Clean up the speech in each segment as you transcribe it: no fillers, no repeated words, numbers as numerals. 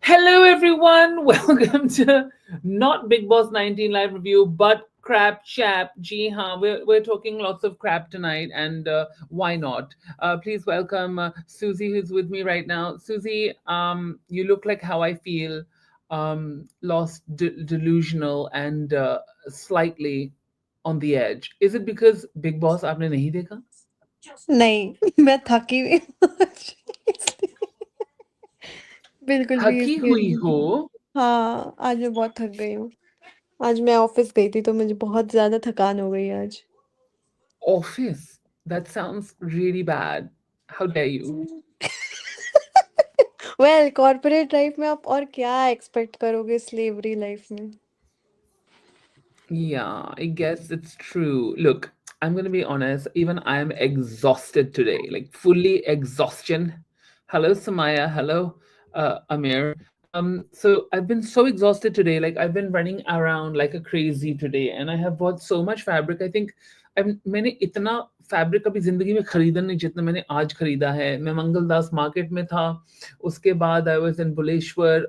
Hello, everyone. Welcome to not Bigg Boss 19 live review, but Crap Shap. Ji haan, we're talking lots of crap tonight, and why not? Please welcome Susie, who's with me right now. Susie, you look like how I feel, lost, delusional, and slightly on the edge. Is it because Big Boss आपने नहीं देखा? नहीं, मैं थकी हुई हूँ आज इसलिए बिल्कुल भी थकी इसलिए हुई नहीं। हो? हाँ, आज मैं बहुत थक गई हूँ। आज मैं ऑफ़िस गई थी तो मुझे बहुत ज़्यादा थकान हो गई आज। Office. That sounds really bad. How dare you? Well corporate life में आप और क्या एक्सपेक्ट करोगे स्लेवरी लाइफ़ में? Yeah, I guess it's true. Look, I'm going to be honest. Even I am exhausted today, like fully exhaustion. Hello, Samaya. Hello, Amir. So I've been so exhausted today. Like I've been running around like a crazy today, and I have bought so much fabric. I think मैंने इतना fabric कभी जिंदगी में खरीदा नहीं जितना मैंने आज खरीदा है। मैं मंगलदास मार्केट में था, उसके बाद आई वाज इन बुलेश्वर,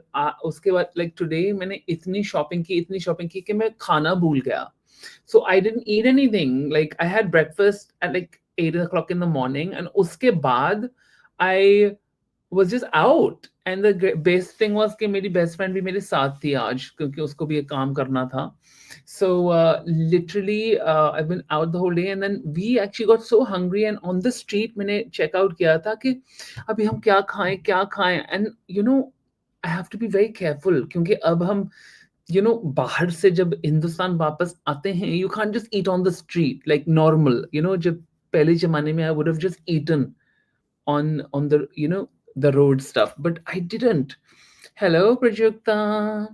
उसके बाद लाइक टुडे मैंने इतनी शॉपिंग की कि मैं खाना भूल गया। So I didn't eat anything, like I had breakfast at like 8 o'clock in the morning, and उसके बाद आई was just out. And the best thing was कि मेरी बेस्ट फ्रेंड भी मेरे साथ थी आज, क्योंकि उसको भी एक काम करना था. So literally I've been out the whole day, and then we actually got so hungry, and on the street मैंने check out किया था कि अभी हम क्या खाएं. And I have to be very careful, क्योंकि अब हम बाहर से जब हिंदुस्तान वापस आते हैं, you can't just eat on the street like normal. जब पहले जमाने में I would have just eaten on the the road stuff, but I didn't. Hello, Prajakta.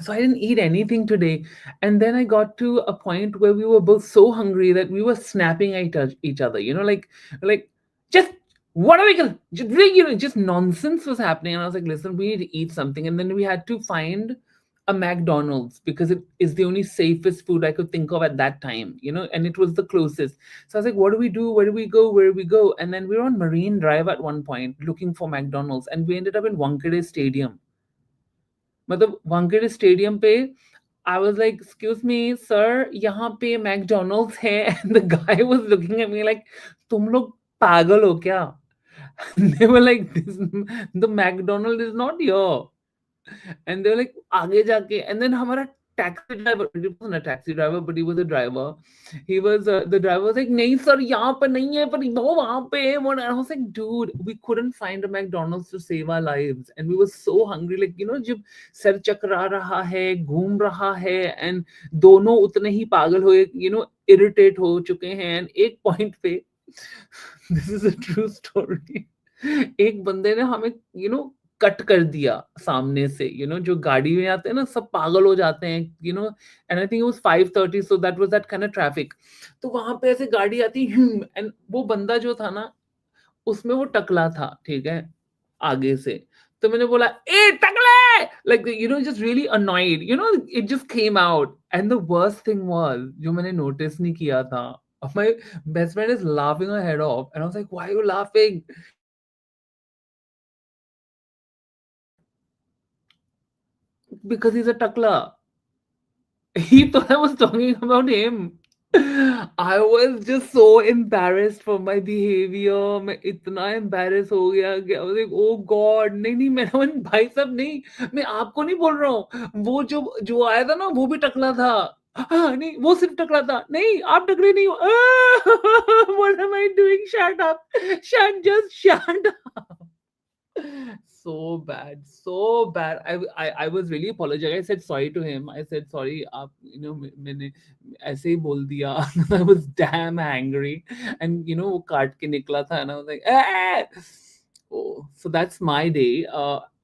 So I didn't eat anything today, and then I got to a point where we were both so hungry that we were snapping at each other, like just what are we gonna just nonsense was happening. And I was like, listen, we need to eat something. And then we had to find a McDonald's because it is the only safest food I could think of at that time, and it was the closest. So I was like, what do we do? Where do we go? Where do we go? And then we were on Marine Drive at one point looking for McDonald's, and we ended up in Wankhede Stadium. मतलब Wankhede stadium पे I was like, excuse me, sir, यहाँ पे McDonald's है. And the guy was looking at me like, तुम लोग पागल हो क्या? They were like, the McDonald is not here. And they were like, आगे जाके. And then हमारा taxi driver, he wasn't a taxi driver, but he was a driver. He was the driver was like, नहीं sir, यहाँ पर नहीं है, पर वो वहाँ पे है. And I was like, dude, we couldn't find a McDonald's to save our lives, and we were so hungry. Like जब सर चकरा रहा है, घूम रहा है, and दोनों उतने ही पागल हुए, irritate हो चुके हैं. And एक point पे, this is a true story. एक बंदे ने हमें कट कर दिया सामने से. जो गाड़ी में आते हैं ना, सब पागल हो जाते हैं. And I think it was 5:30, so that was that kind of traffic. तो वहां पे ऐसे गाड़ी आती, एंड वो बंदा जो था ना, उसमें वो टकला था, ठीक है, आगे से. तो मैंने बोला, ए टकले, like just really annoyed, it just came out. And the worst thing was, जो मैंने नोटिस नहीं किया था, my best friend is laughing her head off, and I was like, why are you laughing? Because he's a takla. He thought I was talking about him. I was just so embarrassed for my behavior. मैं इतना embarrassed हो गया कि I was like, oh God, नहीं मैंने भाई साहब नहीं, मैं आपको नहीं बोल रहा हूँ. वो जो जो आया था ना, वो भी टकला था. हाँ नहीं, वो सिर्फ टकला था. नहीं, आप टकले नहीं हो. What am I doing? Shut up. Just shut up. So bad, so bad. I was really apologetic. I said sorry to him. I said sorry, आप मैंने ऐसे ही बोल दिया. I was damn angry, and वो काट के निकला था, and I was like, eh! Oh, so that's my day.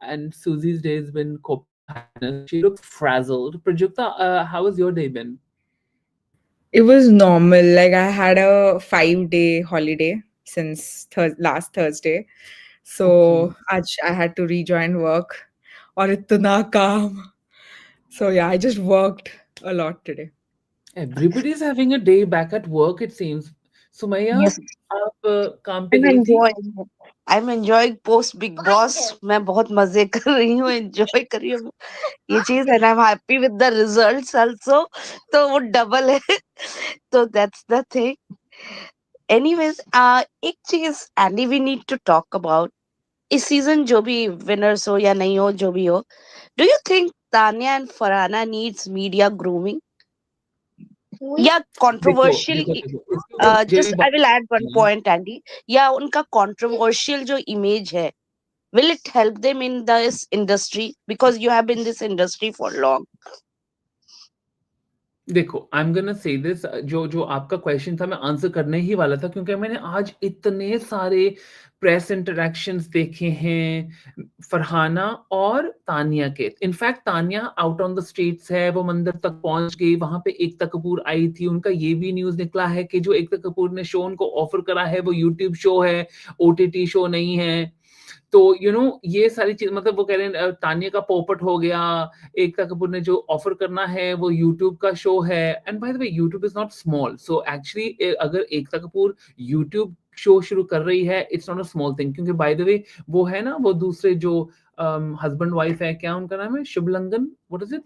And Susie's day has been coping with happiness. She looks frazzled. Prajakta, how has your day been? It was normal. Like I had a 5-day holiday since last Thursday. Okay. So I had to rejoin work. Or itna kaam. So yeah, I just worked a lot today. Everybody's having a day back at work, it seems. Sumaya, Yes, आप काम पे I'm गई थी? enjoying it. I am enjoying post big boss. मैं बहुत मजे कर रही हूँ, एंजॉय कर रही हूँ ये चीज, and I am happy with the results also. तो वो डबल है। तो दैट्स द थिंग। एनीवेज, एक चीज Andy we need to talk about. इस सीजन जो भी विनर्स हो या नहीं हो, जो भी हो, do you think Tanya and Farhana needs media grooming या देखो कंट्रोवर्शियल? देखो देखो इसके ऊपर मुझे भी जस्ट आई बात विल ऐड वन करनी है। पॉइंट एंडी, या उनका कंट्रोवर्शियल जो इमेज है, will it help them in this industry because you have been in this industry for long? देखो I am gonna say this, जो जो आपका क्वेश्चन था मैं आंसर करने ही वाला था, क्योंकि मैंने आज इतने सारे प्रेस इंटरेक्शंस देखे हैं फरहाना और तानिया के। In fact Tania out on the streets है, वो मंदिर तक पहुंच गई, वहां पे एकता कपूर आई थी, उनका ये भी न्यूज निकला है कि जो एकता कपूर ने शो उनको ऑफर करा है वो यूट्यूब शो है, ओटीटी शो नहीं है। तो ये सारी चीज, मतलब वो कह रहे हैं तानिया का पोपट हो गया, एकता कपूर ने जो ऑफर करना है वो यूट्यूब का शो है। And bye the way YouTube is not small, so actually अगर एकता कपूर यूट्यूब शो शुरू कर रही है, it's not a small thing, क्योंकि बाय द वे वो है ना, वो दूसरे जो हस्बैंड वाइफ है, क्या उनका नाम है, Shubhlagan, what is it,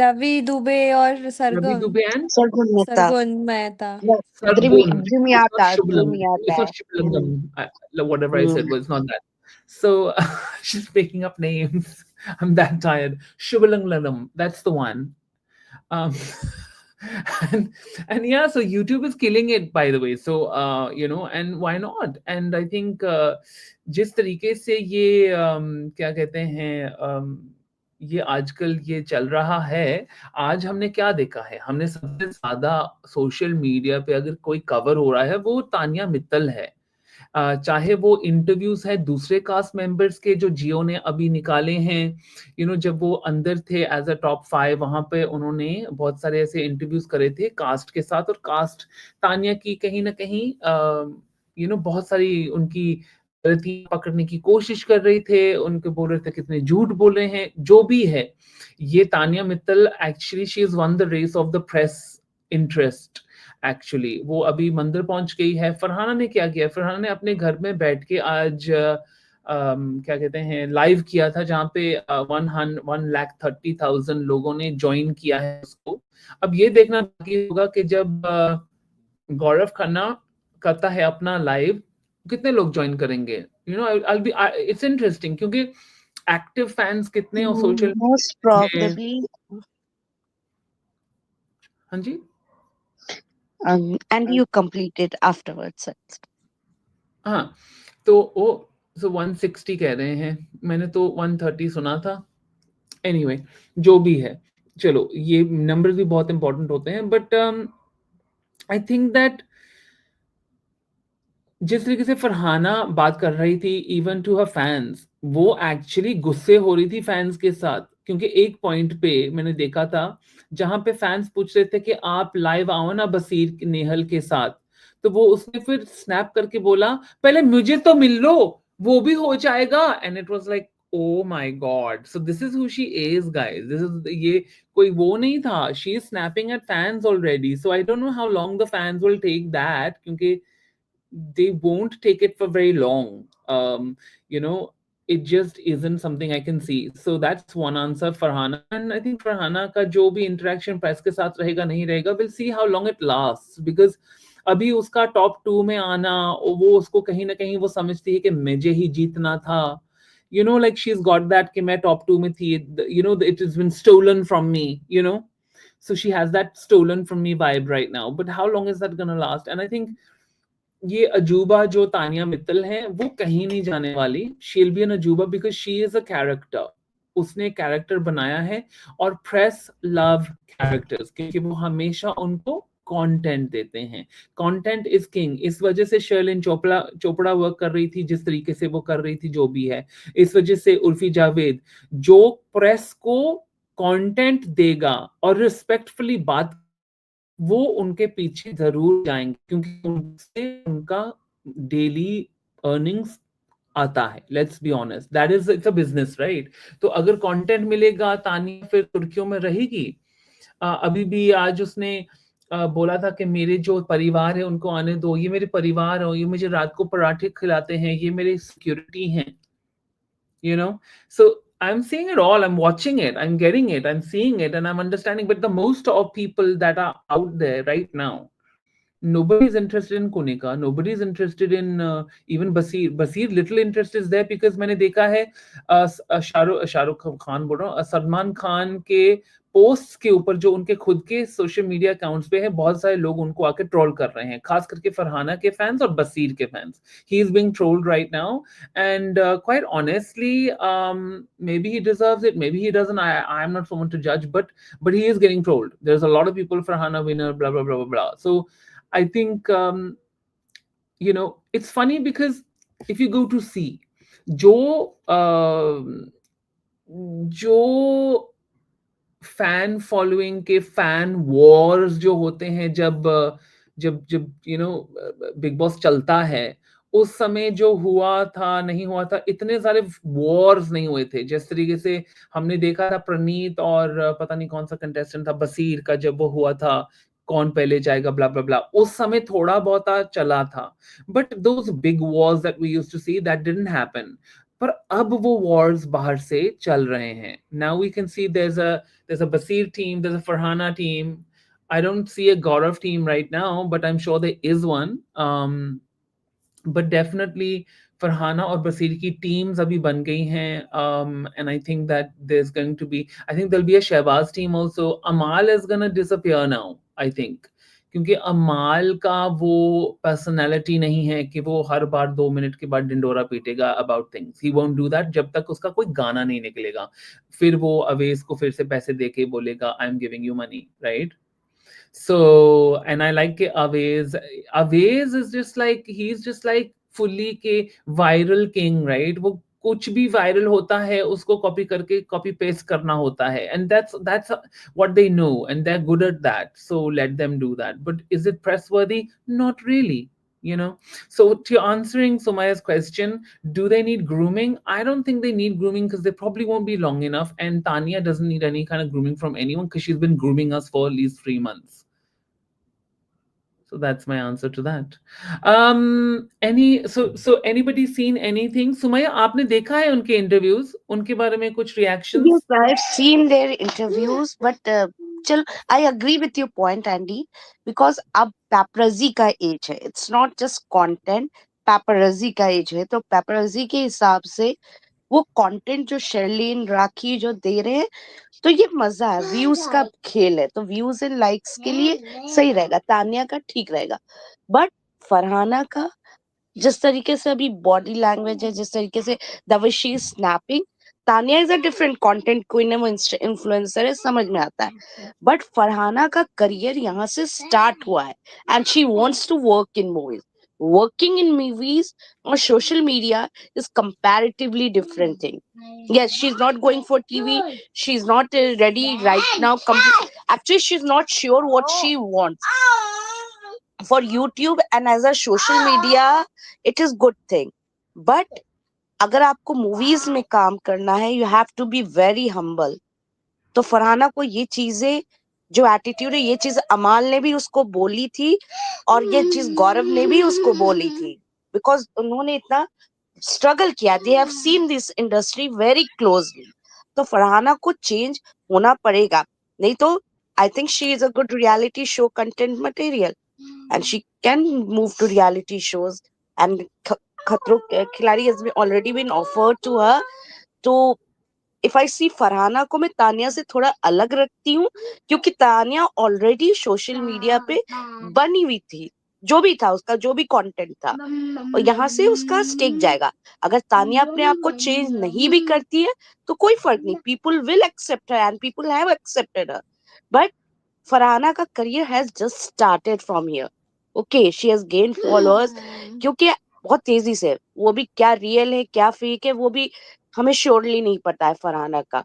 Ravi Dubey और Ravi Sargam Dubey and Sargun Mehta. Sargun Mehta. No, Sargun. It's not Drimiata, Shubhalam. It's not Drimiata. Shubhalangam. Whatever I Mm. said was not that. So she's making up names. I'm that tired. Shubhalangalam. That's the one. Um, and and yeah, so YouTube is killing it, by the way. So and why not? And I think जिस तरीके से ये क्या कहते हैं, ये आजकल ये चल रहा है। आज हमने क्या देखा है, हमने सबसे ज्यादा सोशल मीडिया पे अगर कोई कवर हो रहा है वो तानिया मित्तल है। चाहे वो इंटरव्यूज है दूसरे कास्ट मेंबर्स के जो जियो ने अभी निकाले हैं, जब वो अंदर थे एज अ टॉप 5, वहां पे उन्होंने बहुत सारे ऐसे इंटरव्यूज करे थे कास्ट के साथ, और कास्ट तानिया की कहीं ना कहीं बहुत सारी उनकी गलतियां पकड़ने की कोशिश कर रही थे, उनके बोल रहे थे कितने झूठ बोल रहे हैं, जो भी है। ये Tania Mittal actually she is won the race of the press interest. Actually वो अभी मंदिर पहुंच गई है। फरहाना ने क्या किया, फरहाना ने अपने घर में बैठ के आज क्या कहते हैं लाइव किया था, जहाँ पे 1,30,000 लोगों ने ज्वाइन किया है उसको। अब ये देखना बाकी होगा कि जब गौरव खन्ना करता है अपना लाइव, कितने लोग ज्वाइन करेंगे। आई बी, इट्स इंटरेस्टिंग, क्योंकि एक्टिव फैंस कितने और सोशल Most हैं। probably. हाँ जी, And you complete it afterwards. हाँ, तो वो 160 कह रहे हैं, मैंने तो 130 सुना था। एनीवे जो भी है, चलो ये नंबर भी बहुत इंपॉर्टेंट होते हैं, बट आई थिंक दैट जिस तरीके से फरहाना बात कर रही थी इवन टू हर फैंस, वो एक्चुअली गुस्से हो रही थी फैंस के साथ, क्योंकि एक पॉइंट पे मैंने देखा था जहां पे फैंस पूछ रहे थे कि आप लाइव आओ ना बसीर नेहल के साथ, तो वो उसने फिर स्नैप करके बोला पहले मुझे तो मिल लो, वो भी हो जाएगा। And it was like oh my God, so this is who she is guys, this is, ये कोई वो नहीं था, she is snapping at fans already. So I don't know how long the fans will take that, क्योंकि they won't take it for very long. You know, it just isn't something I can see. So that's one answer, Farhana. And I think Farhana ka jo bhi interaction press ke saath rahega nahi rahega, we'll see how long it lasts. Because अभी उसका top 2 में आना, वो उसको कहीं ना कहीं वो समझती है कि मुझे ही जीतना था। Like she's got that कि मैं टॉप 2 में थी, it has been stolen from me. So she has that stolen from me vibe right now. But how long is that gonna last? And I think ये अजूबा जो तानिया मित्तल है वो कहीं नहीं जाने वाली। शील बी एन अजूबा because she is a character, उसने कैरेक्टर बनाया है, और प्रेस लव कैरेक्टर्स, क्योंकि वो हमेशा उनको कंटेंट देते हैं। Content is king. इस वजह से शर्लिन चोपड़ा चोपड़ा वर्क कर रही थी जिस तरीके से वो कर रही थी, जो भी है। इस वजह से उर्फी जावेद, जो प्रेस को कंटेंट देगा और रिस्पेक्टफुली बात, वो उनके पीछे जरूर जाएंगे, क्योंकि उनसे उनका डेली अर्निंग्स आता है। Let's be honest, that is, it's a business, right? तो अगर कंटेंट मिलेगा, तानिया फिर सुर्खियों में रहेगी। अभी भी आज उसने बोला था कि मेरे जो परिवार है उनको आने दो, ये मेरे परिवार है, ये मुझे रात को पराठे खिलाते हैं, ये मेरी सिक्योरिटी हैं, you know. So I'm seeing it all, I'm watching it, I'm getting it, I'm seeing it, and I'm understanding. But the most of people that are out there right now, nobody is interested in Kunika, nobody is interested in even Basir little interest is there, because मैंने देखा है शाहरुख खान बोल रहा हूँ, सलमान खान के post के ऊपर जो उनके खुद के सोशल मीडिया अकाउंट्स पे है, बहुत सारे लोग उनको आके ट्रोल कर रहे हैं, खास करके फरहाना के फैंस और बसीर के fans. He is being trolled right now, and quite honestly, maybe he deserves it, maybe he doesn't. I'm not someone to judge, but he is getting trolled. There's a lot of people for Hana winner, blah blah blah blah blah. So I think, it's funny because if you go to see जो जो fan following के fan Wars जो होते हैं, जब जब जब big boss चलता है, उस समय जो हुआ था नहीं हुआ था, इतने सारे वॉर्स नहीं हुए थे जिस तरीके से हमने देखा था प्रणीत और पता नहीं कौन सा कंटेस्टेंट था बसीर का, जब वो हुआ था कौन पहले जाएगा ब्ला ब्ला ब्ला, उस समय थोड़ा बहुत चला था. But those big wars that we used to see, that didn't happen. पर अब वो वॉर्स बाहर से चल रहे हैं. Now we can see there's a Basir team, there's a Farhana team. I don't see a Gaurav team right now, but I'm sure there is one. But definitely Farhana और Basir की teams अभी बन गई हैं. And I think that there's going to be, I think there'll be a Shehbaz team also. Amal is gonna disappear now, I think. क्योंकि अमाल का वो पर्सनैलिटी नहीं है कि वो हर बार 2 मिनट के बाद डिंडोरा पीटेगा about things. He won't do that जब तक उसका कोई गाना नहीं निकलेगा. फिर वो अवेज को फिर से पैसे देके बोलेगा I am giving you money, right? So, and I like Aways is just like, he's just like fully के viral king, right? वो कुछ भी वायरल होता है उसको कॉपी करके कॉपी पेस्ट करना होता है, and that's what they know and they're good at that, so let them do that. But is it pressworthy? Not really, you know. So to answering Sumaya's question, do they need grooming? I don't think they need grooming because they probably won't be long enough, and Tanya doesn't need any kind of grooming from anyone because she's been grooming us for at least 3 months. So that's my answer to that. So anybody seen anything? Sumaya, आपने देखा है उनके interviews? उनके बारे में कुछ reactions? Yes, I've seen their interviews, but चल, I agree with your point, Andy, because अब paparazzi का age है. It's not just content, paparazzi का age है. तो paparazzi के हिसाब से वो कंटेंट जो शर्लीन राखी जो दे रहे हैं, तो ये मजा है, व्यूज का खेल है, तो व्यूज एंड लाइक्स के लिए सही रहेगा. तानिया का ठीक रहेगा, बट फरहाना का जिस तरीके से अभी बॉडी लैंग्वेज है, जिस तरीके से the way she is snapping, Tania is a different content queen है, वो इन्फ्लुएंसर है, समझ में आता है. बट फरहाना का करियर यहाँ से स्टार्ट हुआ है and she wants to work in movies. Working in movies or social media is comparatively different thing. Yes, she's not going for TV. She's not ready right now. Actually, she's not sure what she wants for YouTube and as a social media. It is good thing, but अगर आपको movies में काम करना है, you have to be very humble. तो फरहाना को ये चीजें, जो एटीट्यूड है, ये चीज अमाल ने भी उसको बोली थी और ये चीज गौरव ने भी उसको बोली थी, बिकॉज उन्होंने इतना स्ट्रगल किया. They have seen this industry very closely. तो फरहाना को चेंज होना पड़ेगा, नहीं तो I think she is a good reality show content material and she can move to reality shows, and खतरों के खिलाड़ी has already been offered to her. तो इफ आई सी फरहाना को मैं तानिया से थोड़ा अलग रखती हूँ, क्योंकि तानिया ऑलरेडी सोशल मीडिया पे बनी हुई थी, जो भी था उसका, जो भी कंटेंट था, और यहाँ से उसका स्टेक जाएगा. अगर तानिया अपने आप को चेंज नहीं भी करती है तो कोई फर्क नहीं, people will accept her and people have accepted her. But Farhana का career has just started from here. Okay, she has gain followers, क्योंकि बहुत तेजी से, वो भी क्या रियल है क्या फेक है वो भी हमें श्योरली नहीं पता है फरहाना का,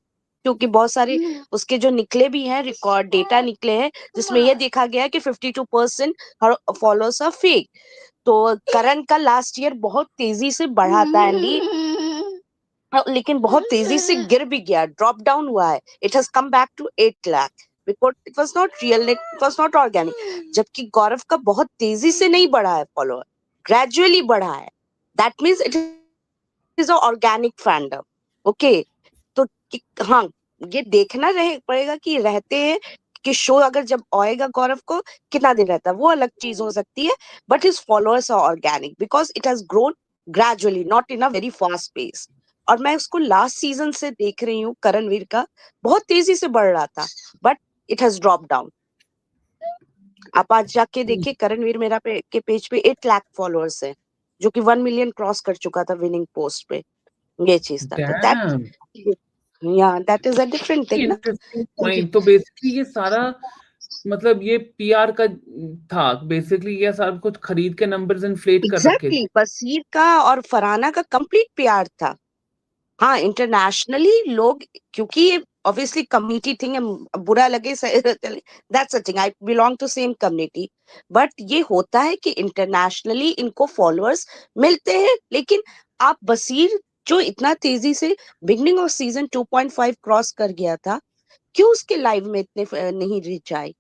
क्योंकि बहुत सारे उसके जो निकले भी हैं रिकॉर्ड डेटा निकले हैं, जिसमें यह देखा गया है कि 52% फॉलोअर्स आर फेक. तो करण का लास्ट ईयर बहुत तेजी से बढ़ा था एंडी, लेकिन बहुत तेजी से गिर भी गया, ड्रॉप डाउन हुआ है. It has come back to 8 lakh. Because it was not real, it was not organic. जबकि गौरव का बहुत तेजी से नहीं बढ़ा है फॉलोअर, ग्रेजुअली बढ़ा है। That means it is a organic fandom. Okay, तो हाँ, ये देखना पड़ेगा कि रहते हैं कि शो अगर जब आएगा गौरव को कितना दिन रहता है, वो अलग चीज हो सकती है। But his followers are organic because it has grown gradually, not in a very fast pace. और मैं उसको लास्ट सीजन से देख रही हूँ, करणवीर का बहुत तेजी से बढ़ रहा था, but it has drop down. आप आज जाके देखिए, करणवीर मेरा के पेज पे 8 लाख फॉलोअर्स है, जो कि 1 मिलियन क्रॉस कर चुका था विनिंग पोस्ट पे। ये चीज था, तो दैट, डैम, या that is a different thing ना। Interesting point. तो बेसिकली ये सारा मतलब ये पीआर का था बेसिकली, ये सारा कुछ खरीद के नंबर्स इन्फ्लेट कर रखे थे। एग्जैक्टली, बसीर का और फरहाना का कंप्लीट प्यार था। हाँ, इंटरनेशनली लोग, क्योंकि ये ऑब्वियसली कम्युनिटी थिंग है, बुरा लगे चले, that's a thing, I belong to same community. But ये होता है कि इंटरनेशनली इनको फॉलोअर्स मिलते हैं, लेकिन आप बसीर जो इतना तेजी से बिगनिंग ऑफ सीजन 2.5 क्रॉस कर गया था, क्यों उसके लाइव में इतने नहीं रीच आए?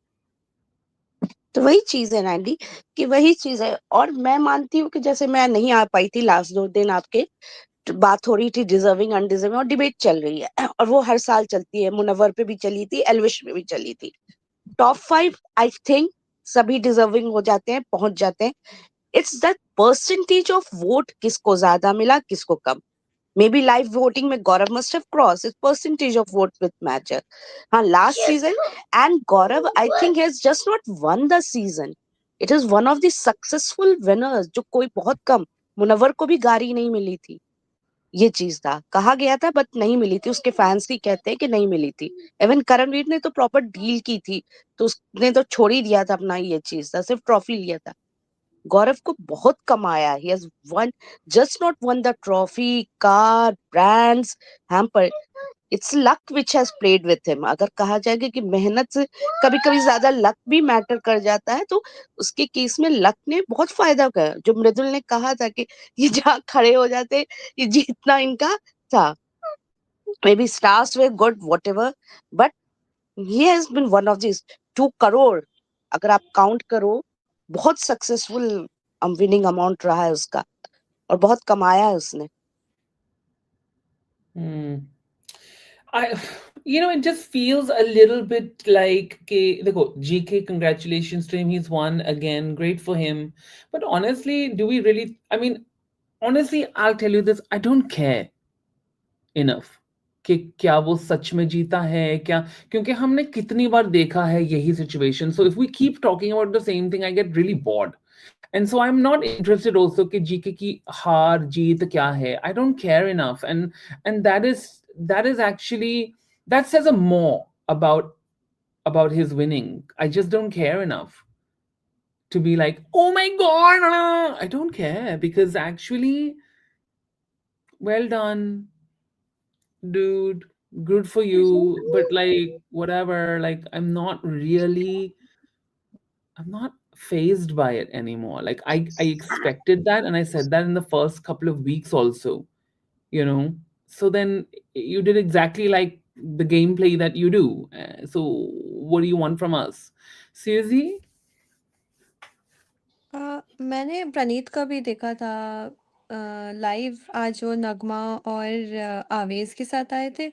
तो वही चीज है नैंडी, कि वही चीज है। और मैं मानती हूँ कि जैसे मैं नहीं आ पाई थी लास्ट 2 दिन आपके, तो बात हो रही थी डिजर्विंग अनडिजर्विंग, और डिबेट चल रही है और वो हर साल चलती है, मुनव्वर पे भी चली थी, एलविश पे भी चली थी। टॉप 5 आई थिंक सभी डिजर्विंग हो जाते हैं, पहुंच जाते हैं। It's that percentage of vote, किसको ज्यादा मिला किसको कम। मे बी लाइव वोटिंग में Gaurav must have cross its percentage of vote with matcher. हाँ, last season, and Gaurav I think has just not won the season, it is one of the successful winners, जो कोई बहुत कम, मुनव्वर को भी गारी नहीं मिली थी। ये चीज था, कहा गया था बट नहीं मिली थी, उसके फैंस भी कहते हैं कि नहीं मिली थी। इवन करणवीर ने तो प्रॉपर डील की थी, तो उसने तो छोड़ ही दिया था अपना, ये चीज था, सिर्फ ट्रॉफी लिया था। गौरव को बहुत कमाया, he has one, just not won the trophy, car, brands, hamper. It's luck which has played with him. अगर कहा जाएगा कि मेहनत से कभी कभी ज्यादा लक भी मैटर कर जाता है, तो उसके केस में लक ने बहुत फायदा किया। जो मृदुल ने कहा था कि ये जहाँ खड़े हो जाते, ये जीतना इनका था। May be stars way good what ever, but he has been one of this 2 crore, अगर आप काउंट करो, बहुत सक्सेसफुल विनिंग अमाउंट रहा है उसका, और बहुत कमाया है उसने। Hmm. I, it just feels a little bit like, देखो, GK, congratulations to him. He's won again. Great for him. But honestly, do we really? I mean, honestly, I'll tell you this. I don't care enough कि क्या वो सच में जीता है क्या, क्योंकि हमने कितनी बार देखा है यही situation. So if we keep talking about the same thing, I get really bored. And so I'm not interested also कि जीके की हार जीत क्या है. I don't care enough. And that is actually, that says a more about his winning. I just don't care enough to be like, oh my god, I don't care, because actually, well done, dude, good for you, but like whatever, like I'm not phased by it anymore. Like I expected that, and I said that in the first couple of weeks also, you know. So then you did exactly like the gameplay that you do. So what do you want from us? Susie? मैंने प्रणीत का भी देखा था live, आज वो नगमा और आवेश के साथ आए थे,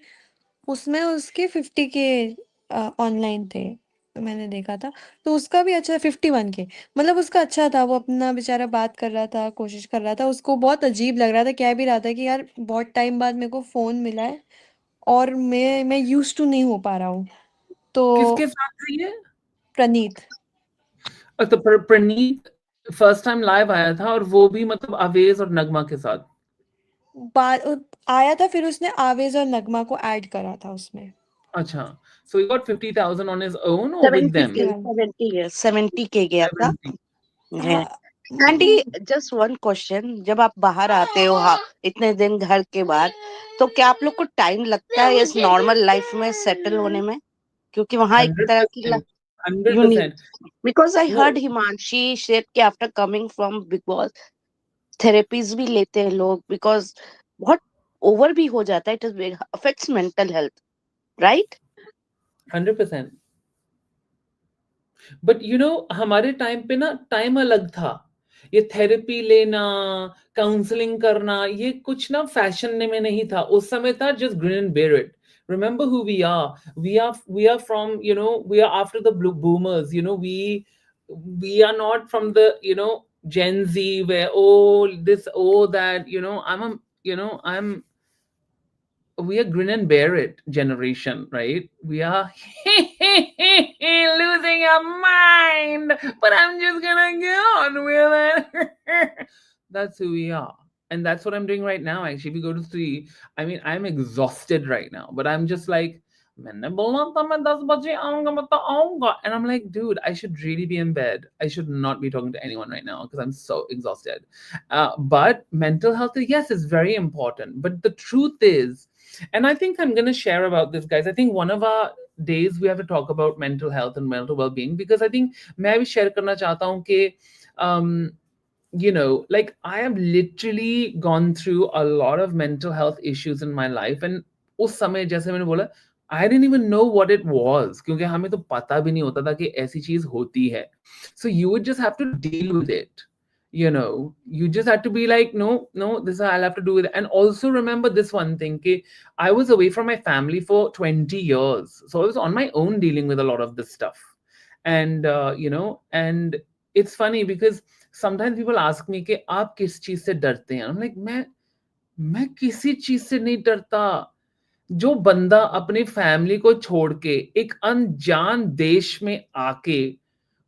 उसमें उसके 50K ऑनलाइन थे, तो मैंने देखा था। तो उसका भी अच्छा, 51K, मतलब उसका अच्छा था। वो अपना बेचारा बात कर रहा था, कोशिश कर रहा था, उसको बहुत अजीब लग रहा था, कह भी रहा था कि यार बहुत टाइम बाद मेरे को फ़ोन मिला है और मैं यूज्ड टू नहीं हो पा रहा हूँ। तो किसके साथ थी ये? प्रणीत तो प्रणीत फर्स्ट टाइम लाइव आया था, और वो भी मतलब आवेज और नगमा के साथ। आया था, फिर उसने आवेज और नगमा को ऐड करा था उसमें। अच्छा, so he got 50,000 on his own or with seventy them? के या 70K गया था। 70. हाँ एंडी, जस्ट वन क्वेश्चन, जब आप बाहर आते हो, हाँ, इतने दिन घर के बाद, तो क्या आप लोग को टाइम लगता है इस नॉर्मल लाइफ में सेटल होने में? क्योंकि वहां एक तरह की 100%. यूनिक, 100%. बिकॉज आई वो हर्ड हिमांशी शेयर के after coming from big boss, therapies भी लेते हैं लोग, बिकॉज बहुत ओवर भी हो जाता है, it affects mental health, right? 100%. But हमारे टाइम पे ना टाइम अलग था। ये थेरेपी लेना, काउंसलिंग करना, ये कुछ ना फैशन में नहीं था उस समय। था just grin and bear it. Remember who we are. We are from, we are after the blue boomers. We are not from the, Gen Z, where oh this, oh that. I'm we are grin and bear it generation, right? We are losing our mind, but I'm just gonna get on with it. That's who we are. And that's what I'm doing right now. Actually, if you go to see, I mean, I'm exhausted right now, but I'm just like, "मैंने बोला था मैं 10 बजे आऊंगा, मैं तो आऊंगा." And I'm like, dude, I should really be in bed. I should not be talking to anyone right now because I'm so exhausted. But mental health, yes, is very important. But the truth is, and I think I'm going to share about this, guys. I think one of our days we have to talk about mental health and mental well-being, because I think मैं भी share करना चाहता हूँ कि um, like I have literally gone through a lot of mental health issues in my life, and उस समय जैसे मैंने बोला, I didn't even know what it was, क्योंकि हमें तो पता भी नहीं होता था कि ऐसी चीज होती है. So you would just have to deal with it. You just had to be like, no, no, this I'll have to do with it. And also remember this one thing, कि I was away from my family for 20 years. So I was on my own dealing with a lot of this stuff. And it's funny because sometimes people ask me कि आप किस चीज से डरते हैं. I'm like, मैं किसी चीज से नहीं डरता. जो बंदा अपनी फैमिली को छोड़ के एक अनजान देश में आके,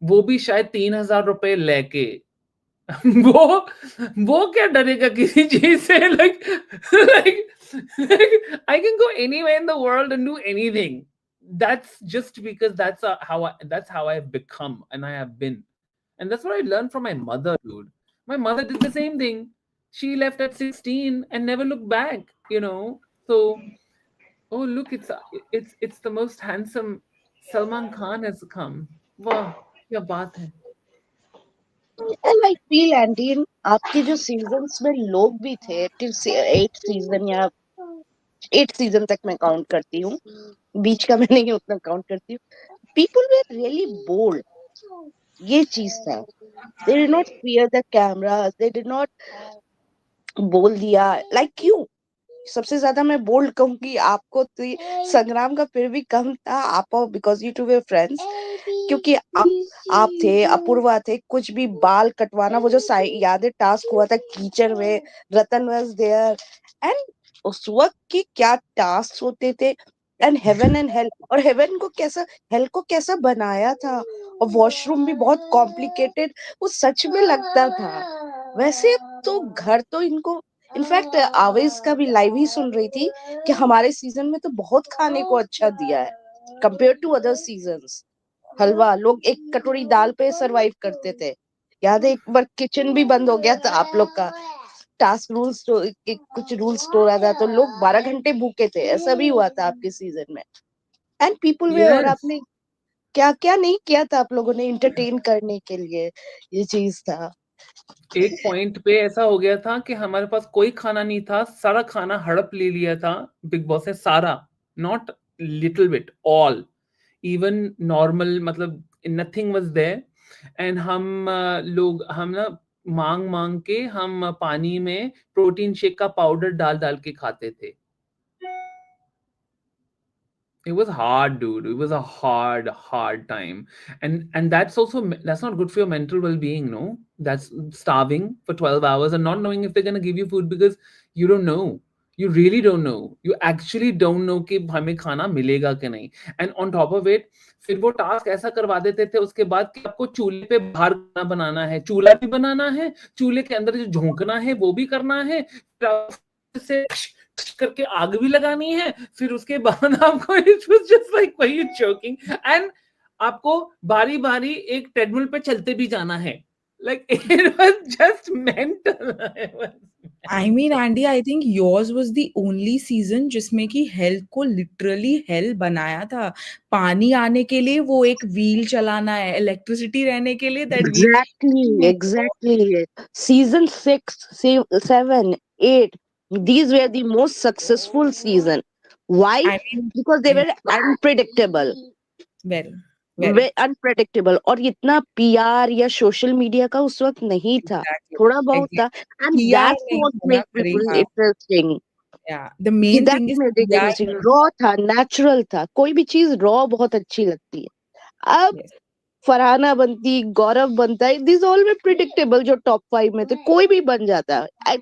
वो भी शायद 3,000 रुपए लेके, वो वो क्या डरेगा किसी चीज से. Like I can go anywhere in the world and do anything. That's just because that's how I've become and I have been. And that's what I learned from my mother, dude. My mother did the same thing. She left at 16 and never looked back. So, oh look, it's the most handsome Salman Khan has come. Wow, क्या बात है. And I feel Andy, आपके जो seasons में लोग भी थे till 8 season या 8 सीजन तक मैं काउंट करती हूँ, बीच का मैं नहीं उतना काउंट करती हूँ. People were really bold. ये चीज था. They did not fear the cameras. They did not बोल दिया like you. सबसे ज्यादा मैं बोल्ड कहूंगी आपको, तो संग्राम का फिर भी कम था. आप because you two way friends, क्योंकि आप थे, अपूर्वा थे, कुछ भी बाल कटवाना, वो जो याद है टास्क हुआ था कीचड़ में, रतन वाज देयर. एंड उस वक्त के क्या टास्क होते थे. एंड हेवन एंड हेल, और हेवन को कैसा, हेल को कैसा बनाया था, और वॉशरूम भी बहुत कॉम्प्लिकेटेड, वो सच में लगता था. वैसे तो घर तो इनको, इनफैक्ट आवेज का भी लाइव ही सुन रही थी कि हमारे सीजन में तो बहुत खाने को अच्छा दिया है कंपेयर टू अदर सीजन्स. हलवा लोग एक कटोरी दाल पे सरवाइव करते थे. याद है एक बार किचन भी बंद हो गया था आप लोग का, टास्क रूल्स तो कुछ रूल्स तोड़ा था तो लोग 12 घंटे भूखे थे. ऐसा भी हुआ था आपके सीजन में. एंड पीपल वे, और Yes. आपने क्या क्या नहीं किया था आप लोगों ने इंटरटेन करने के लिए. ये चीज था. एक पॉइंट पे ऐसा हो गया था कि हमारे पास कोई खाना नहीं था, सारा खाना हड़प ले लिया था बिग बॉस ने, सारा. Not little bit, all. Even normal, मतलब नथिंग वाज देयर. एंड हम ना मांग मांग के हम पानी में प्रोटीन शेक का पाउडर डाल डाल के खाते थे. It was hard, dude. It was a hard time. And that's not good for your mental well-being, no? That's starving for 12 hours and not knowing if they're going to give you food, because you don't know. You really don't know. You actually don't know कि हमें खाना मिलेगा कि नहीं. And on top of it, फिर वो task ऐसा करवा देते थे उसके बाद कि आपको चूल्हे पे बाहर खाना बनाना है, चूल्हा भी बनाना है, चूल्हे के अंदर जो झोंकना है वो भी करना है, से करके आग भी लगानी है, फिर उसके बाद आपको it was just like why you choking. And आपको बारी बारी एक ट्रेडमिल पे चलते भी जाना है. Like it was just mental. I mean, Andy, I think yours was the only season जिसमें कि hell को literally hell बनाया था. पानी आने के लिए वो एक wheel चलाना है, electricity रहने के लिए that wheel. Exactly. Season 6, 7, 8. These were the most successful season. Why? I mean, Because they yeah, were unpredictable. well. Very unpredictable, और इतना पीआर या सोशल मीडिया का उस वक्त नहीं था, एग्जैक्टली थोड़ा बहुत था, एग्जैक्टली एंड पीआर दैट्स नहीं व्हाट था ना मेक पीपल फरीहा इंटरेस्टिंग। या the main that thing is made it PR interesting, नहीं रॉ था, नेचुरल था, कोई भी चीज रॉ बहुत अच्छी लगती है। अब यस फरहाना बनती, गौरव बनता है, दिस ऑल में प्रिडिक्टेबल, जो टॉप 5 में थे कोई भी बन जाता है।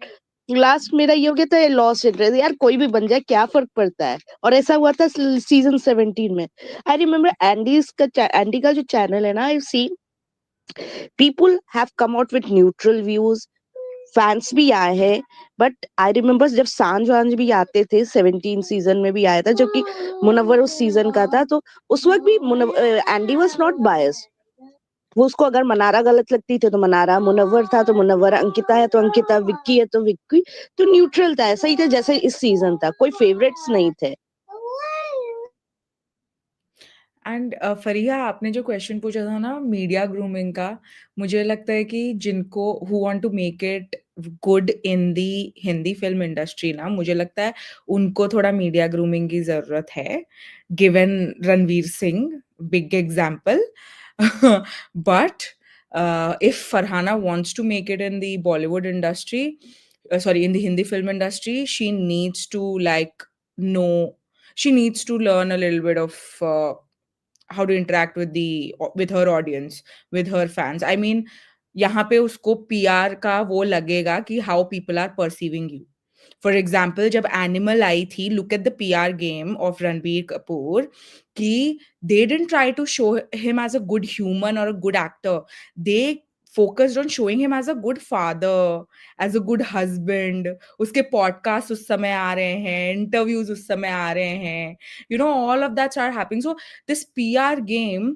लास्ट मेरा ये हो गया था, लॉस इंटरेस्ट, यार कोई भी बन जाए क्या फर्क पड़ता है। और ऐसा हुआ था सीजन 17 में। आई रिमेम्बर एंडी का जो चैनल है ना, I see people have come out with neutral views, fans भी आए हैं, बट आई रिमेम्बर जब सांझ वांझ भी आते थे, 17 सीजन में भी आया था, जबकि मुनव्वर उस सीजन का था, तो उस वक्त भी एंडी वॉज नॉट बायस। वो उसको अगर मनारा गलत लगती थी तो मनारा, मुनव्वर था तो मुनव्वर, अंकिता है तो अंकिता, विक्की है तो विक्की, तो न्यूट्रल था, ऐसा ही था जैसे इस सीजन था, कोई फेवरेट्स नहीं थे। एंड फरीहा आपने जो क्वेश्चन पूछा था ना मीडिया ग्रूमिंग का मुझे लगता है कि जिनको who want to make it good in the Hindi film industry ना मुझे लगता है उनको थोड़ा मीडिया ग्रूमिंग की जरूरत है given Ranveer Singh big example but if Farhana wants to make it in the Bollywood industry, sorry, in the Hindi film industry, she needs to like know, she needs to learn a little bit of how to interact with the with her audience, with her fans. I mean, यहाँ पे उसको PR का वो लगेगा कि how people are perceiving you. For example, जब animal आई थी, look at the PR game of Ranbir Kapoor, कि they didn't try to show him as a good human or a good actor. They focused on showing him as a good father, as a good husband. उसके podcast उस समय आ रहे हैं, interviews उस समय आ रहे हैं. You know, all of that are happening. So this PR game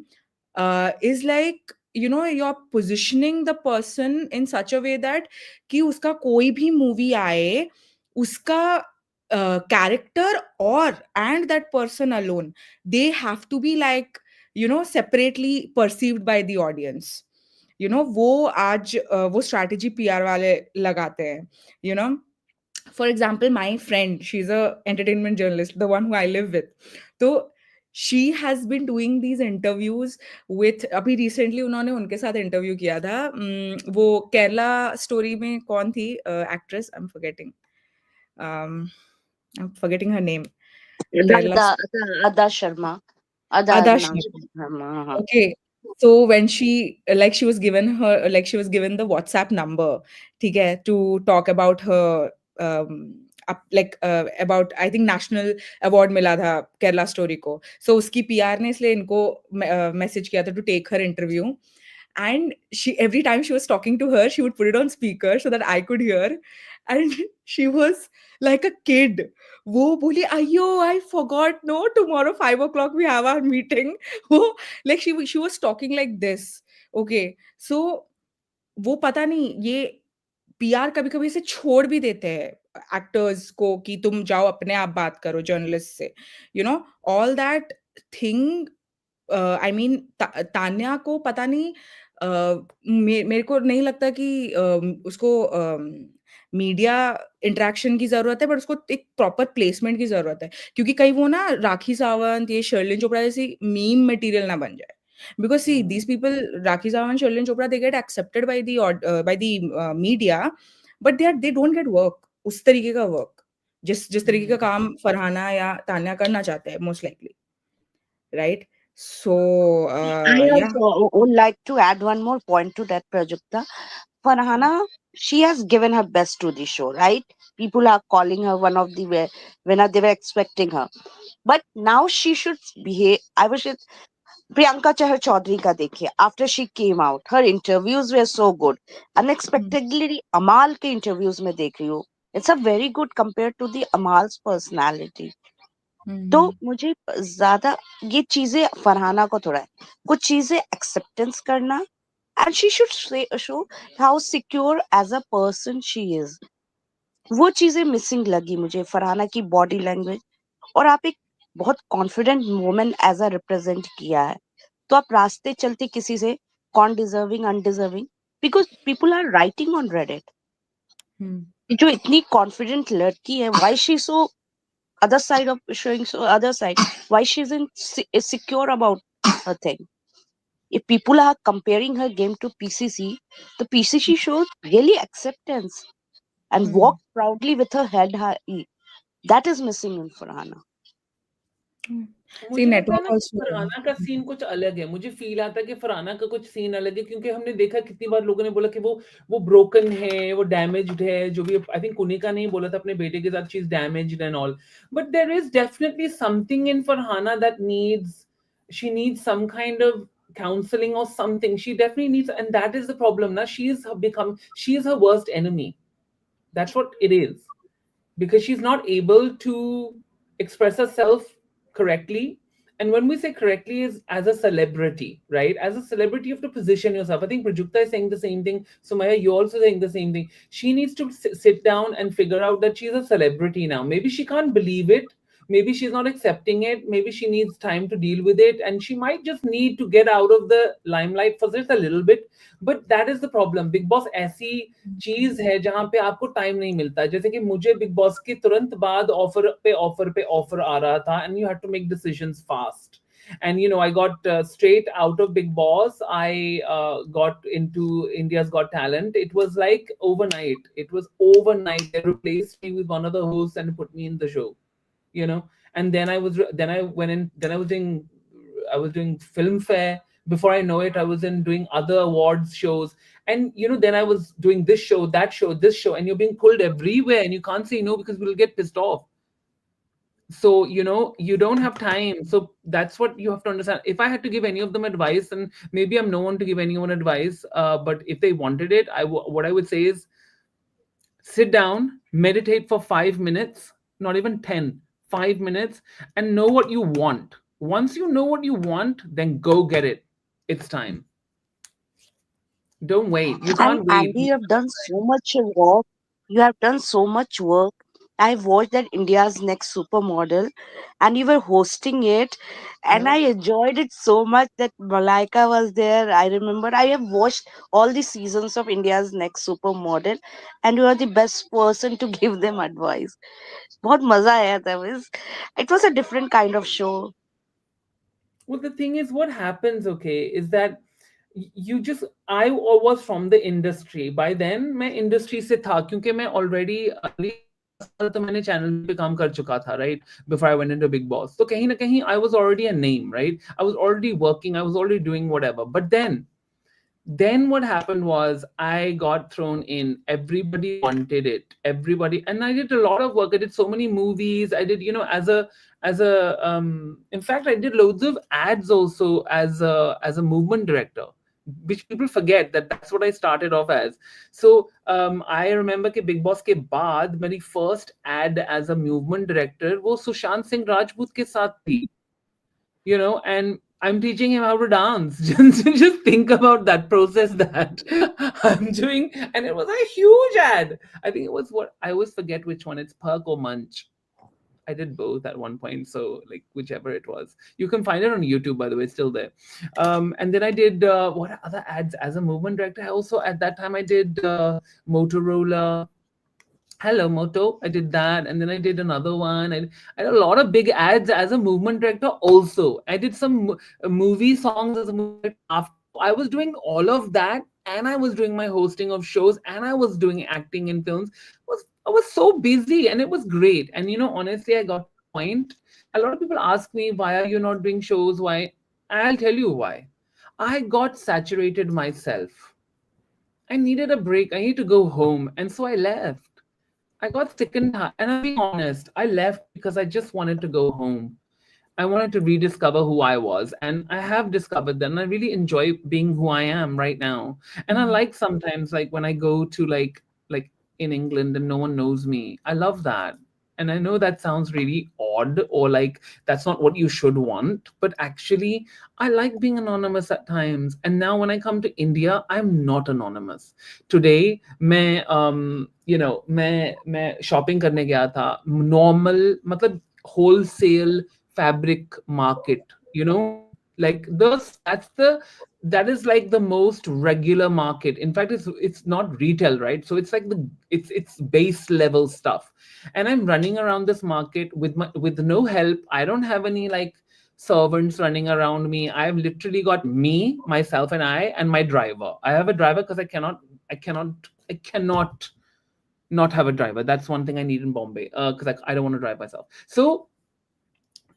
is like, you know, you're positioning the person in such a way that कि उसका कोई भी मूवी आए उसका character or and that person alone they have to be like, you know, separately perceived by the audience. You know, वो आज वो strategy PR वाले लगाते हैं, you know. For example, my friend, she's a entertainment journalist, the one who I live with. So she has been doing these interviews with, अभी recently उन्होंने उनके साथ interview किया था, वो केरला story में कौन थी actress, um, I'm forgetting her name. Kerala अदा अदा शर्मा, अदा Ada नाम Sharma. शर्मा, हाँ। Okay. So when she like she was given her like she was given the WhatsApp number, ठीक है, to talk about her like about I think national award मिला था Kerala story को. So उसकी PR ने इसलिए इनको मैसेज किया था to take her interview. And she every time she was talking to her, she would put it on speaker so that I could hear. And she was like a kid. वो बोली अयो I forgot, no, tomorrow 5 o'clock we have our meeting. वो like she was talking like this. Okay, so वो पता नहीं ये PR कभी-कभी इसे छोड़ भी देते हैं एक्टर्स को कि तुम जाओ अपने आप बात करो जर्नलिस्ट से। You know all that thing I mean Tanya को पता नहीं मेरे को नहीं लगता कि उसको मीडिया इंटरेक्शन की ज़रूरत है बट उसको एक प्रॉपर प्लेसमेंट की ज़रूरत है। क्योंकि कहीं वो ना राखी सावंत, ये शर्लिन चोपड़ा जैसी मीम मटीरियल ना बन जाए। Because see, these people, Rakhi Sawant, Shalin Chopra, they get accepted by the media, but they don't get work. उस तरीके का work, जिस तरीके का काम फरहाना या तान्या करना चाहते हैं, most likely, right? So, I yeah. also would like to add one more point to that, Prajakta. Farhana, she has given her best to the show, right? People are calling her one of the winner. They were expecting her, but now she should behave. I wish it. Priyanka Chahar Chaudhary ka dekhiye. After she came out, her interviews were so good. Hmm. Unexpectedly, Amal ke interviews mein dekh rahi hu. It's a very good compared to the Amal's personality. तो Hmm. मुझे ज़्यादा ये चीज़ें फरहाना को थोड़ा है, कुछ चीज़ें एक्सेप्टेंस करना, and she should show how secure as a person she is. वो चीज़ें मिसिंग लगी मुझे, फरहाना की बॉडी लैंग्वेज। और आप एक बहुत confident woman as a represent किया है, तो आप रास्ते चलते किसी से कौन deserving undeserving, because people are writing on Reddit Hmm. जो इतनी कॉन्फिडेंट लड़की है, why she so other side of showing, so other side, why she isn't secure about her thing. If people are comparing her game to PCC, the PCC showed really acceptance and Hmm. walked proudly with her head high. That is missing in Farhana. Hmm. See, मुझे लगता है network ना कि also. Farhana का scene कुछ अलग है। मुझे फ़ील आता है कि फरहाना का कुछ सीन अलग है क्योंकि हमने देखा कितनी बार लोगों ने बोला कि वो ब्रोकन है, वो डैमेज्ड है, जो भी आई थिंक कुनिका ने ही बोला था अपने बेटे के साथ she is damaged and all. But there is definitely something in Farhana that needs she needs some kind of counseling or something. She definitely needs, and that is the problem. Now she is her worst enemy. That's what it is because she's not able to express herself correctly. And when we say correctly, is as a celebrity, right? As a celebrity, you have to position yourself. I think Prajakta is saying the same thing. Sumaya, you're also saying the same thing. She needs to sit down and figure out that she's a celebrity now. Maybe she can't believe it. Maybe she's not accepting it. Maybe she needs time to deal with it. And she might just need to get out of the limelight for just a little bit. But that is the problem. Big Boss ऐसी चीज है जहां पे आपको time नहीं मिलता। जैसे कि मुझे बिग बॉस के तुरंत बाद ऑफर आ रहा था and you had to make decisions fast. And I got straight out of Big Boss. I got into India's Got Talent. It was like overnight. It was overnight. They replaced me with one of the hosts and put me in the show. you know and then I went in, then I was doing film fair. Before I know it, I was in doing other awards shows. And then I was doing this show, that show, this show, and you're being pulled everywhere and you can't say no because we'll get pissed off. So you don't have time. So that's what you have to understand. If I had to give any of them advice, and maybe I'm no one to give anyone advice, but if they wanted it, what I would say is sit down, meditate for 5 minutes, not even 10, 5 minutes, and know what you want. Once you know what you want, then go get it. It's time. Don't wait. You And can't Andy, wait. you have done so much work. You have done so much work. I've watched that India's Next Supermodel, and you were hosting it, and Yeah. I enjoyed it so much that Malaika was there. I remember I have watched all the seasons of India's Next Supermodel, and you are the best person to give them advice. बहुत मजा आया था it was a different kind of show. Well, the thing is, what happens, okay, is that you just I was from the industry. By then, मैं industry से था क्योंकि मैं already early 10 साल तो मैंने channel पे काम कर चुका था, right? Before I went into Big Boss. तो कहीं ना कहीं I was already a name, right? I was already working. I was already doing whatever. But then what happened was I got thrown in. Everybody wanted it. Everybody, and I did a lot of work. I did so many movies. I did, as a in fact, I did loads of ads also as a movement director, which people forget that that's what I started off as. So I remember कि Big Boss के बाद मेरी first ad as a movement director वो सुशांत सिंह राजपूत के साथ थी. And I'm teaching him how to dance. Just think about that process that I'm doing. And it was a huge ad. I think it was what I always forget which one. It's Perk or Munch. I did both at one point. So, like, whichever it was. You can find it on YouTube, by the way, it's still there. And then I did what other ads as a movement director? I also, at that time, I did Motorola. Hello Moto, I did that, and then I did another one. I did a lot of big ads as a movement director also. I did some movie songs as a movement director after. So I was doing all of that, and I was doing my hosting of shows, and I was doing acting in films. I was so busy, and it was great. And honestly, I got to a point. A lot of people ask me, why are you not doing shows? Why? I'll tell you why. I got saturated myself. I needed a break. I need to go home, and so I left. I got sick and tired, and I'm being honest. I left because I just wanted to go home. I wanted to rediscover who I was, and I have discovered that. And I really enjoy being who I am right now. And I like sometimes, like when I go to like in England and no one knows me. I love that. And I know that sounds really odd or like that's not what you should want, but actually, I like being anonymous at times. And now when I come to India, I'm not anonymous. Today, मैं shopping करने गया था normal मतलब wholesale fabric market, like those that is like the most regular market. In fact, it's not retail, right? So it's like it's base level stuff. And I'm running around this market with no help. I don't have any like servants running around me. I've literally got me, myself, and my driver. I have a driver because I cannot not have a driver. That's one thing I need in Bombay because I don't want to drive myself. So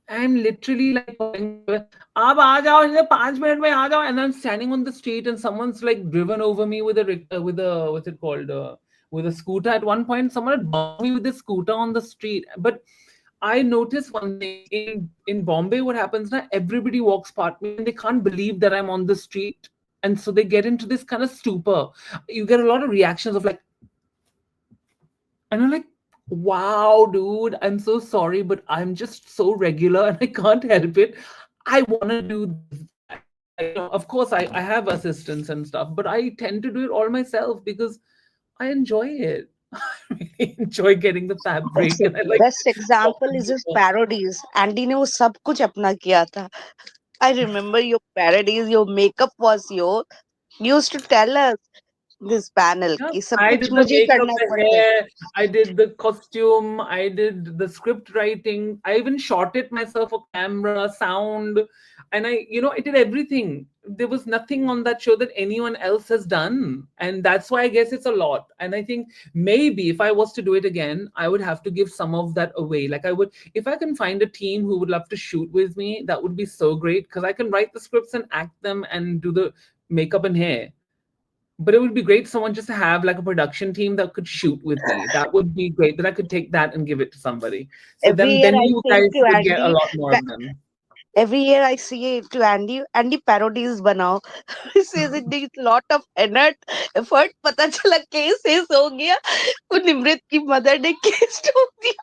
I'm literally like calling the driver, "Aap aa jao, in 5 minutes mein aa jao," and I'm standing on the street and someone's like driven over me with a what's it called with a scooter. At one point, someone had bumped me with a scooter on the street. But I noticed one thing in Bombay. What happens now? Everybody walks past me and they can't believe that I'm on the street, and so they get into this kind of stupor. You get a lot of reactions of like, and I'm like, wow, dude, I'm so sorry, but I'm just so regular and I can't help it. I want to do this, that. Of course, I have assistants and stuff, but I tend to do it all myself because I enjoy it. I really enjoy getting the fabric and I like best example shopping is with his the. Parodies Andy ने वो सब कुछ अपना किया था I remember your parodies your makeup was your used to tell us this panel Yeah, कि सब I कुछ did the मुझे ही makeup, करना the पड़ता है hair, I did the costume, I did the script writing, I even shot it myself for camera, sound, and I did everything. There was nothing on that show that anyone else has done. And that's why I guess it's a lot. And I think maybe if I was to do it again, I would have to give some of that away. Like I would, if I can find a team who would love to shoot with me, that would be so great because I can write the scripts and act them and do the makeup and hair. But it would be great someone just to have like a production team that could shoot with me. That would be great. That I could take that and give it to somebody. So every then year then I you say guys to would get a Andy lot more of them. every year I say to Andy parodies बनाओ he says it needs lot of effort पता चला case हो गया वो निमृत की mother ने case ठोक दिया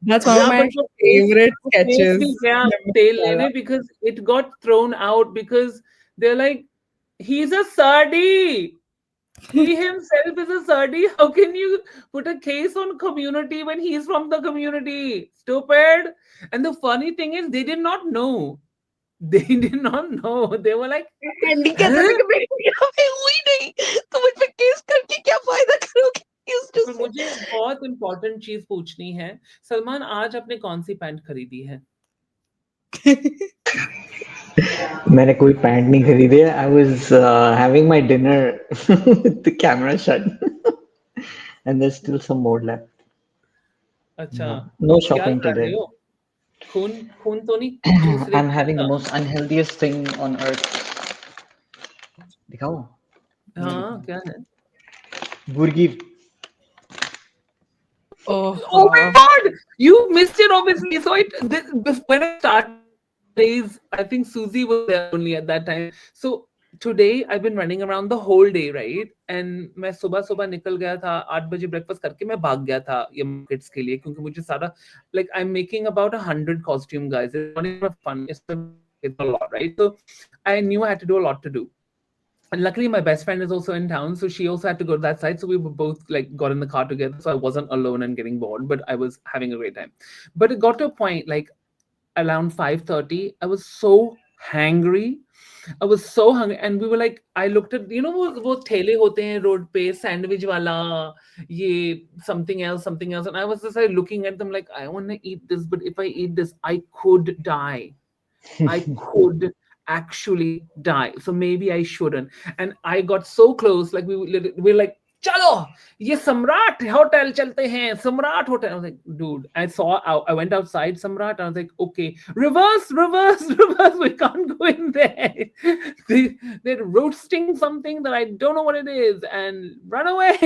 That's one of Yeah, my but favorite the face bhi sketches. gaya Lemon tail masala. lene because it got thrown out because they're like, he's a sardie. He himself is a sardie. How can you put a case on community when he's from the community? Stupid. And the funny thing is, they did not know. They did not know. They were like, Andy कहता था huh? कि मेरी यहाँ पे हुई नहीं तो मुझ पे केस करके क्या फायदा करोगे used to पर say मुझे एक बहुत इंपॉर्टेंट चीज पूछनी है। सलमान, आज आपने कौन सी पैंट खरीदी है? मैंने कोई पैंट नहीं खरीदी है. I was having my dinner with the camera shut, and there's still some more left. अच्छा, No क्या shopping खा today. रहे हो? खून खून तो नहीं चूस रहे I'm having the क्या? most unhealthiest thing on earth. दिखाओ? नहीं हाँ, दिखाओ. क्या है? मुर्गी. Oh my Oh, God! You missed it obviously. So when I started days, I think Susie was there only at that time. So today I've been running around the whole day, right? And मैं सुबह सुबह निकल गया था 8 बजे breakfast करके मैं भाग गया था ये मार्केट्स के लिए क्योंकि मुझे सारा like I'm making about 100 costume guys. It's not even fun. It's a lot, right? So I knew I had to do a lot to do. And luckily my best friend is also in town, so she also had to go to that side, so we were both like got in the car together, so I wasn't alone and getting bored, but I was having a great time. But it got to a point like around 5:30 I was so hangry. I was so hungry and we were like, I looked at वो ठेले होते हैं road पे sandwich वाला ये something else, and I was just like looking at them like I want to eat this, but if I eat this I could die. I could actually die. So maybe I shouldn't. And I got so close, like we were like, Chalo, ye Samrat Hotel chalte hain, Samrat Hotel. I was like, dude, I went outside Samrat. I was like, okay, reverse, reverse, reverse. We can't go in there. They're roasting something that I don't know what it is and run away.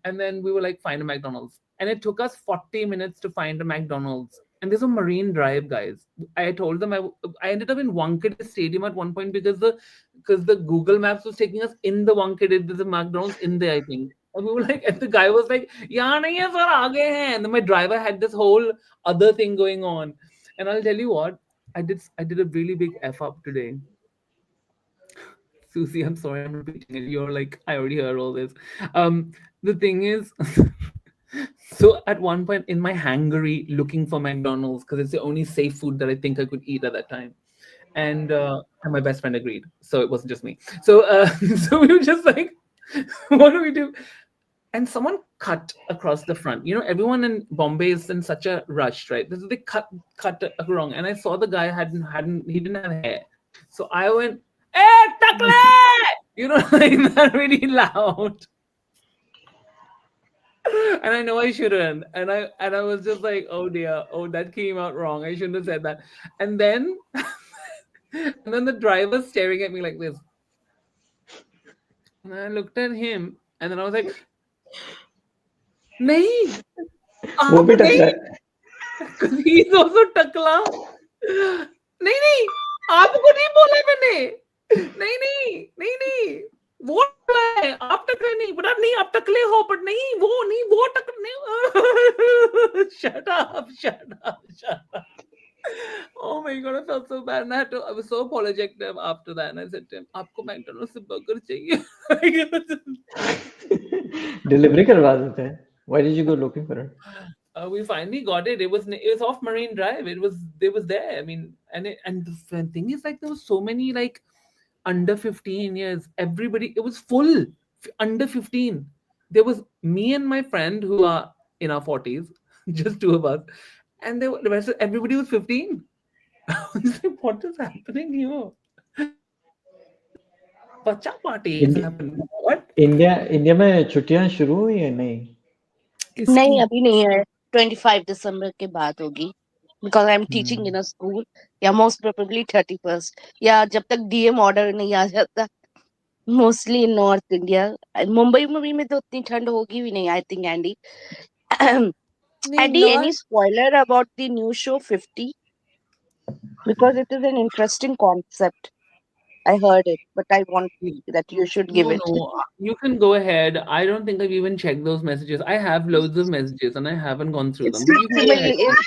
And then we were like, find a McDonald's. And it took us 40 minutes to find a McDonald's. And there's a Marine Drive, guys. I told them I ended up in Wankhede Stadium at one point because the Google Maps was taking us in the Wankhede. There's a McDonald's in there, I think. And we were like, and the guy was like, "Yeah, nahi hai, sir, aage hain." And then my driver had this whole other thing going on. And I'll tell you what, I did a really big F up today. Susie, I'm sorry I'm repeating it. You're like, I already heard all this. The thing is, so at one point in my hangry looking for McDonald's because it's the only safe food that I think I could eat at that time. And my best friend agreed. So it wasn't just me. So so we were just like, what do we do? And someone cut across the front. You know, everyone in Bombay is in such a rush, right? This is the cut wrong, and I saw the guy he didn't have hair, so I went, "Hey, takle!" You know, like that really loud. And I know I shouldn't. And I was just like, oh dear, oh that came out wrong. I shouldn't have said that. And then and then the driver's staring at me like this. And I looked at him and then I was like, नहीं वो आप भी नहीं टकला है. because he's also टकला नहीं नहीं आपको नहीं बोला मैंने नहीं नहीं नहीं नहीं वो टकला है आप टकले नहीं बट आप नहीं आप टकले हो बट नहीं वो टकले नहीं shut up oh my god, I felt so bad and I was so apologetic to him after that and I said to him आपको McDonald's से burger चाहिए Delivery करवा देते हैं. Why did you go looking for it? we finally got it. It was off Marine Drive. It was there. I mean, and the thing is like there was so many like under 15 years. Everybody, it was full. Under 15. There was me and my friend who are in our 40s, just two of us, and the rest of everybody was 15. I was like, what is happening here? Bacha party is happening. What? India में छुट्टियां शुरू हुई है नहीं? नहीं अभी नहीं है 25 दिसंबर के बाद होगी because I'm teaching in a school या most probably 31st या जब तक DM order नहीं आ जाता mostly in North India Mumbai में तो उतनी ठंड होगी भी नहीं I think Andy नहीं Andy any north spoiler about the new show 50 because it is an interesting concept I heard it but I want that you should give it No, you can go ahead. I don't think I've even checked those messages. I have loads of messages and I haven't gone through them. it's But you can go ahead.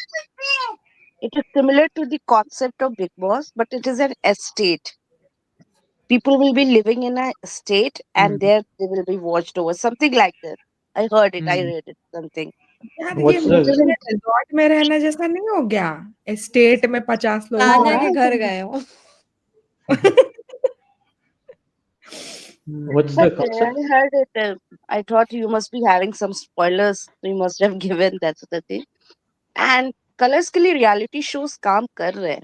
it is similar to the concept of Bigg Boss but it is an estate people will be living in a state and there they will be watched over something like that I heard it I Hmm. read it something यार ये What's it is the an, resort में रहना जैसा नहीं हो गया estate में 50 लोगों को तान्या के रख घर गए हो what's but the concept? I heard it I thought you must be having some spoilers you must have given that's the thing and colors के लिए reality shows काम कर रहे हैं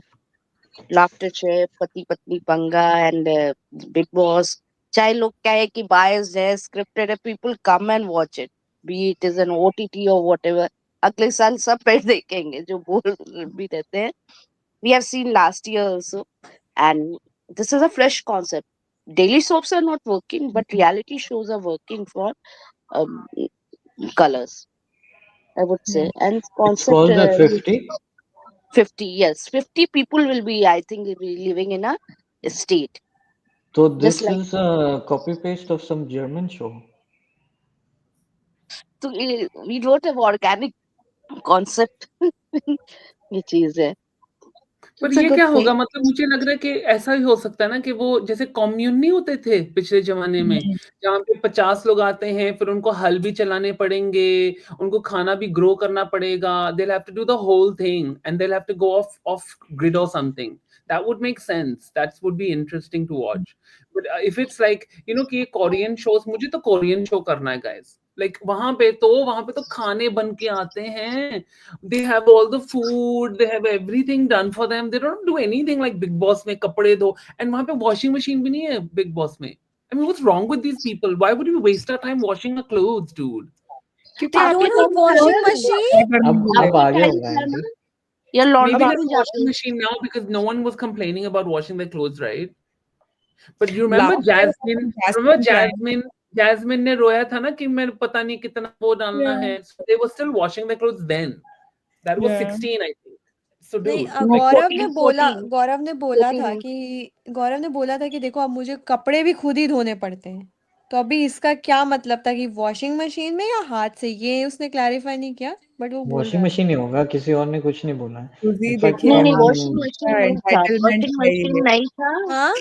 Laughter Chef पति पत्नी पंगा and Bigg Boss चाहे लोग कहे कि biased है scripted है people come and watch it be it is an OTT or whatever अगले साल सब पे देखेंगे जो बोल भी रहते हैं we have seen last year also and this is a fresh concept daily soaps are not working but reality shows are working for um, colors I would say and It's concept called the 50. 50 yes 50 people will be I think will be living in a state So just this like is a copy paste of some German show. so we don't have organic concept ये चीज है पर it's a ये good क्या thing होगा मतलब मुझे लग रहा है कि ऐसा ही हो सकता है ना कि वो जैसे कॉम्यून नहीं होते थे पिछले जमाने में जहाँ पे 50 लोग आते हैं फिर उनको हल भी चलाने पड़ेंगे उनको खाना भी ग्रो करना पड़ेगा they'll have to do the whole thing and they'll have to go off grid or something that would make sense that would be interesting to watch but if it's like you know कि ये Korean shows मुझे तो Korean show करना है guys like वहां पे तो खाने बन के आते हैं they have all the food they have everything done for them they don't do anything like Bigg Boss में कपड़े धो and वहां पे washing machine भी नहीं है Bigg Boss में I mean what's wrong with these people why would you waste our time washing our clothes dude क्योंकि You आपके don't आजकल have टाइम था washing ना machine? अब अब आपके आगे टाइम होगा था ना आंटी. या लॉन्ड्री maybe अब there's में a जाते washing machine now because no one was complaining about washing their clothes right but you remember last Jasmine remember Jasmine जाए Jasmine ने रोया था ना कि मैं पता नहीं कितना वो डालना yeah है so they were still washing their clothes then that was yeah 16 I think so नहीं dude no like गौरव ने बोला था कि देखो अब मुझे कपड़े भी खुद ही धोने पड़ते हैं तो अभी इसका क्या मतलब था कि वॉशिंग मशीन में या हाथ से ये उसने क्लैरिफाई नहीं किया बट वो बोल वॉशिंग रहा मशीन ही होगा किसी और ने कुछ नहीं बोला है. सुजी इनफैक्ट देखिए नहीं नहीं हम वॉशिंग आदमियों मशीन का नहीं था एंटाइटलमेंट वॉशिंग है मशीन ये नहीं था हाँ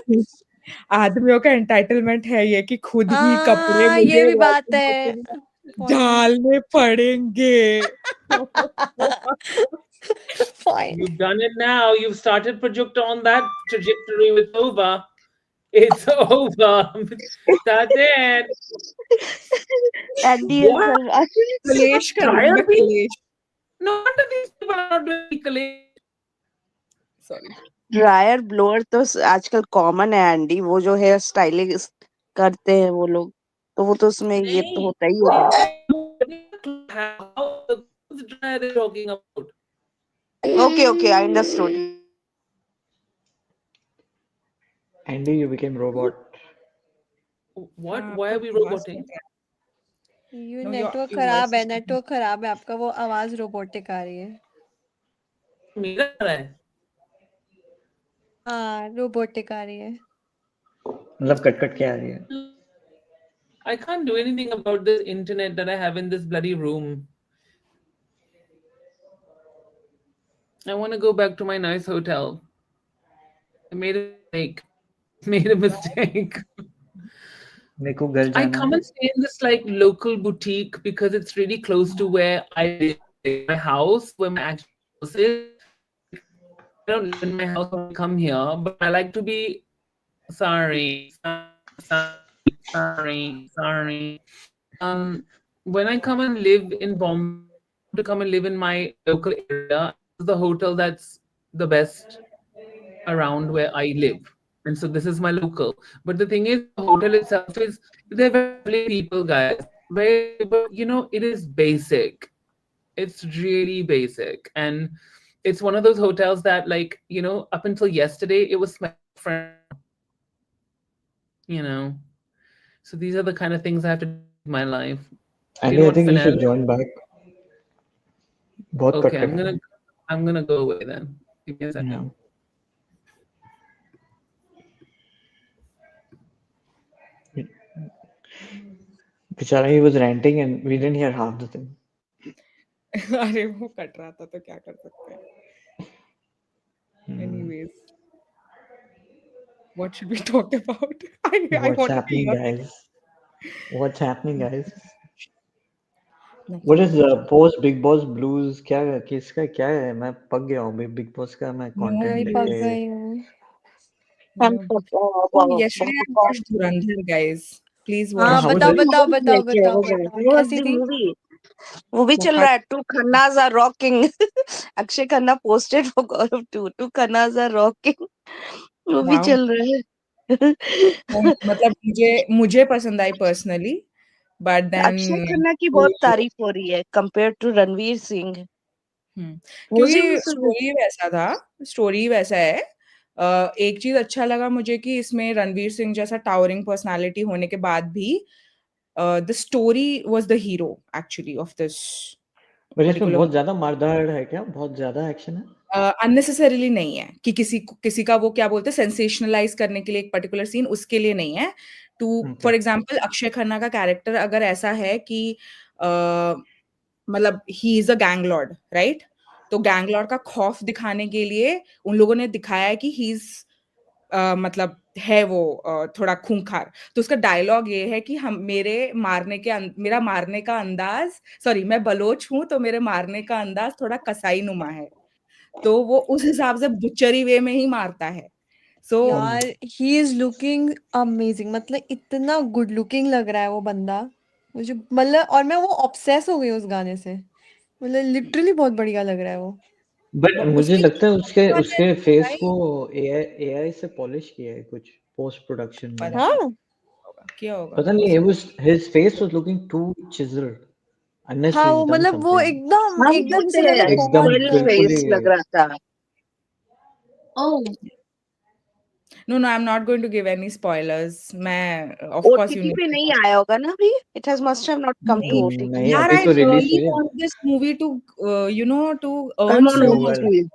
आदमियों का एंटाइटलमेंट है ये कि खुद ही कपड़े हाँ ये मुझे भी बात वॉशिंग है मशीन में पॉइंट डालने पड़ेंगे point you've done it now. You've started project on that trajectory with Tova. It's over. That's it. Andy has What? a कलेश कर रही हूँ Dryer मैं, भी? कलेश। No wonder these people are not doing college. Sorry. Dryer blower तो आजकल common है एंडी, वो जो हेयर स्टाइलिंग करते हैं वो लोग, तो वो तो उसमें ये तो नहीं, होता ही है। how the dryer they're talking about? Okay okay, I understood. Andy, you became robot. What? हाँ, Why आपका are we आवाज roboting? कट रहा यू है। No, नेटवर्क your खराब voice है, is cutting. नेटवर्क खराब है आपका, वो आवाज रोबोटिक आ रही है। मेरा आ रहा है। हाँ, रोबोटिक आ रही है। मतलब कट कट के आ रही है। I can't do anything about this internet that I have in this bloody room. I want to go back to my nice hotel. I made a mistake. Made a mistake. मेरे को घर I जाना come है। and stay in this like local boutique because it's really close to where I live, like, my house, where my actual house is. I don't live in my house when I come here, but I like to be sorry. When I come and live in Bombay, to come and live in my local area, and this is the hotel that's the best around where I live. And so this is my local. But the thing is, the hotel itself is, they're very lovely people, guys. Very, but it is basic. It's really basic. And it's one of those hotels that, like, up until yesterday, it was smelling fresh, you know. So these are the kind of things I have to do with my life. Do you Andy, know I what think you should phenol is? join back. बहुत Okay, cut cut रहा I'm gonna go away then. Give me a है। Yeah. second. बेचारा, he was ranting and we didn't hear half the thing. अरे वो cut रहा था तो क्या कर सकते हैं। Anyways, what should we talk about? I What's wanted to happening, hear guys? What's happening, guys? What nothing is much. post Big Boss Blues? क्या किसका क्या है? मैं पक गया हूँ बिग बॉस का। मैं No, मैं कंटेंट भी देख पक के। please. गई हूँ। हम No. सब Oh, yesterday I बहुत watched Dhurandhar, guys. Please हाँ, watch How was बताओ it? Dhurandhar. बताओ बहुत बताओ लेके बताओ हो गए। बताओ, वो कैसी दी थी? मूवी चल बहुत रहा है, two Khannas are rocking. Akshaye Khanna posted for Gaurav two Khannas are rocking. Movie wow. चल रहा है। मतलब मुझे पसंद आई personally, but Akshaye then Khanna की बहुत तारीफ हो रही है कंपेयर टू रणवीर सिंह। मुझे क्योंकि उससे स्टोरी वैसा है। एक चीज अच्छा लगा मुझे कि इसमें रणवीर सिंह जैसा टावरिंग पर्सनालिटी होने के बाद भी the story was the hero actually of this पर इसमें पर्टिकुलर। बहुत ज्यादा मारधाड़ है क्या? बहुत ज्यादा एक्शन है? अननेसेसरीली नहीं है कि किसी का वो क्या बोलते हैं सेंसेशनलाइज करने के लिए एक पर्टिकुलर सीन, उसके लिए नहीं है। To Okay. For example Akshay Khanna का कैरेक्टर अगर ऐसा है कि मतलब ही is a gang lord, right? तो गैंग लॉर्ड का खौफ दिखाने के लिए उन लोगों ने दिखाया है कि ही इज मतलब है वो थोड़ा खूंखार। तो उसका डायलॉग ये है कि हम मेरा मारने का अंदाज, सॉरी मैं बलोच हूँ तो मेरे मारने का अंदाज थोड़ा कसाई नुमा है। तो वो उस हिसाब से बुच्चरी वे में ही मारता है। सो यार ही इज लुकिंग अमेजिंग, मतलब इतना गुड लुकिंग लग रहा है वो बंदा मुझे, मतलब और मैं वो ऑब्सेस हो गई उस गाने से, मतलब लिटरली बहुत बढ़िया लग रहा है वो। बट मुझे उसके लगता है उसके गाने उसके फेस भाई को एआई से पॉलिश किया है कुछ पोस्ट प्रोडक्शन में। पता नहीं हाँ किया होगा पता नहीं, it was his face was looking too chiseled unless हाँ, he's वो done मतलब वो something। एकदम हाँ, वो एकदम तो से लग रहा है एकदम बहुत। वेल बिल्कुल फेस ही। लग रहा था। Oh, no I am not going to give any spoilers. मैं of course you OTT need pay to नहीं वॉच। आया होगा ना अभी? It has must have not come to OTT. नहीं, यार अभी आई तो रिलीज रियली हुई है। Want this movie to to earn come on so much. Global.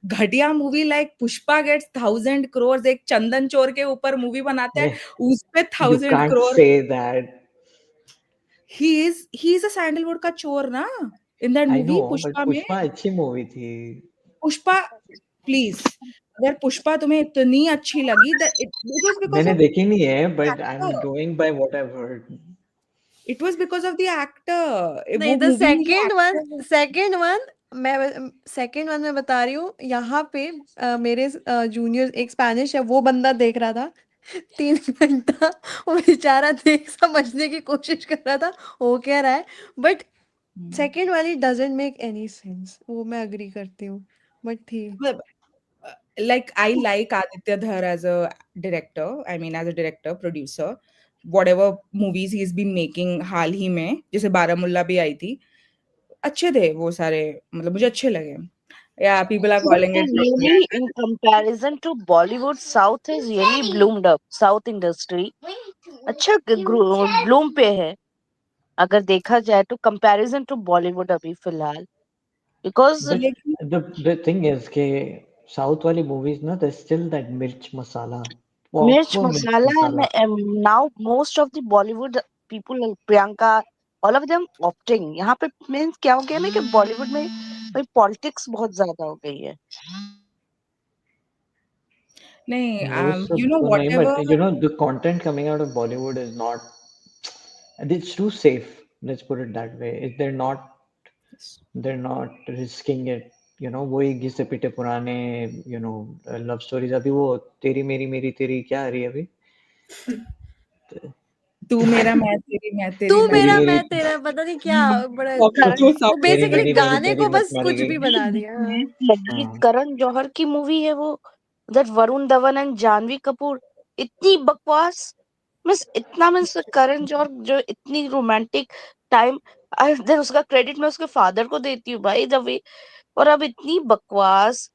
घटिया movie like Pushpa gets 1000 crores, एक चंदन चोर के ऊपर मूवी बनाते हैं उस पे You 1000 can't crore। say that। He is a sandalwood का चोर ना in that I movie know, but Pushpa में। पुष्पा अच्छी मूवी थी। पुष्पा प्लीज, अगर पुष्पा तुम्हें इतनी अच्छी लगी इट वाज बिकॉज मैंने ऑफ देखी नहीं है, but I'm actor. going by what I've heard। It was because of the actor. नहीं, वो द मूवी में सेकंड वन मैं बता रही हूँ यहाँ पे, मेरे जूनियर एक स्पेनिश है, वो बंदा देख रहा था, 3 घंटा वो बेचारा देख समझने की कोशिश कर रहा था, हो क्या रहा है? बट सेकंड वाली डज़न्ट मेक एनी सेंस, वो मैं एग्री करती हूँ, बट थी। मतलब like I like Aditya Dhar as a director. I mean, as a director, producer, whatever movies he's been making हाल ही में, जैसे बारामूला भी आई थी, अच्छे थे वो सारे, मतलब मुझे अच्छे लगे. Yeah, people are But calling it like really, in comparison to Bollywood, South has really bloomed up. South industry अच्छा ब्लूम पे है. अगर देखा जाए तो कंपैरिजन टू बॉलीवुड अभी फिलहाल, बिकॉज But लेकिन the thing is कि South वाली movies ना, there's still that mirch masala, मिर्च proper mirch masala masala. Now most of the Bollywood people, Priyanka, all of them opting यहाँ पे मीन्स क्या हो गया ना कि बॉलीवुड में भाई पॉलिटिक्स बहुत ज्यादा हो गई है. नहीं, वो you सब know तो नहीं, whatever. but the content coming out of Bollywood is not, it's too safe. Let's put it that way. They're not risking it. वही घिसे पिटे पुराने लव स्टोरीज. अभी वो तेरी मेरी मेरी तेरी क्या आ रही है अभी? तू मेरा मैं तू तेरी मैं तेरी मेरा मेरी मैं तेरा, पता नहीं क्या बड़ा, तो करण वो तेरी बेसिकली मेरी मेरी गाने तेरी को मत बस कुछ मारेगी. भी बना दिया। हाँ। लगी हाँ. करण जौहर की मूवी है वो, दैट वरुण धवन एंड जानवी कपूर, इतनी बकवास. मीन्स करण जौहर जो इतनी रोमांटिक टाइम, देन उसका क्रेडिट मैं उसके फादर को देती हूँ भाई द वे. और अब इतनी बकवास.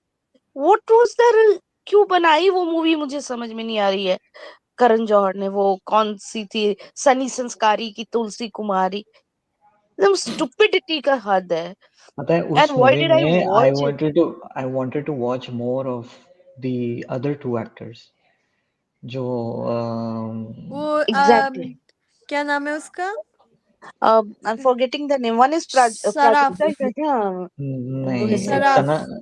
What was that? क्यों बनाई वो मूवी मुझे समझ में नहीं आ रही है. करण जौहर ने वो कौन सी थी, सनी संस्कारी की तुलसी कुमारी, एकदम स्टुपिडिटी का हद है. पता है एंड उस व्हाई मूवी डिड आई में watch it? I wanted to watch more of the other two actors जो वो एग्जैक्टली. क्या नाम है उसका? I am forgetting the name. One is Saraf, Prajakta क्या, रोहित नहीं, सराफ, सना,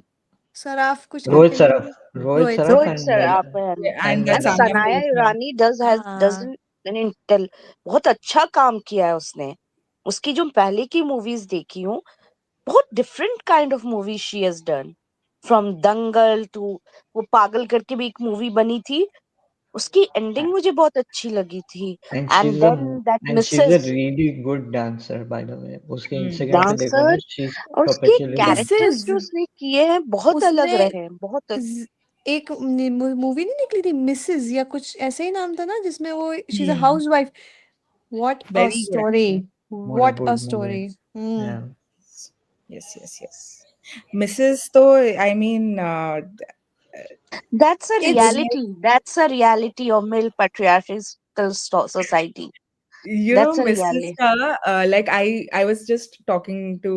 सराफ कुछ रोहित करके नाम सराफ, है। Rohit Rohit Saraf Saraf. Rohit and Saraf and and that's and Sanam Sanaya Mirza. Irani does has हाँ, डजन टेल. बहुत अच्छा काम किया है उसने. उसकी जो पहले की मूवीज देखी हूँ, बहुत different kind of movie she has done. From Dangal to वो पागल करके भी एक मूवी बनी थी, उसकी एंडिंग मुझे बहुत अच्छी लगी थी. And and then that she is a Mrs really good dancer by the way. उसके Hmm. इंस्टाग्राम पे देखो ना, डांसर, शी इज और उसके परपेचुअली डांसिंग. कैरेक्टर्स मिसेज, जो उसने किए हैं बहुत अलग उसने रहे हैं, बहुत एक मूवी नहीं निकली थी मिसेज या कुछ ऐसे ही नाम था ना, जिसमें वो she is a Hmm. Housewife. What a Very good story, actor. What a what a good movie. Story. Hmm. Yeah. Yes, yes, yes. Mrs. तो I mean, that's a it's, उन्हें, reality. That's a reality of male patriarchal society. you know, That's a Mrs. reality. का, like I was just talking to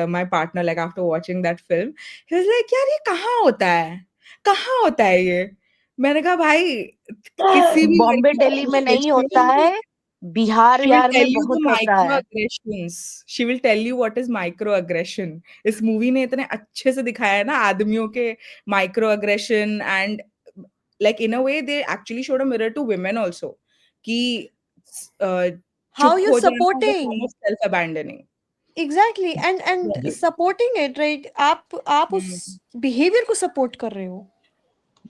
my partner like after watching that film. He was like, यार ये कहाँ होता है? कहाँ होता है ये? मैंने कहा भाई किसी भी बॉम्बे लड़की का दिल्ली में नहीं होता frustration. है, बिहार She will यार tell में you the बहुत होता है. microaggressions. She will tell you what is microaggression. इस मूवी ने इतने अच्छे से दिखाया है ना आदमियों के microaggression, and like in a way they actually showed a mirror to women also कि uh, हाउ चुप यू हो जाना is a supporting, form of self-abandoning. Exactly, and Yes. Supporting it, right? आप उस Hmm. बिहेवियर को support कर रहे हो।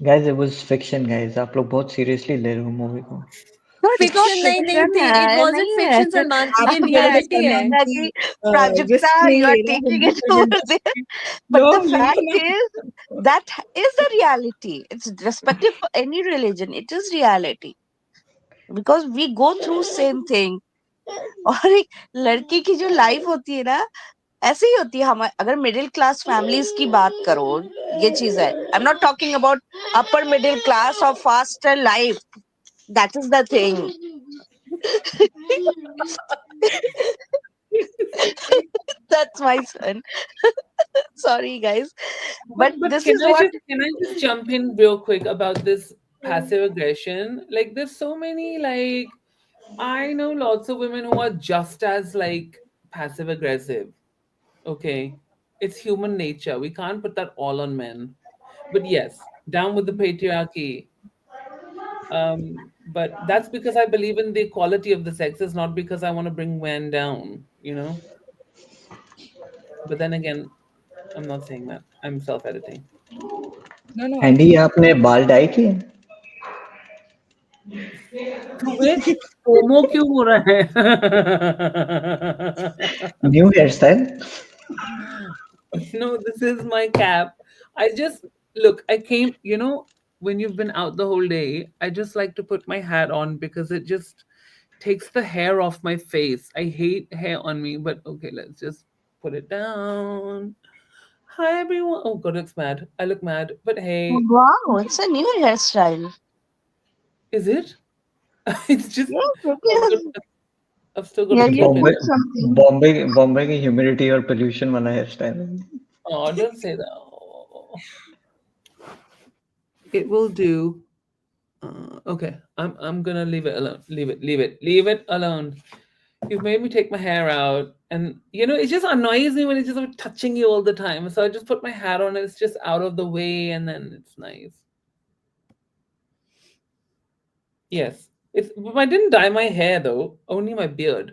Guys it was fiction guys. आप लोग बहुत सीरियसली ले रहे हो मूवी को. No, it's not फिक्शन नहीं नहीं fiction थी, इट है, वाजंट नहीं है. फिक्शन सलमान जी, ये आपको क्या लगा रियलिटी है। सलमान कि जी प्राजक्ता, रिस्क नहीं you are ले रहा taking Hindi it film over there. Industry? But no, the you know fact ना. is, that is the reality. It's respective for any religion. It is reality. Because we go through same thing. और एक लड़की की जो life होती है ना, ऐसे ही होती है. हम अगर मिडिल क्लास फैमिलीज की बात करो, ये चीज है. I am not talking about upper middle class और faster life. That is the thing. That's my son. Sorry, guys. But But this is what. can I just jump in real quick about this passive aggression? Like there's so many, like I know lots of women who are just as like passive aggressive. Okay. It's human nature. We can't put that all on men. But yes, down with the patriarchy. But that's because I believe in the equality of the sexes, not because I want to bring men down, you know? But then again, I'm not saying that. I'm self editing. No, no. Andy आपने बाल die किए? तुम्हें FOMO क्यों हो रहा है? New hairstyle. No, this is my cap. I just look, I came, when you've been out the whole day, I just like to put my hat on because it just takes the hair off my face. I hate hair on me, but okay, let's just put it down. Hi everyone. Oh god, it's mad. I look mad, but hey, Wow, it's a new hairstyle. is it? It's just Yes, it I've got, is. I've still got Yeah, a you clip in. Bombay, did something. Bombay की humidity और pollution वाला hairstyle है. Oh, don't say that. Oh, it will do. Okay, I'm gonna leave it alone. Leave it alone. You've made me take my hair out, and it just annoys me when it's just touching you all the time. So I just put my hat on, and it's just out of the way, and then it's nice. Yes, I didn't dye my hair though, only my beard.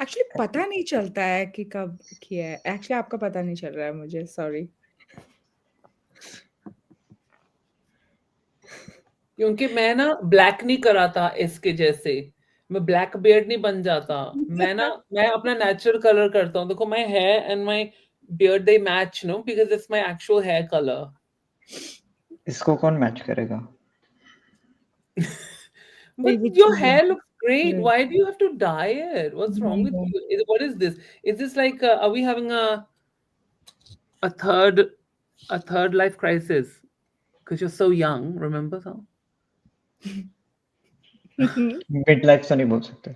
Actually पता नहीं चलता है कि कब किया है। Actually आपका पता नहीं चल रहा है मुझे, सॉरी। क्योंकि मैं ना ब्लैक नहीं कराता इसके जैसे, मैं ब्लैक बियर्ड नहीं बन जाता। मैं अपना नेचुरल कलर करता हूँ। देखो, my hair and my beard they match, no, because it's my actual hair colour. इसको कौन मैच करेगा? But your hair looks great. Why do you have to dye it? What's wrong with you? What is this? Is this like are we having a third a third life crisis? Because you're so young, remember so? Midlife तो नहीं बोल सकते,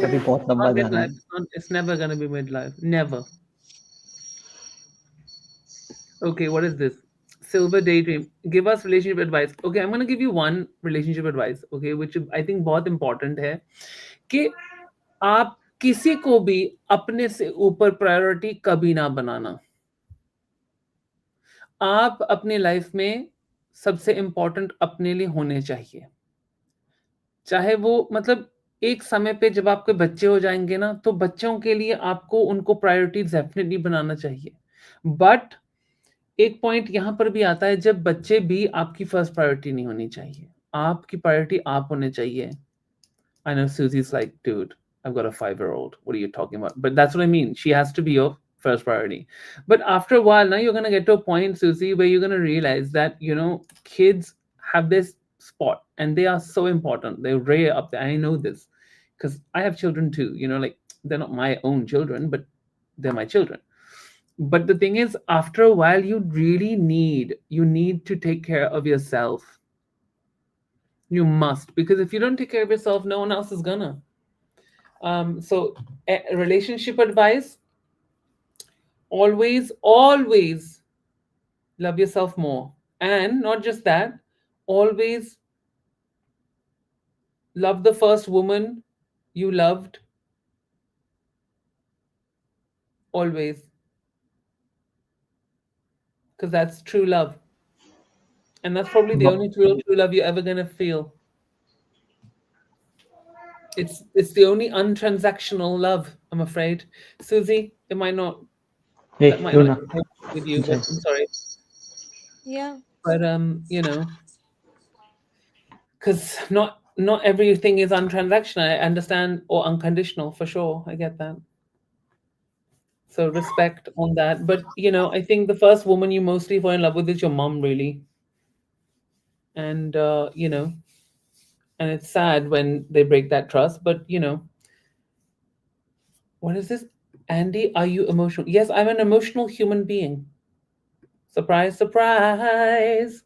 अभी बहुत लंबा Not जाना midlife. है. It's never gonna be midlife. Never. Okay, what is this? Silver daydream. Give us relationship advice. Okay, I'm gonna give you one relationship advice. Okay, which I think बहुत important है कि आप किसी को भी अपने से ऊपर प्रायोरिटी कभी ना बनाना। आप अपने लाइफ में सबसे इम्पोर्टेंट अपने लिए होने चाहिए। चाहे वो मतलब एक समय पे जब आपके बच्चे हो जाएंगे ना, तो बच्चों के लिए आपको उनको प्रायोरिटी डेफिनेटली बनाना चाहिए। बट एक पॉइंट यहाँ पर भी आता है जब बच्चे भी आपकी फर्स्ट प्रायोरिटी नहीं होनी चाहिए। आपकी प्रायोरिटी आप होने चाहिए। I know Susie's like, dude, I've got a 5-year-old. What are you talking about? But that's what I mean. She has to be your first priority. But after a while, now you're going to get to a point, Susie, where you're going to realize that, kids have this spot and they are so important. They're way up there. I know this because I have children too. Like they're not my own children, but they're my children. But the thing is, after a while, you need to take care of yourself. You must, because if you don't take care of yourself, no one else is gonna. So relationship advice: always love yourself more, and not just that, always love the first woman you loved. Always, because that's true love, and that's probably the only true love you're ever gonna feel. It's the only untransactional love, I'm afraid. Susie, Hey, that might not Luna. hit with you, but I'm sorry. Yeah. But because not everything is untransactional. I understand, or unconditional for sure. I get that. So respect on that. But I think the first woman you mostly fall in love with is your mom, really. And and it's sad when they break that trust. But what is this? Andy, are you emotional? Yes, I'm an emotional human being. Surprise, surprise.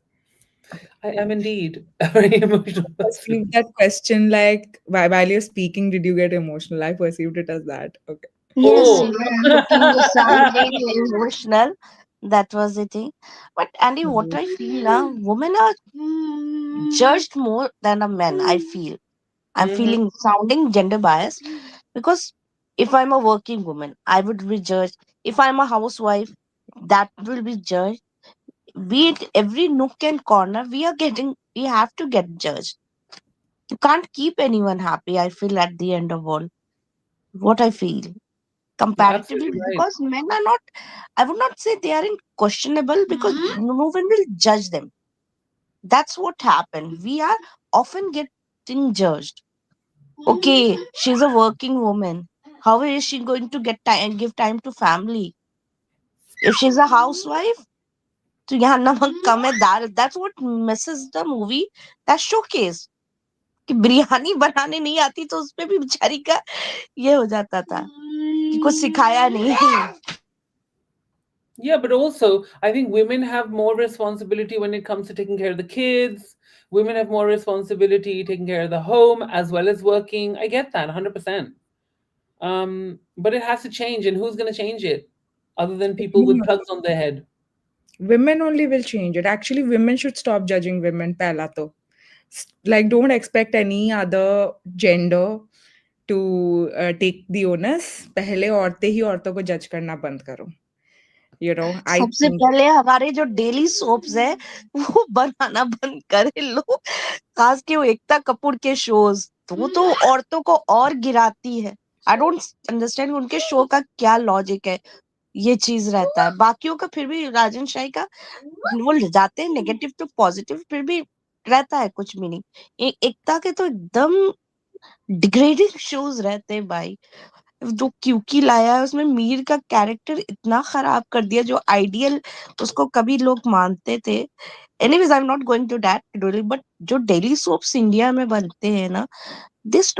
I am indeed a very emotional person. Perceived that question like while you're speaking, did you get emotional? I perceived it as that. Okay. Yes, Oh. you were looking to sound very emotional. That was the thing. But Andy, what I feel now, women are judged more than a man, I feel. I'm Mhm. feeling sounding gender biased because if I'm a working woman, I would be judged. If I'm a housewife, that will be judged. Be it every nook and corner, we have to get judged. You can't keep anyone happy, I feel, at the end of all. What I feel. You're Comparatively, absolutely right. because men are not, I would not say they are in questionable because no one will judge them. That's what happened. We are often getting judged. Okay, she's a working woman. How is she going to get time, give time to family? If she's a housewife, तो यहाँ नमक कम है दाल. That's what misses the movie. That showcase कि बिरयानी बनाने नहीं आती तो उसपे भी बेचारी का ये हो जाता था कि कुछ सिखाया नहीं. Yeah, but also I think women have more responsibility when it comes to taking care of the kids. Women have more responsibility taking care of the home as well as working. I get that 100%. But it has to change, and who's going to change it other than people with plugs on their head? Women only will change it. Actually, women should stop judging women. Pehla to. Like, don't expect any other gender to take the onus. पहले औरतें ही औरतों को जज करना बंद करो. You know, I सबसे think पहले हमारे जो डेली सोप्स है वो बनाना बंद करे लोग. खास के वो एकता कपूर के शोज तो वो तो औरतों को और गिराती है. आई डोंट अंडरस्टैंड उनके शो का क्या लॉजिक है. ये चीज रहता है. बाकियों का फिर भी राजन शाही का वो ले जाते हैं नेगेटिव टू पॉजिटिव, फिर भी रहता है कुछ मीनिंग. एकता के तो एकदम डिग्रेडिंग शोज रहते हैं भाई. जो क्यूकी लाया है उसमें मीर का कैरेक्टर इतना खराब कर दिया जो आइडियल उसको कभी लोग मानते थे. Anyways I am not going to that, but जो डेली सोप्स इंडिया में बनते हैं ना, this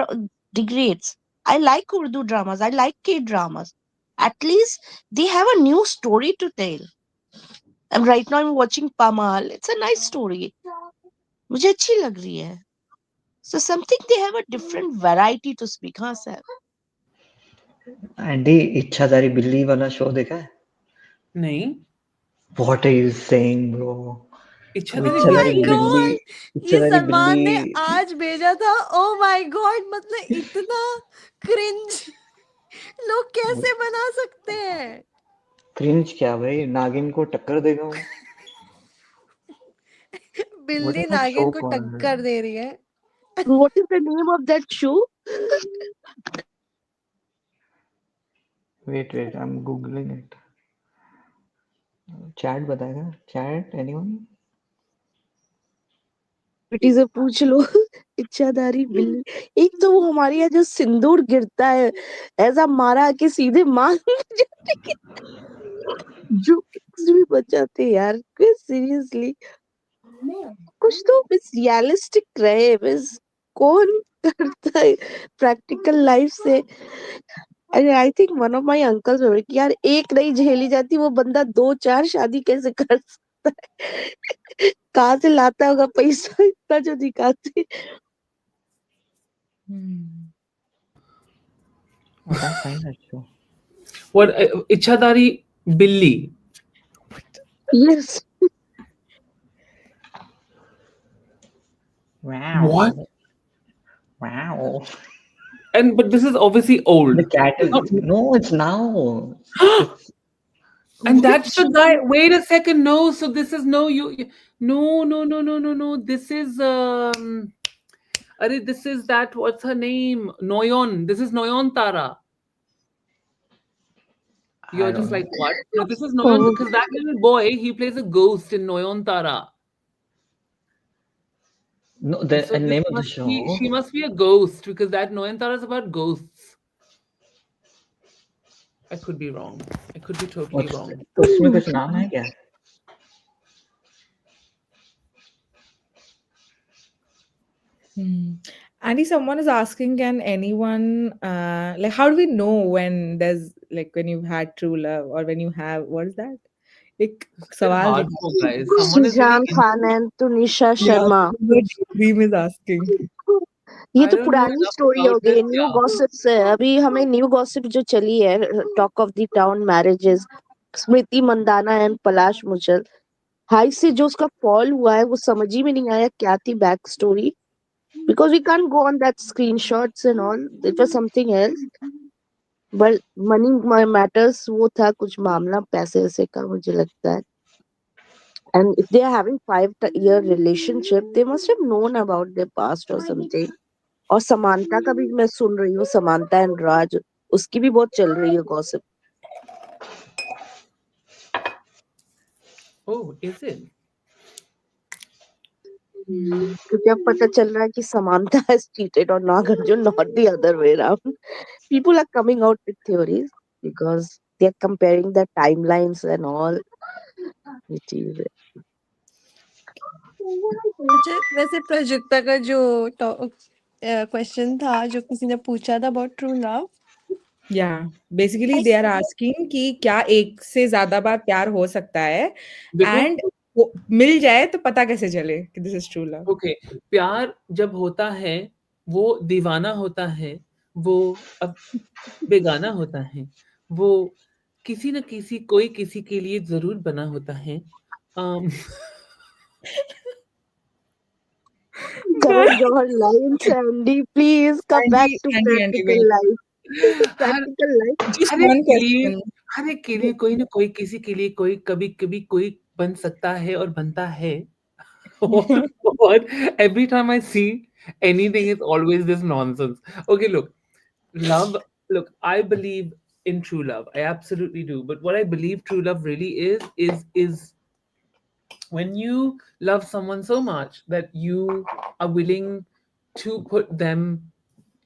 degrades. I like Urdu dramas. I like K dramas. At least they have a new story to tell. And right now I'm watching Pamal. It's a nice story. मुझे अच्छी लग रही है. So something they have a different variety to speak. हाँ sir. Andy इच्छाधारी बिल्ली वाला show देखा है? नहीं. What are you saying, bro? इच्छाधारी Oh my इच्छाधारी बिल्ली है. बिल्ली, God! ये इच्छाधारी सलमान बिल्ली. ने आज भेजा था. Oh my God! मतलब इतना cringe लोग कैसे बना सकते हैं? क्रिंज क्या भाई, नागिन को टक्कर देगा वो. What बिल्ली is that show नागिन को called? टक्कर दे रही है. What is the name of that show? Wait, I'm googling it. Chat बताएगा? Chat, anyone? बेटी से पूछ लो. इच्छाधारी बिल्ली. एक तो वो हमारे यहाँ जो सिंदूर गिरता है ऐसा मारा के सीधे मांग में जाते हैं. जो भी बचाते हैं यार. सीरियसली कुछ तो बस रियलिस्टिक रहे बस. कौन करता है प्रैक्टिकल लाइफ से. I think one of my uncles कि यार एक नहीं झेली जाती वो बंदा 2-4 शादी कैसे कर सकता है. कहाँ से लाता होगा पैसा इतना जो दिखाते. I can't find that show. What? इच्छाधारी बिल्ली. Yes. Wow. What? Wow. And but this is obviously old. The cat is Not- no, it's now. It's And that's the guy. Wait a second. No, so this is no you. No. This is this is that. What's her name? Noyon. This is Noyon Tara. I You're don't just know. like what? No, this is Noyon because that little boy he plays a ghost in Noyon Tara. No, the So this name of the must be show. she must be a ghost because that Noyon Tara is about ghosts. I could be wrong. I could be totally What's wrong. उसमें कुछ नाम है क्या? Andy, someone is asking, can anyone like how do we know when there's like when you've had true love or when you have what is that? एक This is a bit सवाल जो hardcore, guys. Someone is really Shizan Khan and Tunisha yeah, Sharma. Dream is asking. ये I तो don't know पुरानी enough story हो about this. गई. New Yeah. Gossips है. अभी हमें न्यू गॉसिप जो चली है talk of the town marriages, Smriti Mandhana and Palash Muchhal. हाई से जो उसका फॉल हुआ है वो समझ ही में नहीं आया क्या थी back story. Because we can't go on that screenshots and all. It was something else. But money matters वो था कुछ मामला पैसे वैसे का मुझे लगता है. And if they are having 5-year relationship, they must have known about their past or something. और समानता का भी मैं सुन रही हूँ. समानता एंड राज उसकी भी बहुत चल रही है gossip. Oh, is it? Hmm. क्योंकि अब पता चल रहा है कि Samantha has cheated on Nagarjun, not the other way around. People are coming out with theories because they're comparing the timelines and all. Which is अच्छा, वैसे प्राजक्ता का जो क्वेश्चन था जो किसी ने पूछा था about true love, Yeah, basically I they are asking कि क्या एक से ज़्यादा बार प्यार हो सकता है देखो, एंड वो मिल जाए तो पता कैसे चले कि this is true love? Okay, प्यार जब होता है, वो दीवाना होता है, वो अब बेगाना होता है, वो किसी न किसी कोई किसी के लिए ज़रूर बना होता है। Um, Karan Johar lines, Andy. Please come back Andy to Andy Andy practical wait, life. This is her practical life. Just हर एक वन के लिए क्वेश्चन। हर एक के लिए कोई न कोई किसी के लिए कोई कभी-कभी कोई बन सकता है और बनता है। और every time I see anything is always this nonsense. Okay, love, I believe in true love. I absolutely do. But what I believe true love really is when you love someone so much that you are willing to put them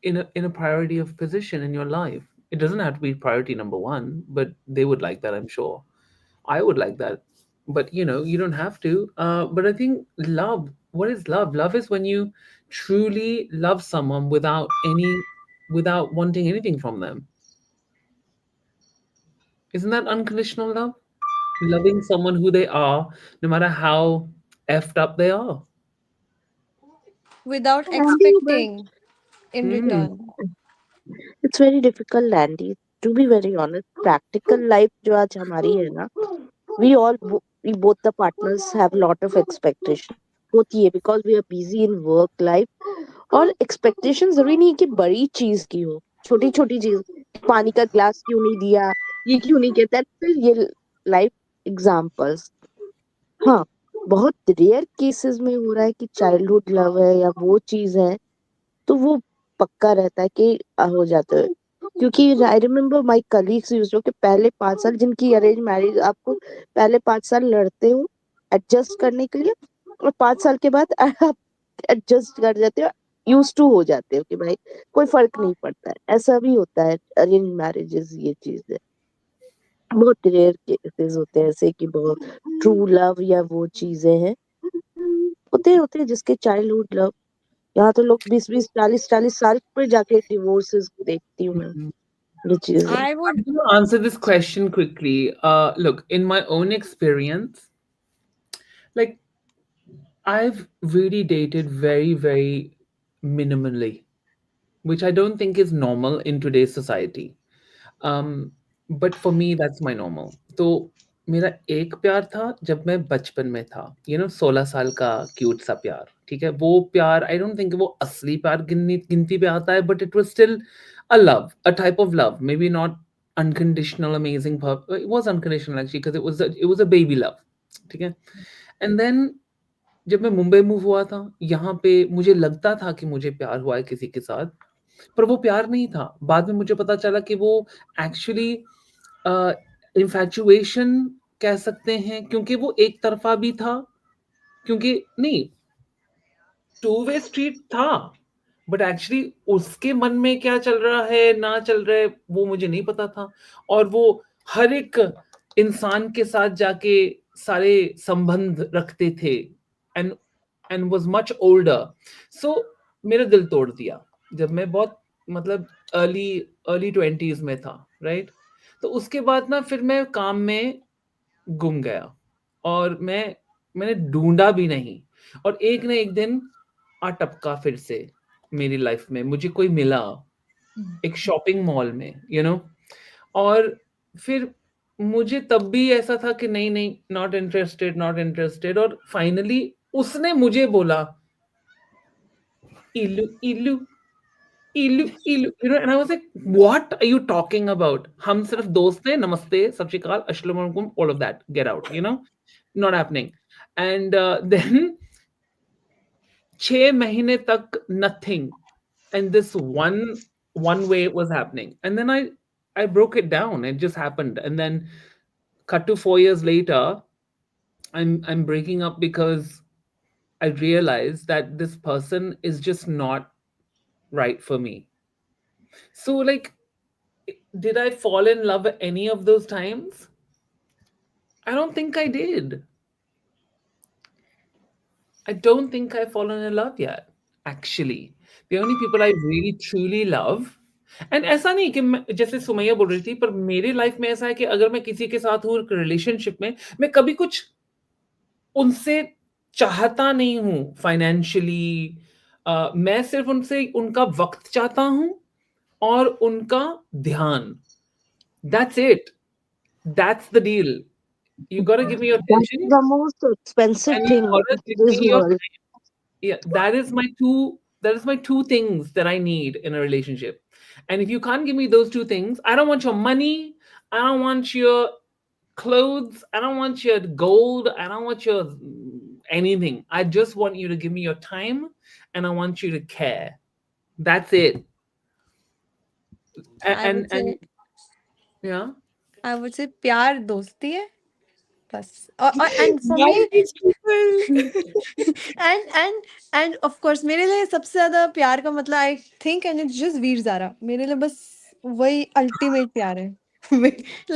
in a priority of position in your life. It doesn't have to be priority number one, but they would like that, I'm sure. I would like that, but you don't have to. But I think love. What is love? Love is when you truly love someone without wanting anything from them. Isn't that unconditional love? Loving someone who they are, no matter how effed up they are. Without Andy, but expecting in Hmm. Return. it's very difficult, Andy. To be very honest, practical life जो आज हमारी है ना, we both the partners have a lot of expectation. होती है because we are busy in work life. और expectation जरूरी नहीं कि बड़ी चीज की हो, छोटी छोटी चीज, पानी का ग्लास क्यों नहीं दिया, ये क्यों नहीं कहता, फिर ये लाइफ एग्जांपल्स। हाँ, बहुत रेयर केसेस में हो रहा है कि चाइल्डहुड लव है या वो चीज है, तो वो पक्का रहता है कि हो जाता है। क्योंकि I remember my colleagues used to कि पहले 5 साल जिनकी अरेंज मैरिज, आपको पहले 5 साल लड़ते हो एडजस्ट करने के लिए, और 5 साल के बाद आप एडजस्ट कर जाते हो, यूज टू हो जाते हो कि भाई कोई फर्क नहीं पड़ता है। ऐसा भी होता है अरेंज मैरिजेस, ये चीज है। बहुत रेयर केसेस होते हैं ऐसे कि बहुत ट्रू लव या वो चीजें हैं। होते हैं जिसके चाइल्डहुड लव, यहाँ तो लोग 20-20 40-40 साल पे जाके डिवोर्सेस देखती हूँ मैं, ये चीज है। I would I'm going to answer this question quickly. Look, in my own experience, like I've really dated very, very minimally, which I don't think is normal in today's society. But for me that's my normal. तो मेरा एक प्यार था जब मैं बचपन में था, 16 साल का क्यूट सा प्यार, ठीक है। वो प्यार आई डोंट थिंक वो असली प्यार गिनती पे आता है, but it was still a love, a type of love, may be not unconditional amazing, it was unconditional actually because it was a baby love, ठीक है। एंड देन जब मैं मुंबई मूव हुआ था, यहाँ पे मुझे लगता था कि मुझे प्यार हुआ है किसी के साथ, पर वो प्यार नहीं था। बाद में मुझे पता चला कि वो एक्चुअली इन्फैचुएशन कह सकते हैं, क्योंकि वो एक तरफा भी था, क्योंकि नहीं, टू वे स्ट्रीट था, बट एक्चुअली उसके मन में क्या चल रहा है ना चल रहा है वो मुझे नहीं पता था। और वो हर एक इंसान के साथ जाके सारे संबंध रखते थे, एंड वाज मच ओल्डर। सो मेरा दिल तोड़ दिया जब मैं बहुत, मतलब अर्ली अर्ली ट्वेंटीज में था, राइट। तो उसके बाद ना फिर मैं काम में गुम गया, और मैंने ढूंढा भी नहीं, और एक ना एक दिन आ टपका फिर से मेरी लाइफ में, मुझे कोई मिला एक शॉपिंग मॉल में, और फिर मुझे तब भी ऐसा था कि नहीं नहीं, नॉट इंटरेस्टेड नॉट इंटरेस्टेड, और फाइनली उसने मुझे बोला इल्लू इल्लू इल्लू इल्लू, and I was like what are you talking about, हम सिर्फ दोस्त हैं, नमस्ते सत श्री अकाल अस्सलाम वालेकुम, all of that, get out, not happening. And then 6 महीने तक nothing, and this one way it was happening, and then I broke it down, it just happened, and then cut to 4 years later, I'm breaking up because I realized that this person is just not right for me. So, like, did I fall in love at any of those times? I don't think I did. I don't think I've fallen in love yet, actually. The only people I really truly love, and ऐसा नहीं कि जैसे सुमैया बोल रही थी, पर मेरे life में ऐसा है कि अगर मैं किसी के साथ हूँ रिलेशनशिप में, मैं कभी कुछ उनसे चाहता नहीं हूँ फाइनेंशियली। मैं सिर्फ उनसे उनका वक्त चाहता हूँ और उनका ध्यान। That's it, that's the deal. You got to give me your That's attention the most expensive and you thing got in to give this me your, world. yeah, that is my two things that I need in a relationship. And if you can't give me those two things, I don't want your money, I don't want your clothes, I don't want your gold, I don't want your anything. I just want you to give me your time and I want you to care. That's it. I would And say yeah. I would say प्यार दोस्ती है बस और and for Why me these people? And of course मेरे लिए सबसे ज्यादा प्यार का मतलब I think and it's just Veer Zaara मेरे लिए बस वही अल्टीमेट प्यार है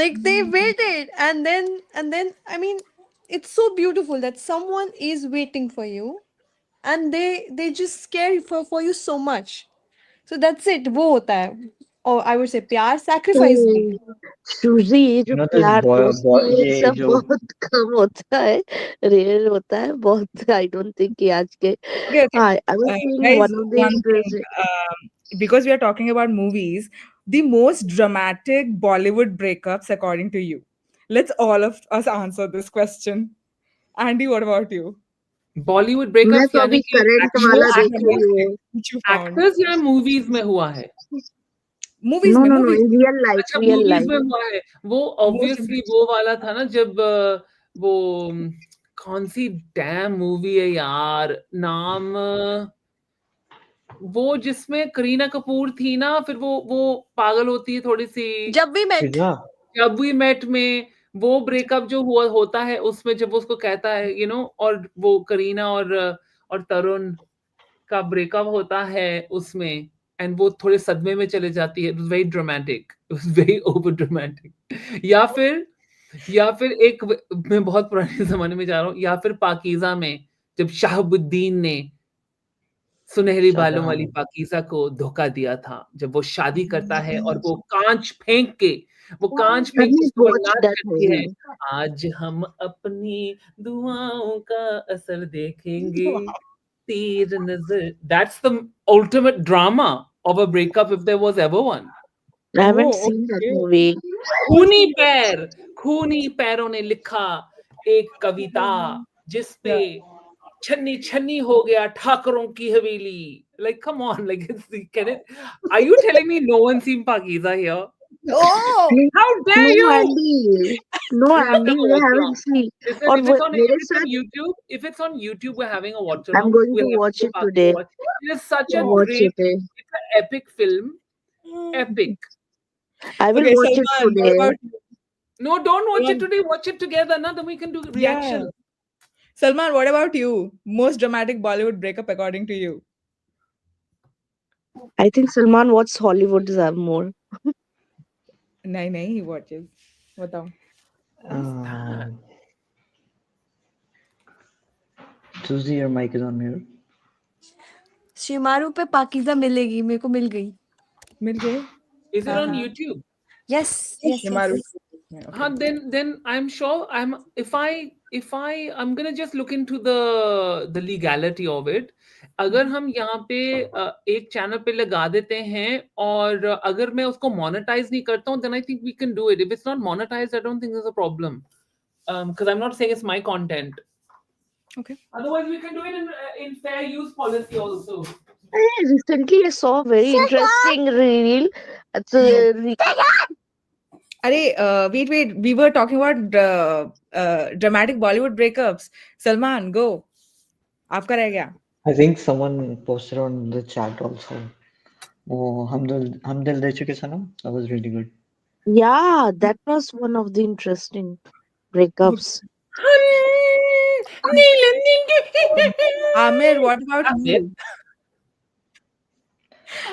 like they waited and then I mean it's so beautiful that someone is waiting for you and they just care for you so much so that's it वो होता है और I would say प्यार sacrifice भी Hey, सूजी, ये जो this प्यार boy, दोस्ती है, ये ये सब जो बहुत कम होता है, रेयर होता है बहुत। आई डोंट थिंक कि आज के, Okay, okay. हाँ, I was seeing Guys, one of the one thing. Interesting. Because we are talking about movies, the most dramatic Bollywood breakups, according to you. Let's all of us answer this question. Andy, what about you? Bollywood मैं breakups तो यानी अभी कि current Most वाला देख रही dramatic हूँ। which you found. Actors या मूवीज में हुआ है? Movies no mein, no no, movies. In real life, अच्छा, रियल मूवीज लाइफ। में हुआ है वो। Most obviously dramatic. वो वाला था ना जब वो कौन सी डैम मूवी है यार, नाम वो जिसमें करीना कपूर थी ना, फिर वो पागल होती है थोड़ी सी। जब भी met पिज्जा। जब वी मेट में वो ब्रेकअप जो हुआ होता है उसमें, जब वो उसको कहता है और वो करीना और तरुण का ब्रेकअप होता है उसमें, एंड वो थोड़े सदमे में चले जाती है। Very dramatic, very over dramatic. या फिर मैं बहुत पुराने जमाने में जा रहा हूँ, या फिर पाकीज़ा में जब शाहबुद्दीन ने सुनहरी बालों वाली शाहजहां। पाकीज़ा को धोखा दिया था, जब वो शादी करता है और वो कांच फेंक के अभी उसको वॉच बर्बाद दैट करती है। मूवी। आज हम अपनी दुआओं का असर देखेंगे, तीर नजर। That's the ultimate drama of a breakup if there was ever one. I haven't Oh, scene that okay. Movie. खूनी पैरों ने लिखा एक कविता जिस पे Yeah. छन्नी छन्नी हो गया ठाकरों की हवेली। Like, come on, like, can it? Are you telling me no one seen Pakiza here? Oh, How dare no you? Andy, no You have to Andy, have a we watch haven't along. Scene. Listen, और मेरे if it's on साथ, YouTube, we're having a watch I am along. Going We'll to have to watch go it Pakiza today, watch. It is such a watch great, it. it's an epic film. Epic. I will okay, watch it Salman, today. what about you? No, don't watch it Salman, today. Watch it together. Now then we can do yeah. reaction. Salman, what about you? Most dramatic Bollywood breakup, according to you? I think Salman what's Hollywood more. नहीं, he watches. बताओ. Who's that? Susie, your mic is on mute. Shemaroo पे पाकीज़ा मिलेगी मेरे को मिल गई मिल गए? Is it हाँ on हाँ YouTube? Yes yes Shimaru. Yes Huh, Okay. then I'm sure I'm gonna just look into the legality of it. अगर हम यहाँ पे एक चैनल पे लगा देते हैं और अगर मैं उसको monetize नहीं करता हूँ, then I think we can do it. If it's not monetized, I don't think there's a problem. Because I'm not saying it's my content. Okay. Otherwise, we can do it in fair use policy also. Recently I saw a very interesting reel. It's Wait. We were talking about dramatic Bollywood breakups. Salman, go. आपका रह गया. I think someone posted on the chat also. Oh, हम दिल दे चुके सनम. That was really good. yeah, that was one of the interesting breakups. Amir, what about Amir? you?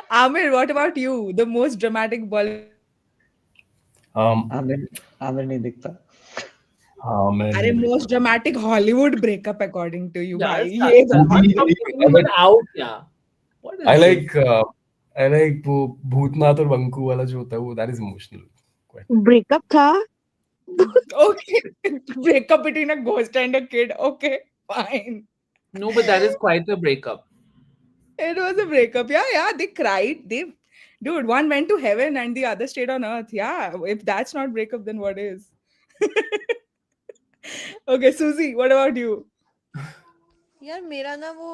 Amir, what about you? The most dramatic Bollywood Um, Aamir नहीं दिखता. हाँ मैं अरे नहीं most देखता. dramatic Hollywood breakup according to you, Yeah, भाई ये Salman, बता. stop अभी giving him an out, yeah. What I is this? like I like वो भूतनाथ और बंकू वाला जो होता है वो that is emotional. Quite. Breakup था. Okay, breakup between a ghost and a kid. Okay, fine. No, but that is quite a breakup. It was a breakup. Yeah, they cried. Dude, one went to heaven and the other stayed on earth. Yeah, if that's not breakup, then what is? Okay, Susie, what about you? यार मेरा ना वो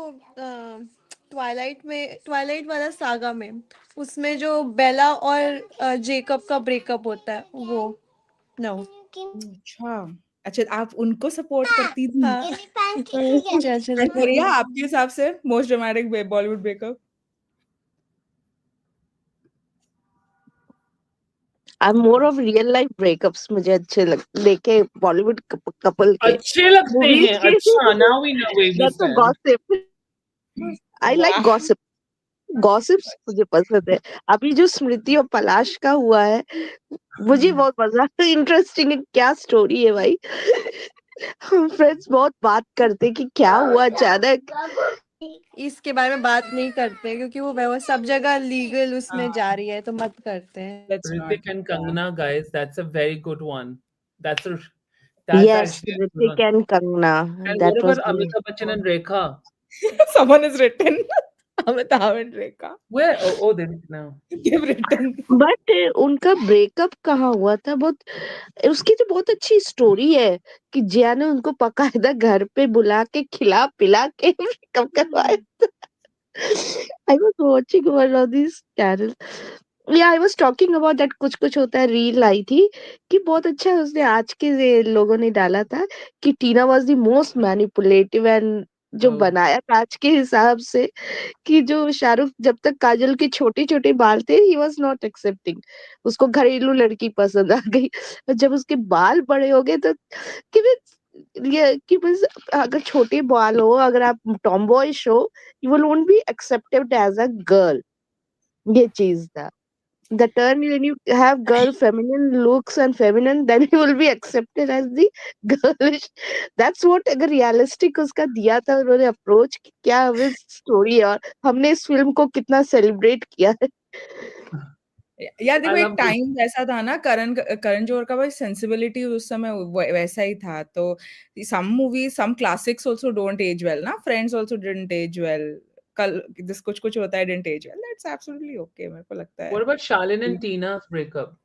Twilight वाला saga में उसमें जो बेला और Jacob का ब्रेकअप होता है वो नो अच्छा आप उनको सपोर्ट करती थी हाँ अच्छा And Maria, आपके हिसाब से most dramatic Bollywood breakup? I am more of real life breakups मुझे अच्छे देखे बॉलीवुड कपल के अच्छे लगते मूवीज हैं. के. अच्छा, now we know where we that's a stand. Gossip. I like Wow. Gossip. Gossips मुझे पसंद है. अभी जो स्मृति और पलाश का हुआ है मुझे बहुत मजा. इंटरेस्टिंग है. क्या स्टोरी है भाई. हम फ्रेंड्स बहुत बात करते कि क्या हुआ अचानक. इसके बारे में बात नहीं करते क्योंकि वो सब जगह लीगल उसमें जा रही है तो मत करते हैं. Let's not. Ritik and Kangana, guys, that's a very good one. That's Yes, actually a good Ritik one. and Kangana. And That what was about good. Amitabh Bachchan and Rekha? Someone has written. Amitabh and Rekha. Where? Oh, there it is now. They've written. But उनका breakup कहाँ हुआ था. बहुत उसकी तो बहुत अच्छी story है कि जिया ने उनको पकायदा घर पे बुला के खिला पिला के ब्रेकअप करवाया. I was watching one of these channels. Yeah, I was talking about that. कुछ कुछ होता है रील आई थी कि बहुत अच्छा उसने आज के लोगों ने डाला था कि Tina was the most manipulative and जो Oh. बनाया था आज के हिसाब से कि जो शाहरुख जब तक काजल के छोटे छोटे बाल थे ही वाज नॉट एक्सेप्टिंग. उसको घरेलू लड़की पसंद आ गई. और जब उसके बाल बड़े हो गए तो कि ये कि बस अगर छोटे बाल हो अगर आप टॉमबॉयश हो you will won't be accepted as a girl. ये चीज था. The turn when you have girl feminine looks and feminine, then you will be accepted as the girlish. That's what अगर realistic उसका दिया था उन्होंने approach कि क्या हमें स्टोरी है और हमने इस फिल्म को कितना सेलिब्रेट किया है. यार I देखो एक love this. टाइम ऐसा था ना करण जौहर का भाई सेंसिबिलिटी उस समय वैसा ही था तो some movies some classics also don't age well ना Friends also didn't age well कल जिस कुछ कुछ होता है didn't age well that's absolutely okay मेरे को लगता What है about Shalin and Tina's breakup?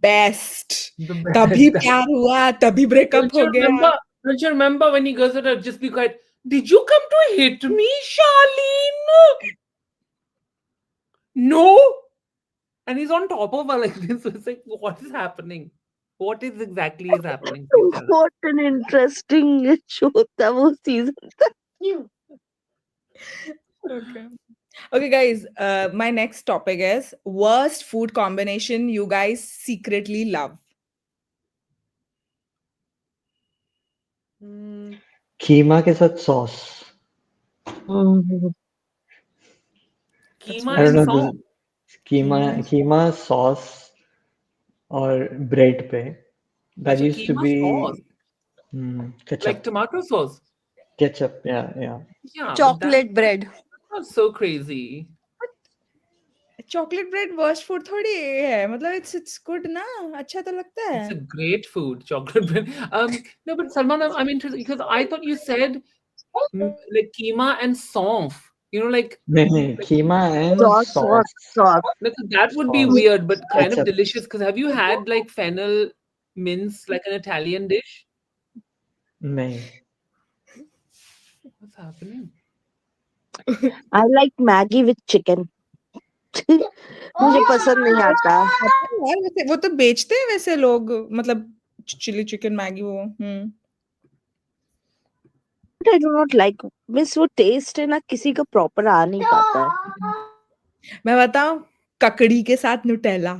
Best The तभी best. प्यार हुआ तभी ब्रेकअप हो गया Don't you remember when he goes to her, just be quiet. Did you come to hit me, Charlene? No. And he's on top of her like this. So it's like, what is happening? What is exactly is happening? Please tell us. What an interesting show था वो season. okay guys my next topic is worst food combination you guys secretly love कीमा के साथ sauce. Keema I don't and know song. this keema sauce और bread पे. That Acha, used to keema be sauce. Like ketchup. tomato sauce. Ketchup, yeah. Yeah. But chocolate bread that's not so crazy. Chocolate bread worst food थोड़ी है मतलब it's good ना अच्छा तो लगता It's a है great food, chocolate bread. No, but Salman, I'm interested because I thought you said like keema and saunf. You know, like नहीं, कीमा and Sauce, sauce, sauce. sauce. that would be Sauce. weird, but kind of Ketchup. delicious. Because have you had like fennel mince, like an Italian dish? नहीं. What's happening? I like Maggie with chicken. मुझे पसंद नहीं आता. यार वैसे वो तो बेचते हैं वैसे लोग मतलब चिली चिकन मैगी वो But I do not like. Miss वो टेस्ट है ना किसी का प्रॉपर आ नहीं पाता है. मैं बताऊं ककड़ी के साथ नुटेला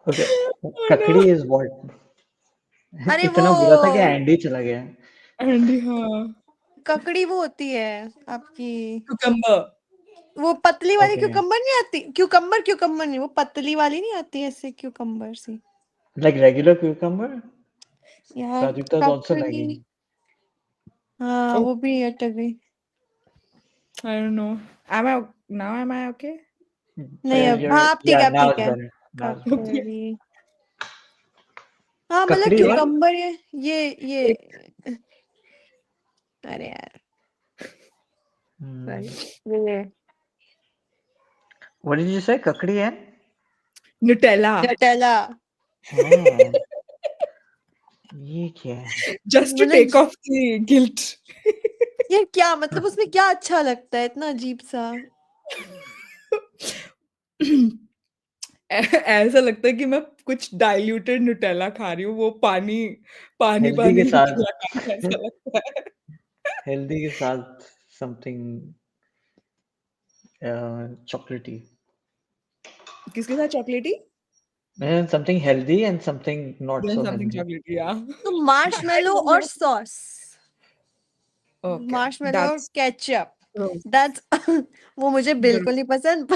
Okay. Kakdi is what? अरे वो इतना बुरा था कि एंडी चला गया। एंडी, हाँ। ककड़ी वो होती है आपकी, कुकम्बर। वो पतली वाली Okay. क्यूकम्बर नहीं आती, क्यूकम्बर नहीं, वो पतली वाली नहीं आती ऐसे क्यूकम्बर सी Like regular cucumber? यार, Prajakta is also ककड़ी। lagging. हाँ Oh, वो भी अटक गई। I don't know. Am I okay? नहीं Yeah, अब, you're, हाँ अब ठीक yeah, है, अब now ठीक it's है। better. Now it's better. Okay. ककड़ी, हाँ मतलब Kakdi what? क्यूकम्बर, ये एक अरे यार Hmm. सॉरी, ये What did you say? Kakdi and? Nutella. Nutella. हाँ, ये क्या है? Just to मतलब take off the guilt. ये क्या मतलब, उसमें क्या अच्छा लगता है इतना अजीब सा? ऐसा लगता है कि मैं कुछ डाइल्यूटेड न्यूटेला खा रही हूँ, वो पानी पानी हेल्दी पानी के साथ न्यूटेला खा रही हूँ, ऐसा लगता है। हेल्दी के साथ something chocolatey. किसके साथ चॉकलेटी? And something healthy and something not then so something healthy. Chocolatey, या। तो मार्शमेलो और सॉस, ओके, मार्शमेलो और दैट्स केचप, ग्रोस। दैट्स वो मुझे बिल्कुल नहीं पसंद।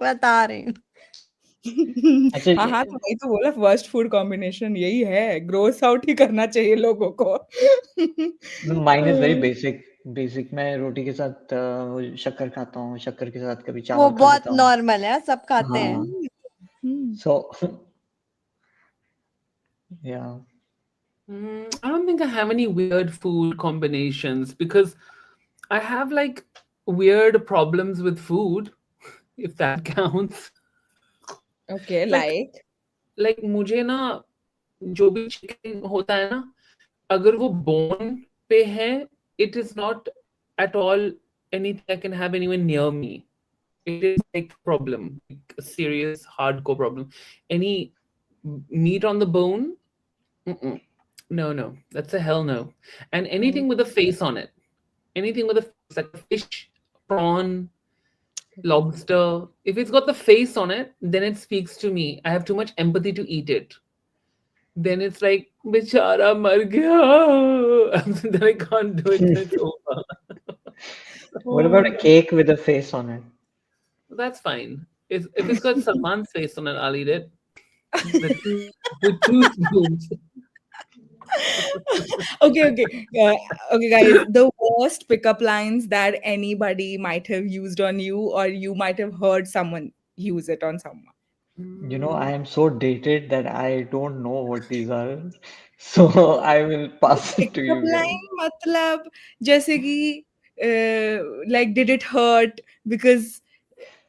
बता रही हूँ। अच्छा हाँ, हाँ, तो वही तो बोला, फर्स्ट फूड कॉम्बिनेशन यही है, ग्रोस आउट ही करना चाहिए लोगों को। Mine is very basic. Basic मैं रोटी के साथ शक्कर खाता हूँ, शक्कर के साथ कभी वो चावल खा बहुत लेता हूँ। नॉर्मल है, सब खाते हैं। हाँ, हम्म, सो या I don't think I have any weird food combinations because I have like weird problems with food, if that counts. Okay, Like, like मुझे ना जो भी चिकन होता है ना, अगर वो बोन पे है, it is not at all anything I can have anywhere near me. It is like a problem, like a serious hardcore problem. Any meat on the bone, mm-mm. No, that's a hell no. And anything with a face on it, anything with a face, like a fish, prawn, lobster, if it's got the face on it, then it speaks to me. I have too much empathy to eat it. Then it's like बेचारा मर गया. Then I can't do it. Then it's over. What about a cake with a face on it? That's fine. If it's got Salman's face on it, I'll eat it. The two, with two spoons. Okay, okay, guys. The worst pickup lines that anybody might have used on you, or you might have heard someone use it on someone. You know, I am so dated that I don't know what these are. So I will pass it to Pickup you guys. line मतलब जैसे कि like did it hurt because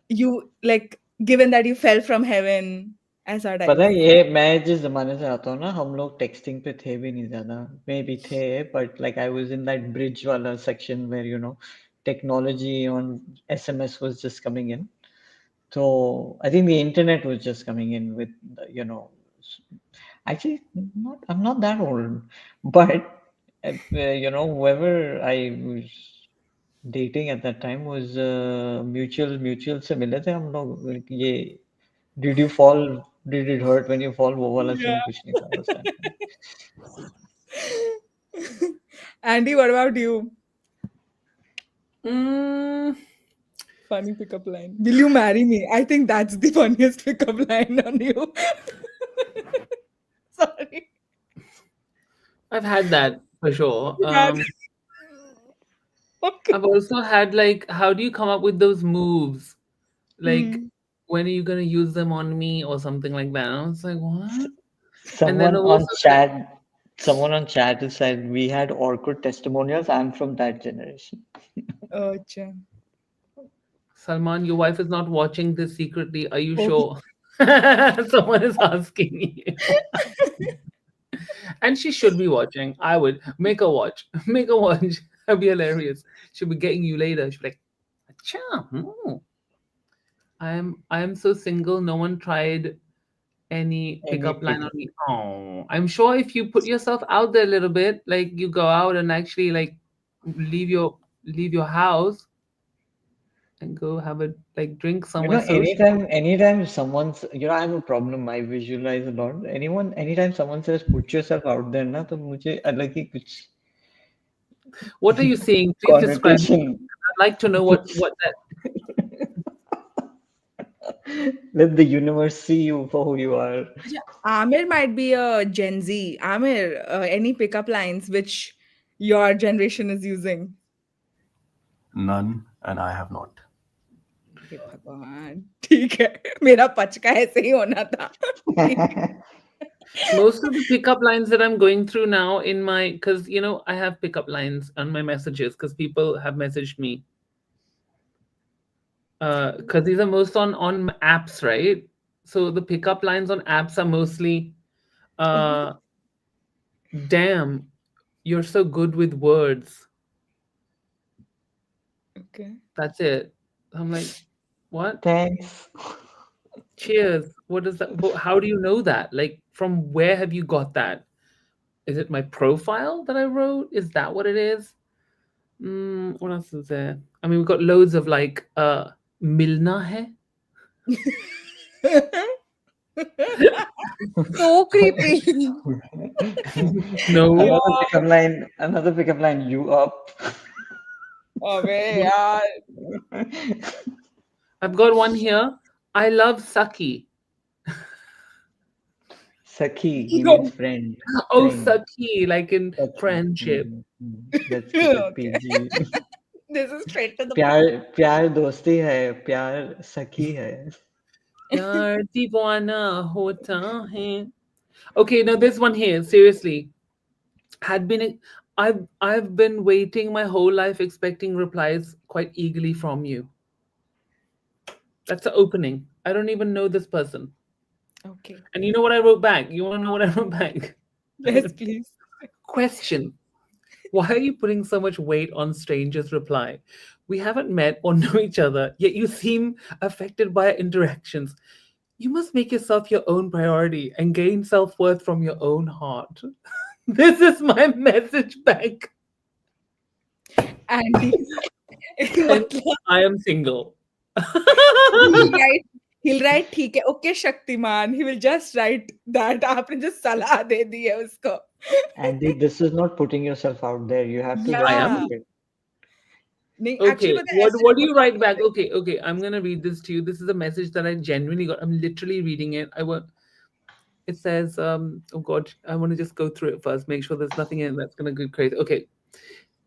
you like given that you fell from heaven, ऐसा पता type. है ये मैं जिस जमाने से आता हूँ ना, हम लोग टेक्सटिंग पे थे भी नहीं ज्यादा, मे भी थे, but like I was in that bridge वाला section where you know technology on SMS was just coming in. So I think the internet was just coming in with you know actually not I'm not that old, but you know whoever I was dating at that time was mutual से मिले थे हम लोग। ये did you fall, did it hurt when you fall, वो वाला Yeah. Scene कुछ नहीं था उस टाइम पे। Andy, what about you? Mm, Funny pickup line. Will you marry me? I think that's the funniest pickup line on you. Sorry. I've had that for sure. Yeah. Okay. I've also had like, how do you come up with those moves? Like, Hmm. when are you gonna use them on me or something like that? And I was like, what? And then Someone there on was this, like, chat, someone on chat has said we had Orkut testimonials. I'm from that generation. Oh, अच्छा. Salman, your wife is not watching this secretly. Are you Oh. sure? Someone is asking you. And she should be watching. I would make her watch. Make her watch. That'd be hilarious. She'll be getting you later. She'll be like, Acha, I am so single. No one tried any Any pickup line on pickup. me. Oh, I'm sure if you put yourself out there a little bit, like you go out and actually like leave your house, and go have a like drink You somewhere know, social. anytime someone's, I have a problem. I visualize a lot. Anytime someone says put yourself out there, ना तो मुझे अलग ही कुछ What are you saying? Please describe it. connotation. I'd like to know what that. Let the universe see you for who you are. Yeah, Amir might be a Gen Z. Amir, any pickup lines which your generation is using? None, and I have not. हे भगवान, ठीक है, मेरा पचका ऐसे ही होना था। ठीक है। Most of the pickup lines that I'm going through now in my, because I have pickup lines on my messages because people have messaged me. Because these are most on apps, right? So the pickup lines on apps are mostly, "Damn, you're so good with words." Okay. That's it. I'm like, what? Thanks. Cheers. What is that? How do you know that? Like, from where have you got that? Is it my profile that I wrote? Is that what it is? What else is there? I mean, we've got loads of like, milna hai. So creepy. No. Another pickup line, you up. अबे यार, I've got one here. I love Saki. Sakhi, he means friend. Oh, Friend. Saki, like in Sakhi. friendship. Let's keep it okay. PG. This is straight to the प्यार प्यार दोस्ती है, प्यार सखी है. Pyar deewana hota hai. Okay, now this one here, seriously. I've been waiting my whole life expecting replies quite eagerly from you. That's the opening. I don't even know this person. Okay. And you know what I wrote back? You want to know what I wrote back? Yes, please. Question. Why are you putting so much weight on strangers' reply? We haven't met or know each other, yet you seem affected by our interactions. You must make yourself your own priority and gain self worth from your own heart. This is my message back. Andy. And I am single. He'll write ठीक है, okay Shaktimaan. He will just write that. आपने just सलाह दे दी है उसको. Andy, this is not putting yourself out there. You have to Yeah. respect it. नहीं, Okay, actually पता है, what do ऐसे you write back? Okay, I'm gonna read this to you. This is a message that I genuinely got. I'm literally reading it. It says, oh God, I want to just go through it first, make sure there's nothing in it that's gonna go crazy. Okay.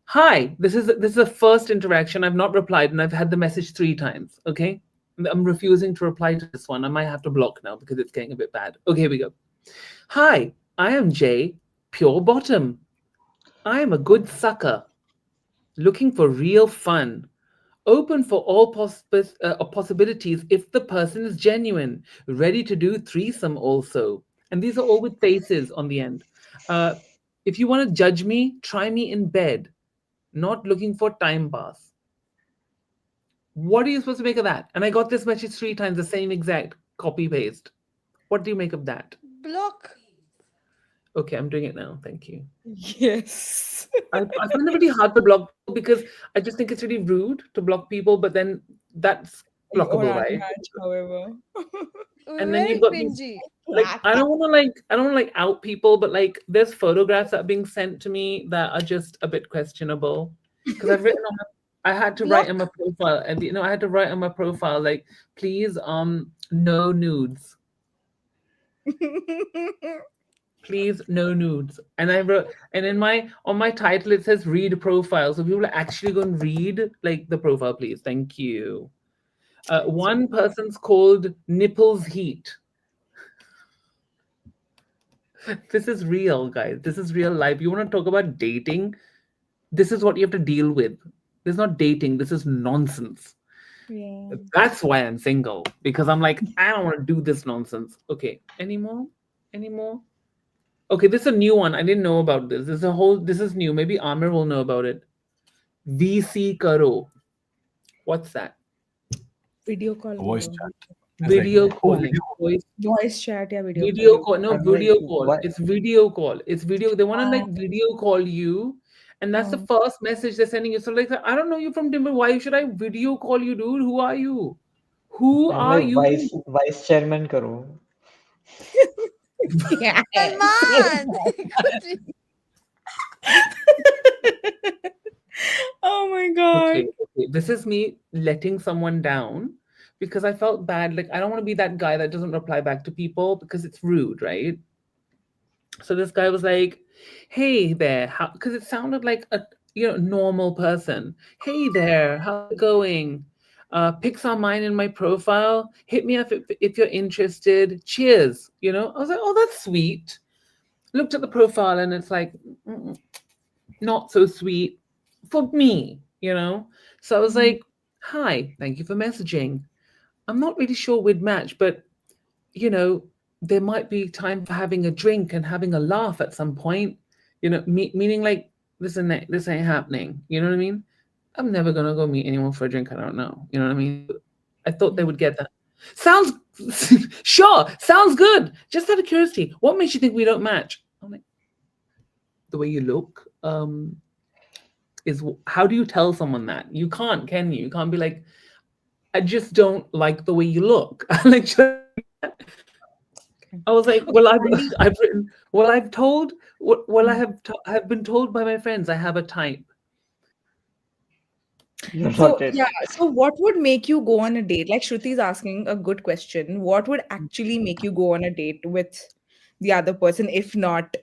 Hi, this is the first interaction. I've not replied and I've had the message 3 times. Okay. I'm refusing to reply to this one. I might have to block now because it's getting a bit bad. Okay, here we go. Hi, I am Jay, pure bottom. I am a good sucker, looking for real fun, open for all possibilities if the person is genuine, ready to do threesome also. And these are all with faces on the end. If you want to judge me, try me in bed, not looking for time pass. What are you supposed to make of that? And I got this message 3 times, the same exact copy paste. What do you make of that? Block. Okay, I'm doing it now. Thank you. Yes. I find it really hard to block people because I just think it's really rude to block people, but then that's Or blockable, right? unmatched, however. And then Very you've got these, cringy. like, I don't want to like out people, but like there's photographs that are being sent to me that are just a bit questionable because I've written on I had to write on my profile, and I had to write on my profile like, please, no nudes. Please, no nudes. And I wrote, and on my title it says read profile, so people are actually going to read like the profile. Please, thank you. One person's called Nipples Heat. This is real, guys. This is real life. You want to talk about dating? This is what you have to deal with. This is not dating. This is nonsense. Yeah. That's why I'm single, because I'm like, I don't want to do this nonsense. Okay, any more? Okay, this is a new one. I didn't know about this. This is new. Maybe Amir will know about it. VC Karo. What's that? Video call. Voice करो. chat. Video Oh, calling. video. Voice chat या video Video call. call. No, I'm video like, call. what? It's video call. It's video. They want to like video call you, And that's the Oh. first message they're sending you. So like, I don't know you from Timber. Why should I video call you, dude? Who are you? Who I'm are like you? vice chairman करो. Yes. Salman कुछ भी Oh my God. Okay. This is me letting someone down because I felt bad. Like, I don't want to be that guy that doesn't reply back to people because it's rude, right? So this guy was like, "Hey there," how? Because it sounded like a normal person. "Hey there, how's it going? Pics are mine in my profile. Hit me up if you're interested. Cheers." I was like, "Oh, that's sweet." Looked at the profile and it's like, not so sweet for me. So I was Mm. like, "Hi, thank you for messaging. I'm not really sure we'd match, but you know, there might be time for having a drink and having a laugh at some point. Meaning like this ain't happening. You know what I mean? I'm never gonna go meet anyone for a drink. I don't know. You know what I mean? I thought they Mm. would get that. Sounds sure. Sounds good. Just out of curiosity, what makes you think we don't match? I'm like, the way you look. How do you tell someone that? You can't, can you? You can't be like, I just don't like the way you look. Like, Okay. I was like, Okay, well, I've Andy. I've written, well, I've told, well, I Mm. have been told by my friends I have a type. You're not So it. yeah, so what would make you go on a date? Like Shruti is asking a good question. What would actually make you go on a date with the other person if not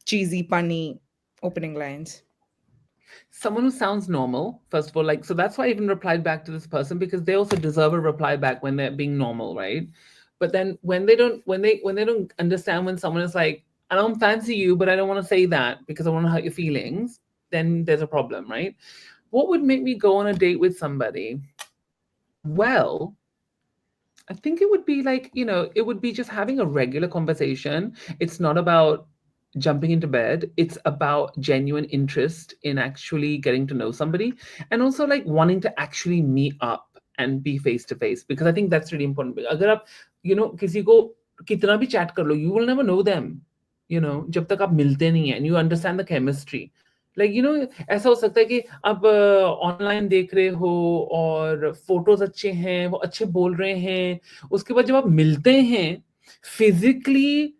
cheesy, punny opening lines? Someone who sounds normal, first of all, like, so that's why I even replied back to this person because they also deserve a reply back when they're being normal, right? But then when they don't understand when someone is like, I don't fancy you, but I don't want to say that because I want to hurt your feelings, then there's a problem, right? What would make me go on a date with somebody? Well, I think it would be like, it would be just having a regular conversation. It's not about jumping into bed. It's about genuine interest in actually getting to know somebody and also like wanting to actually meet up and be face to face because I think that's really important. अगर आप, किसी को कितना भी chat कर लो, you will never know them, जब तक आप मिलते नहीं हैं and you understand the chemistry. Like ऐसा हो सकता है कि आप ऑनलाइन देख रहे हो और फोटोज अच्छे हैं, वो अच्छे बोल रहे हैं, उसके बाद जब आप मिलते हैं फिजिकली,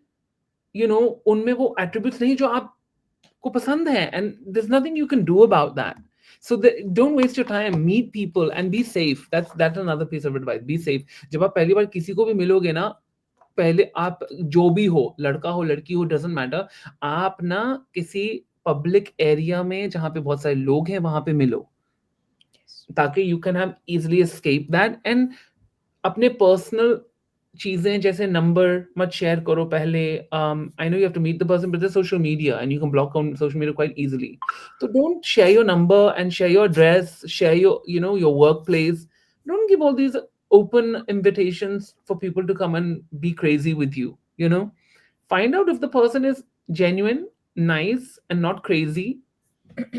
उनमें वो एट्रीब्यूट्स नहीं जो आपको पसंद है and there is nothing you can do about that. So don't waste your time. Meet people and be safe. That's another piece of advice. Be safe. जब आप पहली बार किसी को भी मिलोगे ना, पहले आप जो भी हो, लड़का हो लड़की हो, डजेंट मैटर, आप ना किसी पब्लिक एरिया में जहाँ पे बहुत सारे लोग हैं वहां पे मिलो Yes. ताकि you can have easily escape that. And अपने पर्सनल चीजें जैसे नंबर मत शेयर करो पहले. I know you have to meet the person with social media and you can block on social media quite easily. तो don't share your number and share your address, share your your workplace. Don't give all these open invitations for people to come and be crazy with you. Find out if the person is genuine, nice, and not crazy.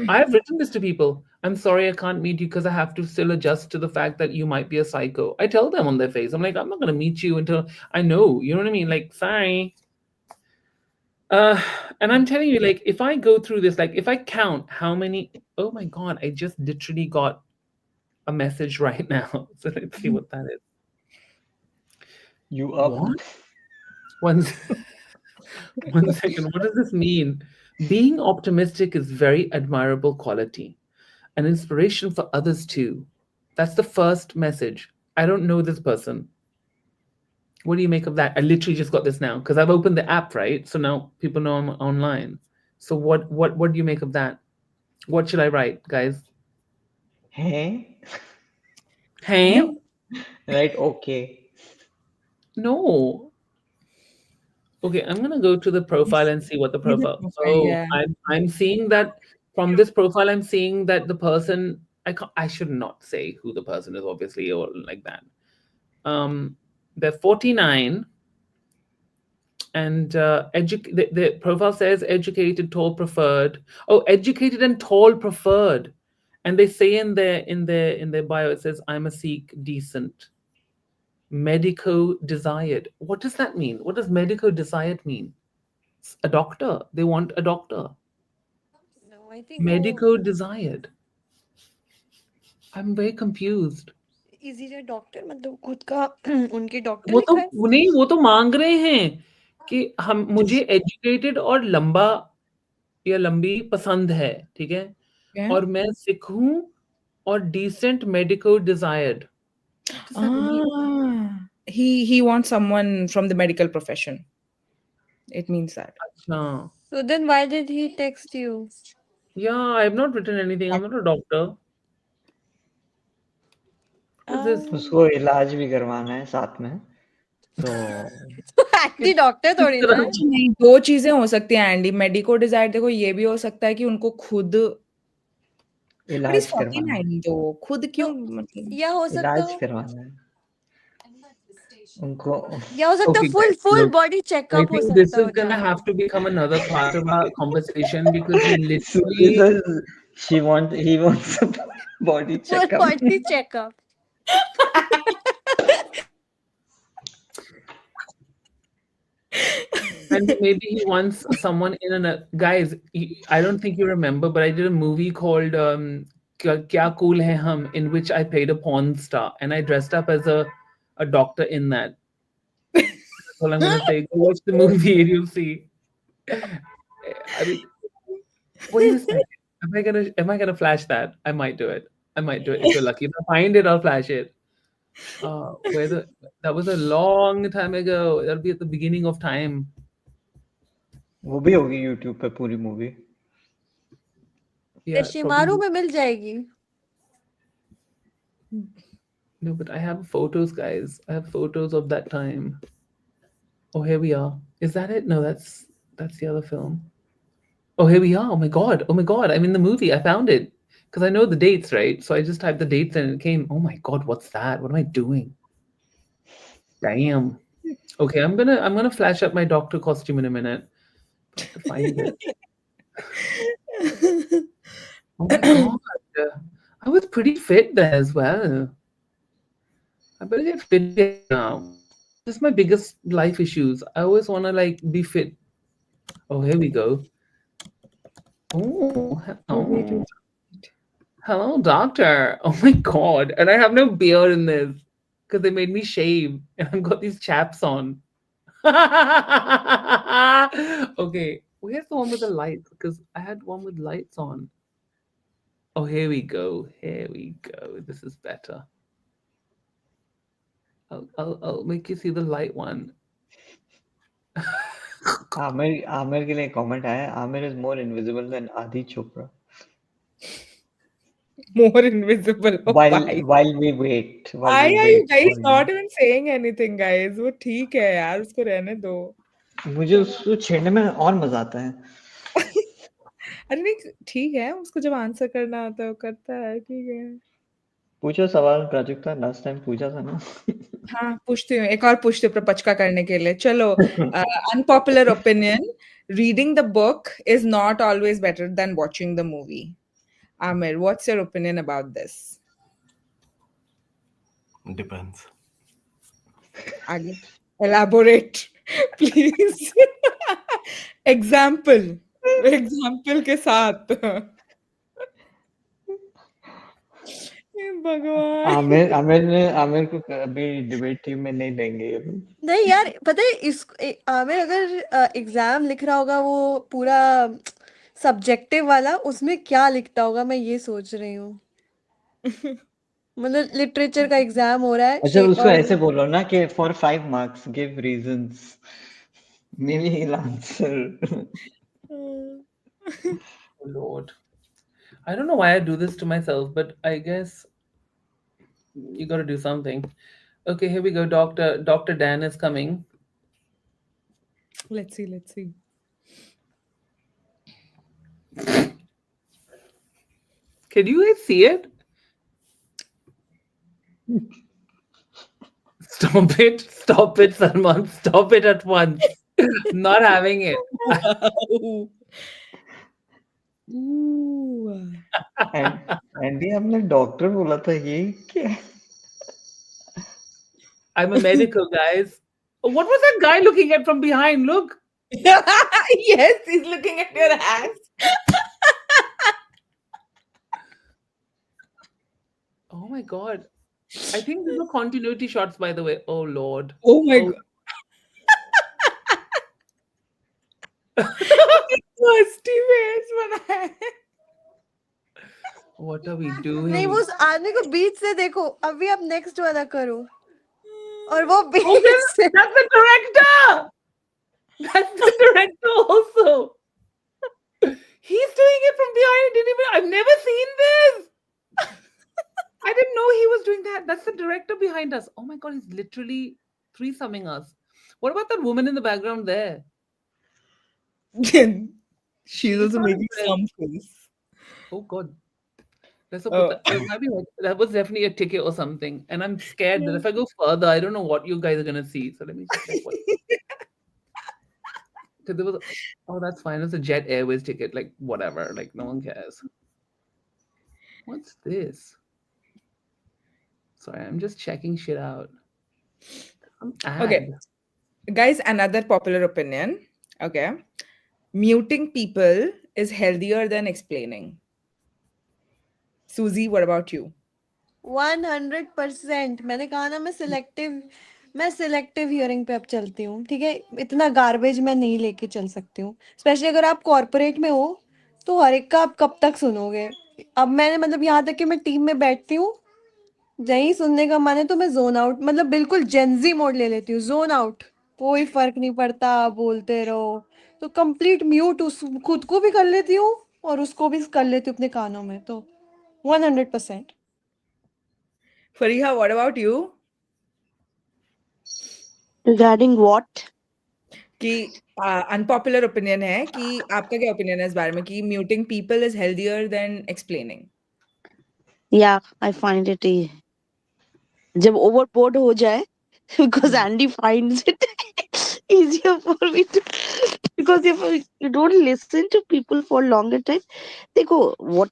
I have written this to people. I'm sorry I can't meet you because I have to still adjust to the fact that you might be a psycho. I tell them on their face. I'm like, I'm not going to meet you until I know. You know what I mean? Like, sorry. Uh, and I'm telling you, like, if I go through this, like, if I count how many, oh my God, I just literally got a message right now. So let's see what that is. You up? What? One, one second. What does this mean? Being optimistic is very admirable quality, an inspiration for others too. That's the first message. I don't know this person. What do you make of that? I literally just got this now because I've opened the app, right? So now people know I'm online. So what do you make of that? What should I write, guys? Hey? Hey? No. Right, okay. No. Okay, I'm gonna go to the profile and see what the See the profile. profile, Oh, yeah. I'm seeing that from this profile. I'm seeing that the person. I should not say who the person is, obviously, or like that. Um, they're 49, and the profile says educated, tall, preferred. Oh, educated and tall, preferred. And they say in their bio it says I'm a Sikh, decent, medico desired. What does that mean? What does medico desired mean? A doctor. They want a doctor. I think वो Medico desired. I'm very confused. Easily doctor मतलब खुद का उनके doctor वो तो लिखा है। नहीं, वो तो मांग रहे हैं कि हम मुझे एजुकेटेड और लंबा या लंबी पसंद है, ठीक है, Yeah. और मैं सिख हूँ और decent medico desired. Does that mean? He wants someone from the medical profession. It means that. अच्छा, So then why did he text you? yeah, I have not written anything. I'm not a doctor. What is this? उसको इलाज भी करवाना है साथ में, तो anti doctor किस थोड़ी ना तरह है। अच्छा नहीं, दो चीजें हो सकती हैं एंडी। मेडिको डिजायर देखो, ये भी हो सकता है कि उनको खुद, बट इज इलाज करवाना है, 49 तो खुद क्यों तो मतलब। या हो सकता इलाज हो करवाना है उनको। या हो सकता Okay, full guys, full look, body I checkup हो think this सकता is हो gonna जहाँ have to become another part of our conversation because he So literally. this is he wants a body full checkup. Body checkup. And maybe he wants someone in a guys. I don't think you remember, but I did a movie called Kya Cool Hai Hum, in which I played a porn star and I dressed up as a doctor in that. That's all I'm gonna say. Go watch the movie and you'll see. I mean, wait a second. Am I gonna flash that? I might do it. I might do it if you're lucky. If I find it, I'll flash it. That was a long time ago. That'll be at the beginning of time. वो भी होगी YouTube पे पूरी movie. Yeah, Shemaroo probably. में मिल जाएगी। No, but I have photos, guys. I have photos of that time. Oh, here we are. Is that it? No, that's the other film. Oh, here we are. Oh my god. Oh my god. I'm in the movie. I found it. Because I know the dates, right? So I just typed the dates and it came. Oh my god, what's that? What am I doing? Damn. Okay, I'm gonna flash up my doctor costume in a minute. I have to find it. Oh my god. I was pretty fit then as well. I better get fit again now. This is my biggest life issues. I always want to like be fit. Oh, here we go. Oh, hello. Hello, doctor. Oh my god. And I have no beard in this because they made me shave and I've got these chaps on. Okay, where's the one with the lights? Because I had one with lights on. Oh, here we go. Here we go. This is better. I'll make you see the light one. Aamir के लिए comment आया, Aamir is more invisible than Adi Chopra. More invisible. Oh, why? While we wait, Why are you for guys you. not even saying anything, guys? वो ठीक है यार, उसको रहने दो। मुझे उसको छेड़ने में और मजा आता है। अरे नहीं, ठीक है, उसको जब आंसर करना आता है वो करता है, ठीक है। पूछो सवाल प्राजक्ता, लास्ट टाइम पूछा था ना। हाँ, पूछती हूँ, एक और पूछती हूँ प्रपचका करने के लिए। चलो, unpopular opinion, reading the book is not always better than watching the movie. Amir, what's your opinion about this? Depends. आगे elaborate, please. Example के साथ। हे भगवान। आमिर को कभी डिबेट टीम में नहीं लेंगे ये लोग। नहीं यार, पता है आमिर अगर एग्जाम लिख रहा होगा वो पूरा सब्जेक्टिव वाला, उसमें क्या लिखता होगा मैं ये सोच रही हूँ। मतलब लिटरेचर का एग्जाम हो रहा है अच्छा, उसको और ऐसे बोलो ना कि for 5 marks give reasons, maybe he'll answer. Oh Lord. I don't know why I do this to myself, but I guess you got to do something. Okay, here we go. Dr. Dan is coming. Let's see. Can you guys see it? Stop it, Salman. Stop it at once. Not having it. Andy हमने doctor बोला था, ये क्या? I'm a medical, guys. What was that guy looking at from behind? Look. Yes, he's looking at your hands. Oh my God. I think these are continuity shots, by the way. Oh Lord. Oh my Oh. God. Thirsty face बनाया है. What are we नहीं, वो doing? उस आदमी को बीच से देखो. अभी आप नेक्स्ट वाला करो. और वो बीच Oh, से. that's the director. That's the director also. He's doing it from behind. I didn't even. I've never seen this. I didn't know he was doing that. That's the director behind us. Oh my God, he's literally threesoming us. What about that woman in the background there? She's She's also not making impressed. some face. Oh God. Let's not put Oh. that. That was definitely a ticket or something. And I'm scared that if I go further, I don't know what you guys are gonna see. So let me just check what. Because there was. Oh, that's fine. It's a Jet Airways ticket. Like whatever. Like no one cares. What's this? Sorry, I'm just checking shit out. Some Okay, ad. guys, another popular opinion. Okay. Muting people is healthier than explaining. Susie, what about you? 100%. मैंने कहा ना, मैं selective hearing पे अब चलती हूँ. ठीक है, इतना गार्बेज मैं नहीं लेके चल सकती हूँ. स्पेशली अगर आप कॉर्पोरेट में हो, तो हर एक का आप कब तक सुनोगे. अब मैंने मतलब यहाँ तक कि मैं टीम में बैठती हूँ, नहीं सुनने का मन है तो मैं जोन आउट, मतलब बिल्कुल जेंजी मोड ले लेती हूँ. जोन आउट, कोई फर्क नहीं पड़ता, बोलते रहो. तो कंप्लीट म्यूट उस खुद को भी कर लेती हूँ और उसको भी कर लेती हूँ अपने कानों में. तो 100%. Fariha, what about you? Regarding what? कि अनपॉपुलर ओपिनियन है कि आपका क्या ओपिनियन है इस बारे में कि muting people is healthier then explaining. Yeah, I find it जब overboard हो जाए, because Andy finds it easier for me to, because if you don't listen to people for longer time. देखो, what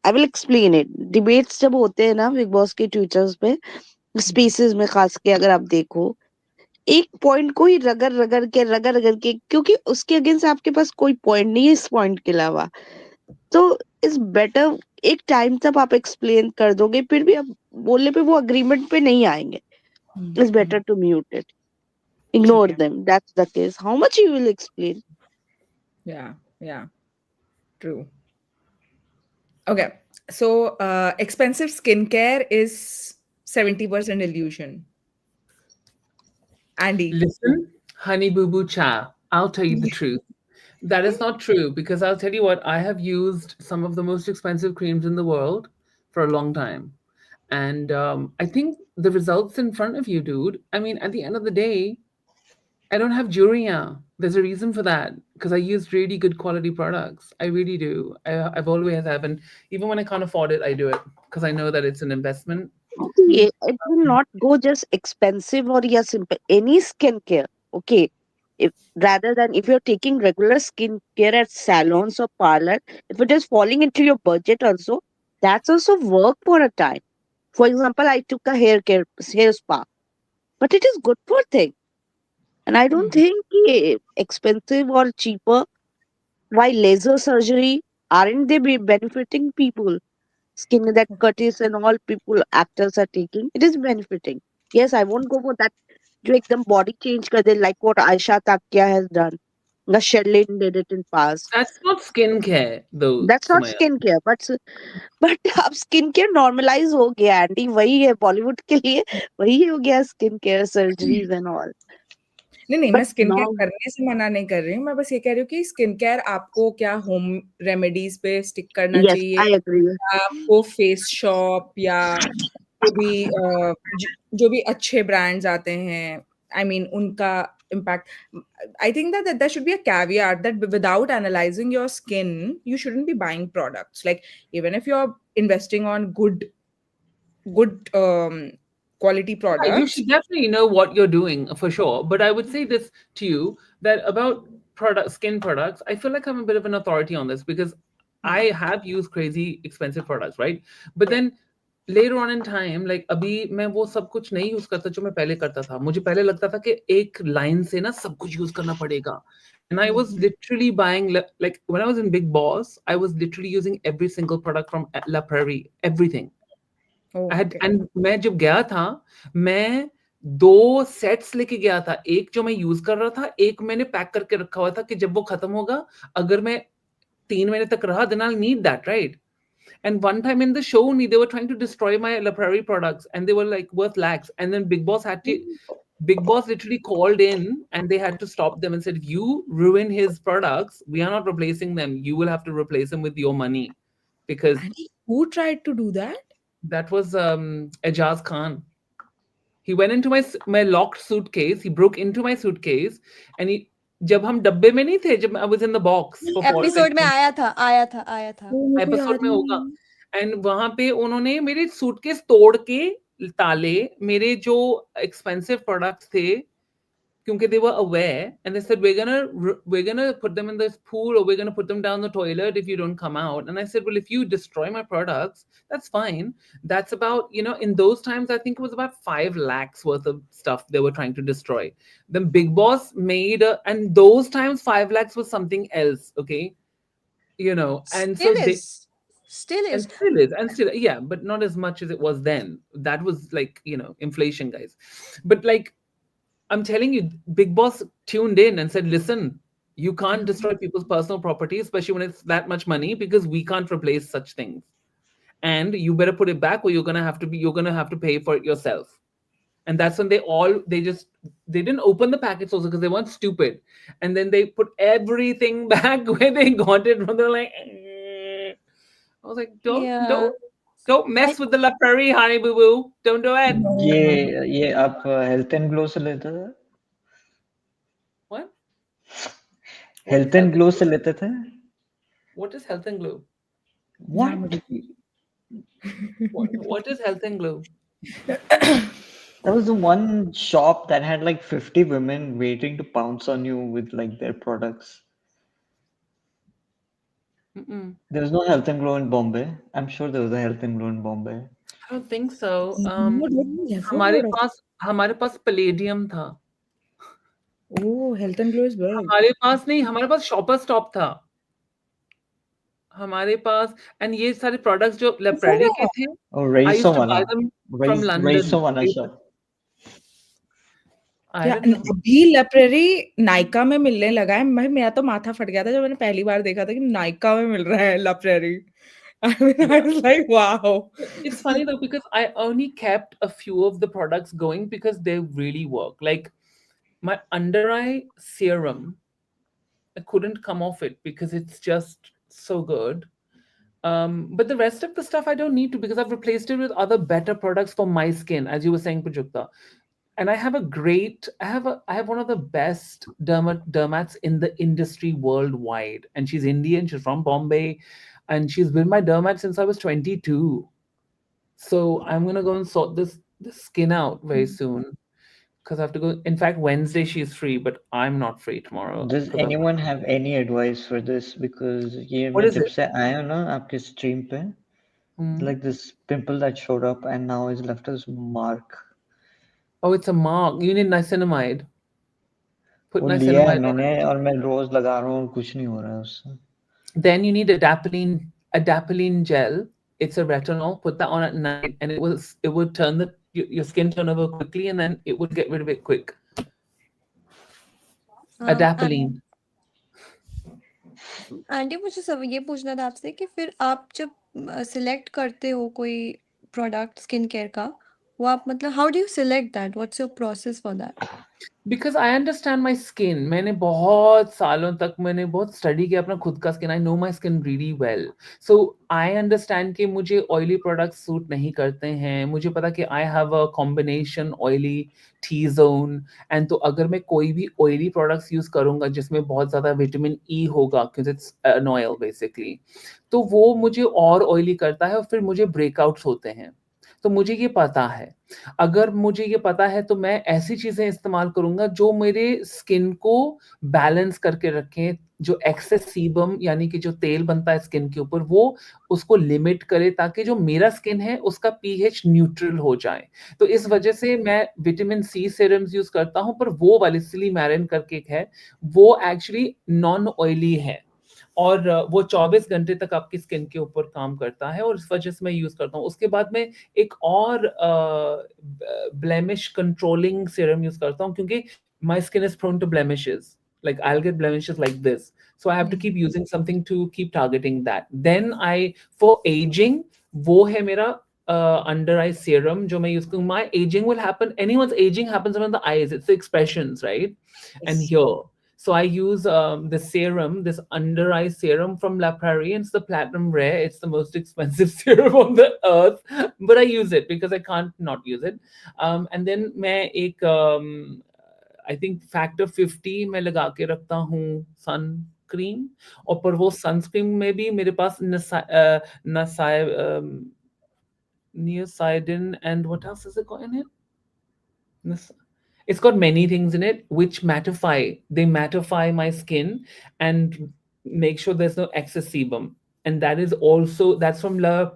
I will explain it. Debates जब होते हैं ना big boss के Twitters पे, स्पेसेस में खास के अगर आप देखो, एक पॉइंट को ही रगड़ रगड़ के, क्योंकि उसके अगेंस्ट आपके पास कोई पॉइंट नहीं है इस पॉइंट के अलावा. तो इज बेटर एक टाइम तक आप एक्सप्लेन कर दोगे, फिर भी आप बोलने पे वो अग्रीमेंट पे नहीं आएंगे. It's better to mute it. ठीक Ignore है. them. That's the case. How much you will explain? या true. Okay, so expensive skincare is 70% illusion. Andy. Listen, honey boo boo cha. I'll tell you the truth. That is not true because I'll tell you what, I have used some of the most expensive creams in the world for a long time. And I think the results in front of you, dude. I mean, at the end of the day, I don't have juria. There's a reason for that because I use really good quality products. I really do. I've always have, and even when I can't afford it, I do it because I know that it's an investment. It will not go just expensive or yeah, simple. Any skincare, okay. If rather than if you're taking regular skincare at salons or parlor, if it is falling into your budget also, that's also work for a time. For example, I took a hair spa, but it is good for thing, and I don't think expensive or cheaper. Why laser surgery? Aren't they be benefiting people? Skin that Curtis and all people actors are taking, it is benefiting. Yes, I won't go for that. जो एकदम body change कर दे, like what Aisha Takya has done. The Sherlyn did it in past. That's not skincare, though, That's not Sumaya. skincare, but अब skincare normalize हो गया, Andy. वही है बॉलीवुड के लिए, वही हो गया skincare surgeries and all. नहीं, मैं But स्किन केयर now, करने से मना नहीं कर रही हूँ. मैं बस ये कह रही हूँ कि स्किन केयर आपको क्या होम रेमेडीज पे स्टिक करना yes, चाहिए, I agree. आपको फेस शॉप या जो भी अच्छे ब्रांड्स आते हैं, आई मीन उनका impact. I think that there should be a caveat that without analysing your skin you shouldn't be buying products. Like even if you are investing on good quality Yeah, you products. should definitely know what you're doing for sure. But I would say this to you that about skin products, I feel like I'm a bit of an authority on this because I have used crazy expensive products, right? But then later on in time, like अभी मैं वो सब कुछ नहीं use करता जो मैं पहले करता था. मुझे पहले लगता था कि एक लाइन से ना सब कुछ यूज करना पड़ेगा. And I was literally buying like when I was in Bigg Boss, I was literally using every single product from La Prairie, everything. Okay. And मैं जब गया था, मैं 2 सेट्स लेके गया था। एक जो मैं यूज़ कर रहा था, एक मैंने पैक करके रखा हुआ था कि जब वो खत्म होगा, अगर मैं 3 महीने तक रहा, then I'll need that, right? And one time in the show, they were trying to destroy my La Prairie products, and they were like worth lakhs. And then Bigg Boss literally called in, and they had to stop them and said, "If you ruin his products, we are not replacing them. You will have to replace them with your money," because And who tried to do that? that was Ejaz Khan. He went into my locked suitcase. He broke into my suitcase, and he. जब हम डब्बे में नहीं थे, जब I was in the box for episode में 20 आया था। वो मेरे को एपिसोड याद में ही होगा। नहीं एंड वहां पे उन्होंने मेरे सूटकेस तोड़ के ताले, मेरे जो एक्सपेंसिव प्रोडक्ट्स थे, क्योंकि they were aware, and they said we're gonna put them in this pool, or we're gonna put them down the toilet if you don't come out. And I said, well, if you destroy my products, that's fine. That's about, in those times, I think it was about 5 lakhs worth of stuff they were trying to destroy. Then Bigg Boss made and those times 5 lakhs was something else, okay? And so Still they is. and still, yeah, but not as much as it was then. That was like, inflation, guys. But like, I'm telling you, Bigg Boss tuned in and said, listen, you can't destroy people's personal property, especially when it's that much money, because we can't replace such things. And you better put it back, or you're gonna have to pay for it yourself. And that's when they didn't open the packets also, because they weren't stupid. And then they put everything back where they got it from. They're like, I was like, Yeah. don't mess with the La Prairie, honey boo boo. Don't do it. ये आप health and glow से लेते थे? What? Health and glow से लेते थे? What is health and glow? हाँ, What? मुझे What is health and glow? That was the one shop that had like 50 women waiting to pounce on you with like their products. Mm-mm. There was no health and glow in Bombay. I'm sure there was a health and glow in Bombay. I don't think so. never हमारे heard of it. हमारे पास Palladium था। Oh, health and glow is big. हमारे पास नहीं, हमारे पास shopper stop था। हमारे पास, and ये सारे products जो La Prairie के थे, Oh, I used to buy Raisowana. them from London. Raisowana shop. I या don't know. अभी लेप्रेरी नायका में मिलने लगा है। भाई मेरा तो माथा फट गया था जब मैंने पहली बार देखा था कि नायका में मिल रहा है लेप्रेरी। I mean, I was like, wow. It's funny though, because I only kept a few of the products going because they really work. Like my under eye serum, I couldn't come off it because it's just so good. But the rest of the stuff I don't need to, because I've replaced it with other better products for my skin, as you were saying, Pujukta. And I have I have one of the best dermats in the industry worldwide. And she's Indian, she's from Bombay, and she's been my dermat since I was 22. So I'm gonna go and sort this skin out very soon, because I have to go. In fact, Wednesday she's free, but I'm not free tomorrow. Does 'Cause anyone have any advice for this? Because ये what मैं is जब it? से आया हूँ ना आपके stream पे, Hmm. like this pimple that showed up and now is left as mark. Oh, it's a mark. You need niacinamide. Put वो लिया है niacinamide on मैंने it. और मैं रोज लगा रहा हूँ और कुछ नहीं हो रहा है उससे. Then you need adapalene gel. It's a retinol. Put that on at night, and it will turn your skin turn over quickly, and then it will get rid of it quick. Adapalene. Aunty मुझे सब ये पूछना था आपसे कि फिर आप जब सिलेक्ट करते हो कोई प्रोडक्ट स्किन केयर का, वो आप मतलब how do you select that, what's your process for that? Because I understand my skin. मैंने बहुत सालों तक मैंने बहुत स्टडी किया अपना खुद का skin. I know my skin really well. So I understand कि मुझे oily products सूट नहीं करते हैं. मुझे पता कि I have a combination oily T-zone. And तो अगर मैं कोई भी oily products यूज करूंगा जिसमें बहुत ज़्यादा विटामिन E होगा, because it's an oil basically, तो वो मुझे और oily करता है और फिर मुझे breakouts होते हैं. तो मुझे ये पता है. अगर मुझे ये पता है तो मैं ऐसी चीजें इस्तेमाल करूंगा जो मेरे स्किन को बैलेंस करके रखें, जो एक्सेस सीबम यानी कि जो तेल बनता है स्किन के ऊपर, वो उसको लिमिट करे, ताकि जो मेरा स्किन है उसका पीएच न्यूट्रल हो जाए. तो इस वजह से मैं विटामिन सी सीरम्स यूज करता हूं, पर वो वाली सिलीमैरिन करके एक है, वो एक्चुअली नॉन ऑयली है. और वो 24 घंटे तक आपकी स्किन के ऊपर काम करता है, और इस वजह से मैं यूज करता हूँ। उसके बाद मैं एक और ब्लेमिश कंट्रोलिंग सीरम यूज करता हूँ, क्योंकि my skin is prone to blemishes. Like I'll get blemishes like this, so I have to keep using something to keep targeting that. Then I, for aging, वो है मेरा under eye serum जो मैं use करूँ. My aging will happen, anyone's aging happens around the eyes, it's the expressions, right? And Yes. here, so I use the serum, this under eye serum from La Prairie. It's the platinum rare. It's the most expensive serum on the earth, but I use it because I can't not use it. And then मैं एक I think factor 50 मैं लगा के रखता हूँ sun cream, और पर वो sunscreen में भी मेरे पास niacinamide and what else is it got in it? It's got many things in it which mattify. They mattify my skin and make sure there's no excess sebum. And that is also, that's from La.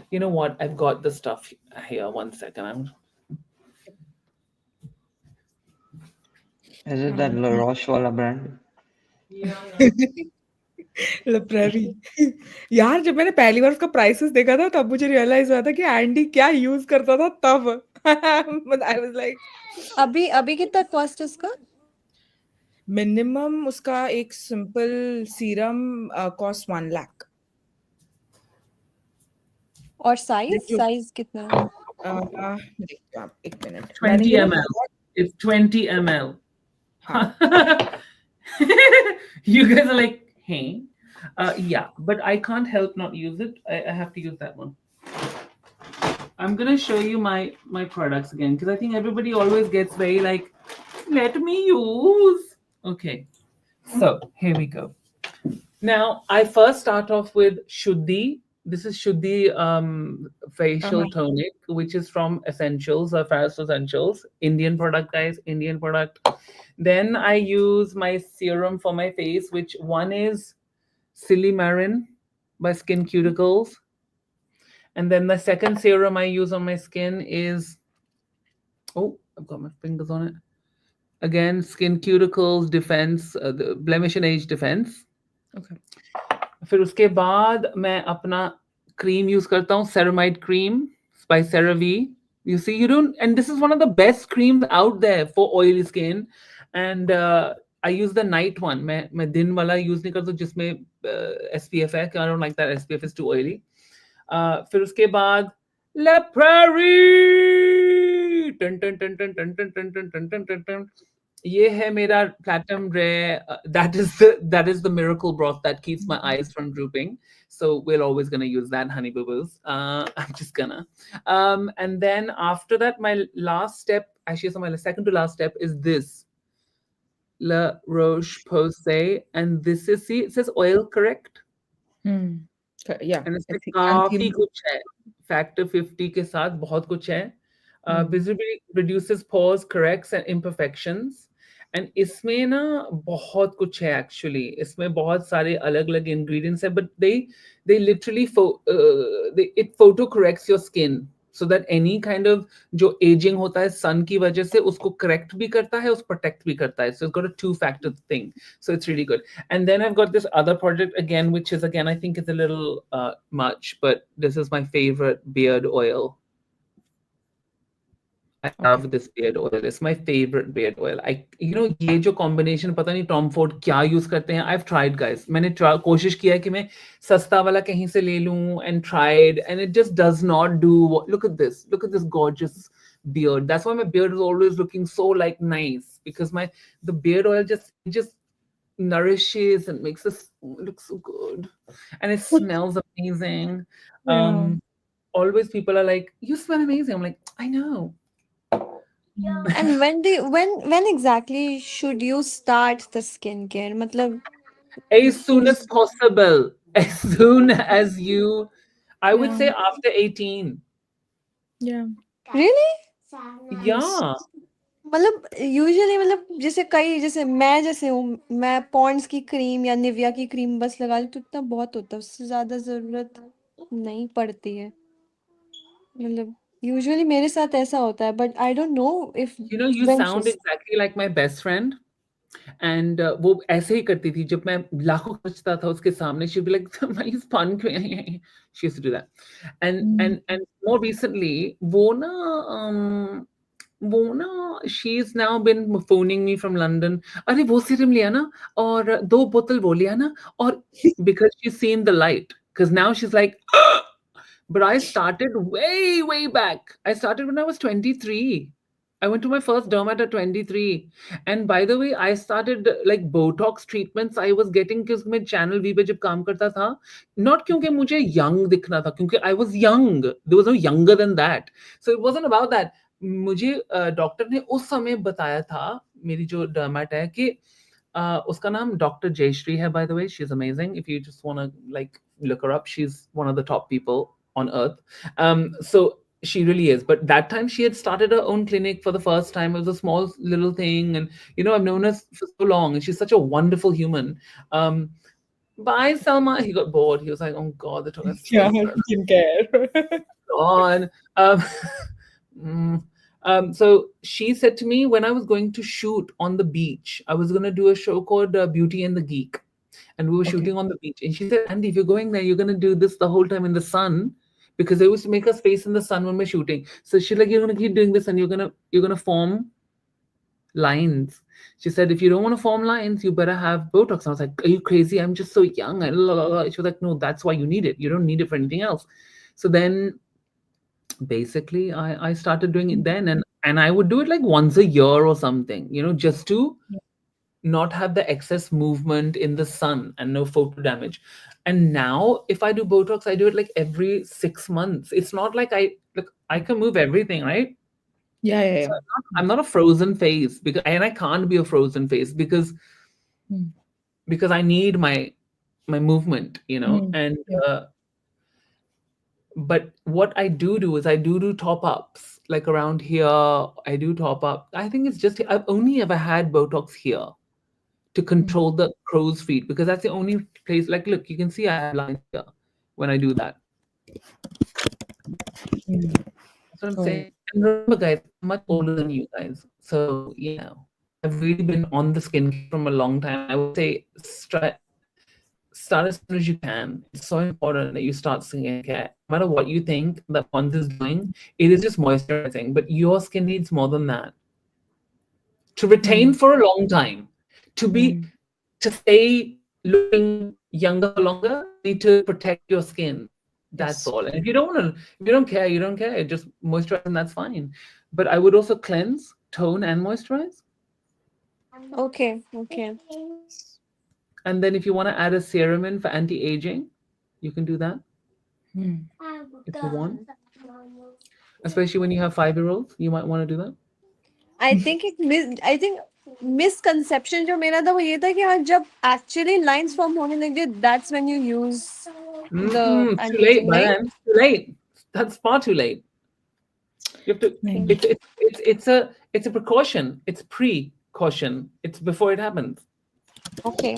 You know what? I've got the stuff here. One second. Is it that La Roche wala brand? Yeah. लप्रेरी। यार जब मैंने पहली बार उसका prices देखा था तब मुझे realise हुआ था कि एंडी क्या यूज करता था तब। आई वाज लाइक अभी अभी कितना कॉस्ट है उसका? मिनिमम उसका एक सिंपल सीरम कॉस्ट 1 लाख। और साइज जो साइज कितना है? देखते हो आप, एक मिनट। 20 ml. It's 20 ml. हाँ You guys are like, hey. Yeah, but I can't help not use it. I have to use that one. I'm gonna show you my products again, because I think everybody always gets very like, let me use. Okay, so here we go. Now I first start off with Shuddhi. This is Shuddhi facial tonic, which is from Essentials or Fast Essentials. Indian product, guys. Indian product. Then I use my serum for my face, which one is Silimarin by Skin Cuticles. And then the second serum I use on my skin is, oh, I've got my fingers on it. Again, Skin Cuticles Defense, the Blemish and Age Defense. Okay. फिर उसके बाद मैं अपना cream use करता हूँ, ceramide cream by CeraVe. You see, you don't, and this is one of the best creams out there for oily skin. And I use the night one. मैं दिन वाला यूज नहीं करता जिसमें SPF है, I don't like that. SPF is too oily. फिर उसके बाद La Prairie, टन टन टन टन टन टन टन टन टन टन टन टन, ये है मेरा platinum rare. That is the miracle broth that keeps my eyes from drooping. So we're always gonna use that, honey boo boos. I'm just gonna. And then after that, my last step, actually, so my second to last step is this La Roche Posay, and this is, see, it says oil correct. Yeah, And इसमें I think काफी कुछ है, factor 50 के साथ बहुत कुछ है. Visibly reduces pores, corrects and imperfections. And इसमें ना बहुत कुछ है actually. इसमें बहुत सारे अलग अलग ingredients है, but they literally it photo corrects your skin so that any kind of जो aging होता है sun की वजह से उसको correct भी करता है, उसको protect भी करता है. So it's got a two-factor thing. So it's really good. And then I've got this other project again, which is again, I think it's a little much, but this is my favorite beard oil. I love this beard oil. It's my favorite beard oil. ये जो combination पता नहीं Tom Ford क्या use करते हैं. I've tried, guys. मैंने कोशिश किया कि मैं सस्ता वाला कहीं से ले लूं, and tried, and it just does not do. Look at this. Look at this gorgeous beard. That's why my beard is always looking so like nice, because the beard oil just nourishes and makes us look so good, and it smells amazing. Always people are like, you smell amazing. I'm like, I know. And when exactly should you start the skincare? मतलब As soon as possible. As soon as you, I would say after 18. Yeah. really? Yeah. मतलब usually, मतलब जैसे मैं जैसे हूँ, मैं Pond's की cream या निविया की क्रीम बस लगा ली तो इतना बहुत होता है, उससे ज्यादा जरूरत नहीं पड़ती है. मतलब यूजुअली मेरे साथ ऐसा होता है, but I don't know if You know, you sound exactly like my best friend. And वो ऐसे ही करती थी जब मैं लाखों खर्चता था उसके सामने, शी बी लाइक मैं इस पान क्यों she used to do that. And more recently वो ना she is now been phoning me from London, अरे वो सीरम लिया ना, और 2 बोतल वो लिया ना, और because she seen the light, because now she's like but I started way back. I started when I was 23. I went to my first dermat at 23. And by the way, I started like Botox treatments I was getting because मैं channel V पे जब काम करता था, not क्योंकि मुझे young दिखना था, क्योंकि I was young. There was no younger than that. So it wasn't about that. मुझे डॉक्टर ने उस समय बताया था, मेरी जो डर्मेट है, कि उसका नाम डॉक्टर जयश्री है, by the way. She's amazing. If you just want to like look her up, she's one of the top people on earth. So she really is. But that time she had started her own clinic for the first time. It was a small little thing, and I've known her for so long, and she's such a wonderful human. Um, Bye, Selma. He got bored. He was like, "Oh God, they took us Yeah, space for skincare. on." Mm, so she said to me when I was going to shoot on the beach, I was going to do a show called Beauty and the Geek, and we were Okay. shooting on the beach. And she said, "Andy, if you're going there, you're going to do this the whole time in the sun, because they used to make us face in the sun when we're shooting. So she's like, you're going to keep doing this, and you're gonna form lines." She said, "If you don't want to form lines, you better have Botox." And I was like, "Are you crazy? I'm just so young." And she was like, "No, that's why you need it. You don't need it for anything else." So then basically I started doing it then, and I would do it like once a year or something, just to not have the excess movement in the sun and no photo damage. And now if I do Botox, I do it like every 6 months. It's not like I can move everything, right? Yeah. So I'm not a frozen face, and I can't be a frozen face because Hmm. I need my movement, and Yeah. but what I do is I do top ups, like around here. I do top up. I think it's just I've only ever had Botox here to control the crow's feet, because that's the only place. Like, look, you can see I have lines here when I do that. That's what I'm Got saying. it. And remember, guys, I'm much older than you guys, so I've really been on the skincare from a long time. I would say start as soon as you can. It's so important that you start skincare. No matter what you think that Pond's is doing, it is just moisturizing. But your skin needs more than that. To retain for a long time, to stay looking younger for longer, you need to protect your skin. That's Yes. all. And if you don't care, you don't care. Just moisturize and that's fine. But I would also cleanse, tone, and moisturize. Okay. And then if you want to add a serum in for anti-aging, you can do that if you want. Especially when you have 5-year-olds, you might want to do that. I think misconception जो मेरा था वो ये था कि हाँ जब actually lines form होने लगे, that's when you use the Too late, anti-aging, by right? then. Too late. That's far too late. You have to. Right. It's a precaution. It's precaution. It's before it happens. Okay.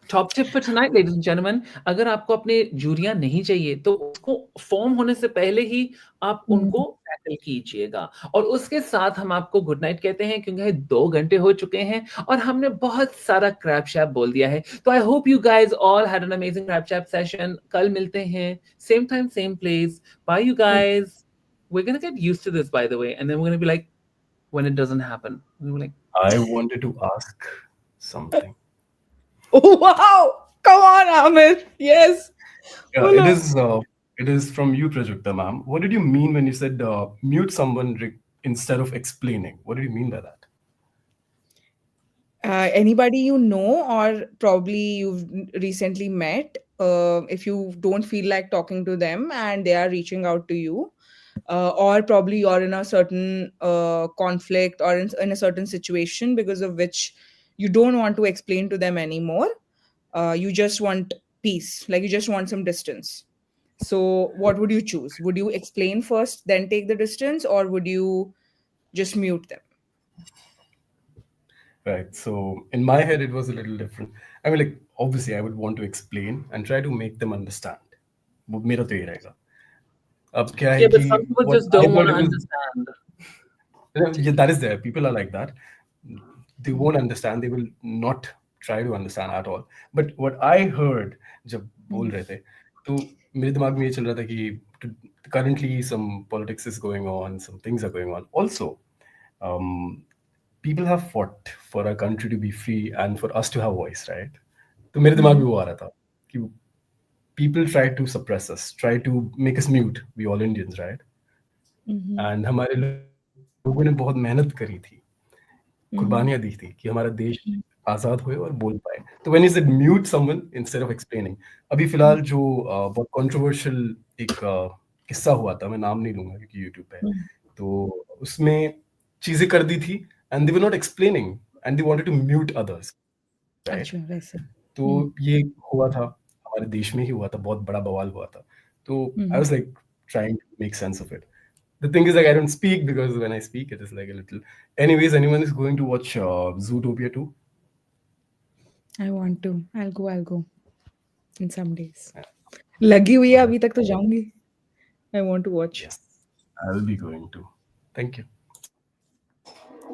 Top tip for tonight, ladies and gentlemen. अगर आपको अपने जूरियां नहीं चाहिए तो उसको form होने से पहले ही आप उनको टैकल कीजिएगा। और उसके साथ हम आपको गुड नाइट कहते हैं, क्योंकि 2 घंटे हो चुके हैं और हमने बहुत सारा क्रैप शैप बोल दिया है। तो I hope you guys all had an amazing crap shap session. कल मिलते हैं, same time same place. Bye you guys. We're gonna get used to this, by the way, and then we're gonna be like, when it doesn't happen, we're like, I wanted to ask something. Oh, wow! Come on, Amit. Yes. Yeah, Follow. it is from you, Prajakta ma'am. What did you mean when you said mute someone instead of explaining? What did you mean by that? Anybody you know or probably you've recently met, if you don't feel like talking to them and they are reaching out to you, or probably you're in a certain conflict or in a certain situation because of which you don't want to explain to them anymore. You just want peace, like you just want some distance. So, what would you choose? Would you explain first, then take the distance, or would you just mute them? Right. So in my head, it was a little different. I mean, like, obviously, I would want to explain and try to make them understand. वो मेरा तो ये रहेगा। अब क्या है yeah, but कि some people what just I don't want thought to it was, understand. yeah, that is there. People are like that. they won't understand. They will not try to understand at all. But what I heard जब बोल रहे थे, तो मेरे दिमाग में ये चल रहा था कि currently some politics is going on, some things are going on. Also, people have fought for our country to be free and for us to have voice, right? तो मेरे दिमाग में वो आ रहा था कि people try to suppress us, try to make us mute. We all Indians, right? And हमारे लोगों ने बहुत मेहनत करी थी, कुर्बानियां दी थी कि हमारा देश आजाद होए और बोल पाए. तो when you said mute someone instead of explaining, अभी फिलहाल जो बहुत controversial एक किस्सा हुआ था, मैं नाम नहीं लूंगा क्योंकि YouTube पे है, तो उसमें चीजें कर दी थी and they were not explaining and they wanted to mute others, right? अच्छा वैसे. तो ये हुआ था, हमारे देश में ही हुआ था, बहुत बड़ा बवाल हुआ था. तो I was like trying to make sense of it. The thing is, like, I don't speak because when I speak, it is like a little. Anyways, anyone is going to watch Zootopia 2? I want to. I'll go in some days. लगी हुई है अभी तक तो जाऊंगी. I want to watch. Yes, I'll be going to. Thank you.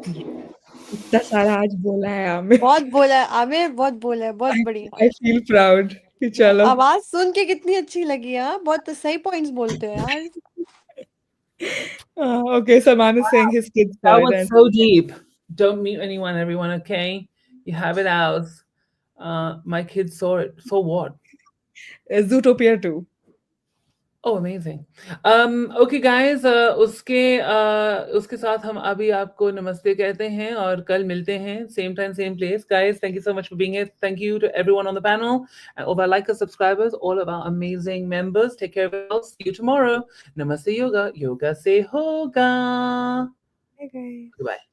इतना सारा आज बोला है आमिर. बहुत बोला है आमिर, बहुत बोला है, बहुत बढ़िया. I feel proud. कि चलो. आवाज सुन के कितनी अच्छी लगी. हाँ, बहुत सही पॉइंट्स बोलते हो यार. Okay, Salman is saying his kids That saw it. was And so deep. Don't mute anyone, everyone, okay? You have it out. My kids saw it. So what? Zootopia 2. Oh, amazing. Okay, guys. उसके साथ हम अभी आपको नमस्ते कहते हैं और कल मिलते हैं same time, same place. Guys, thank you so much for being here. Thank you to everyone on the panel and all of our likers, subscribers, all of our amazing members. Take care of yourselves. See you tomorrow. Namaste Yoga. Yoga se hoga. Bye guys. Goodbye.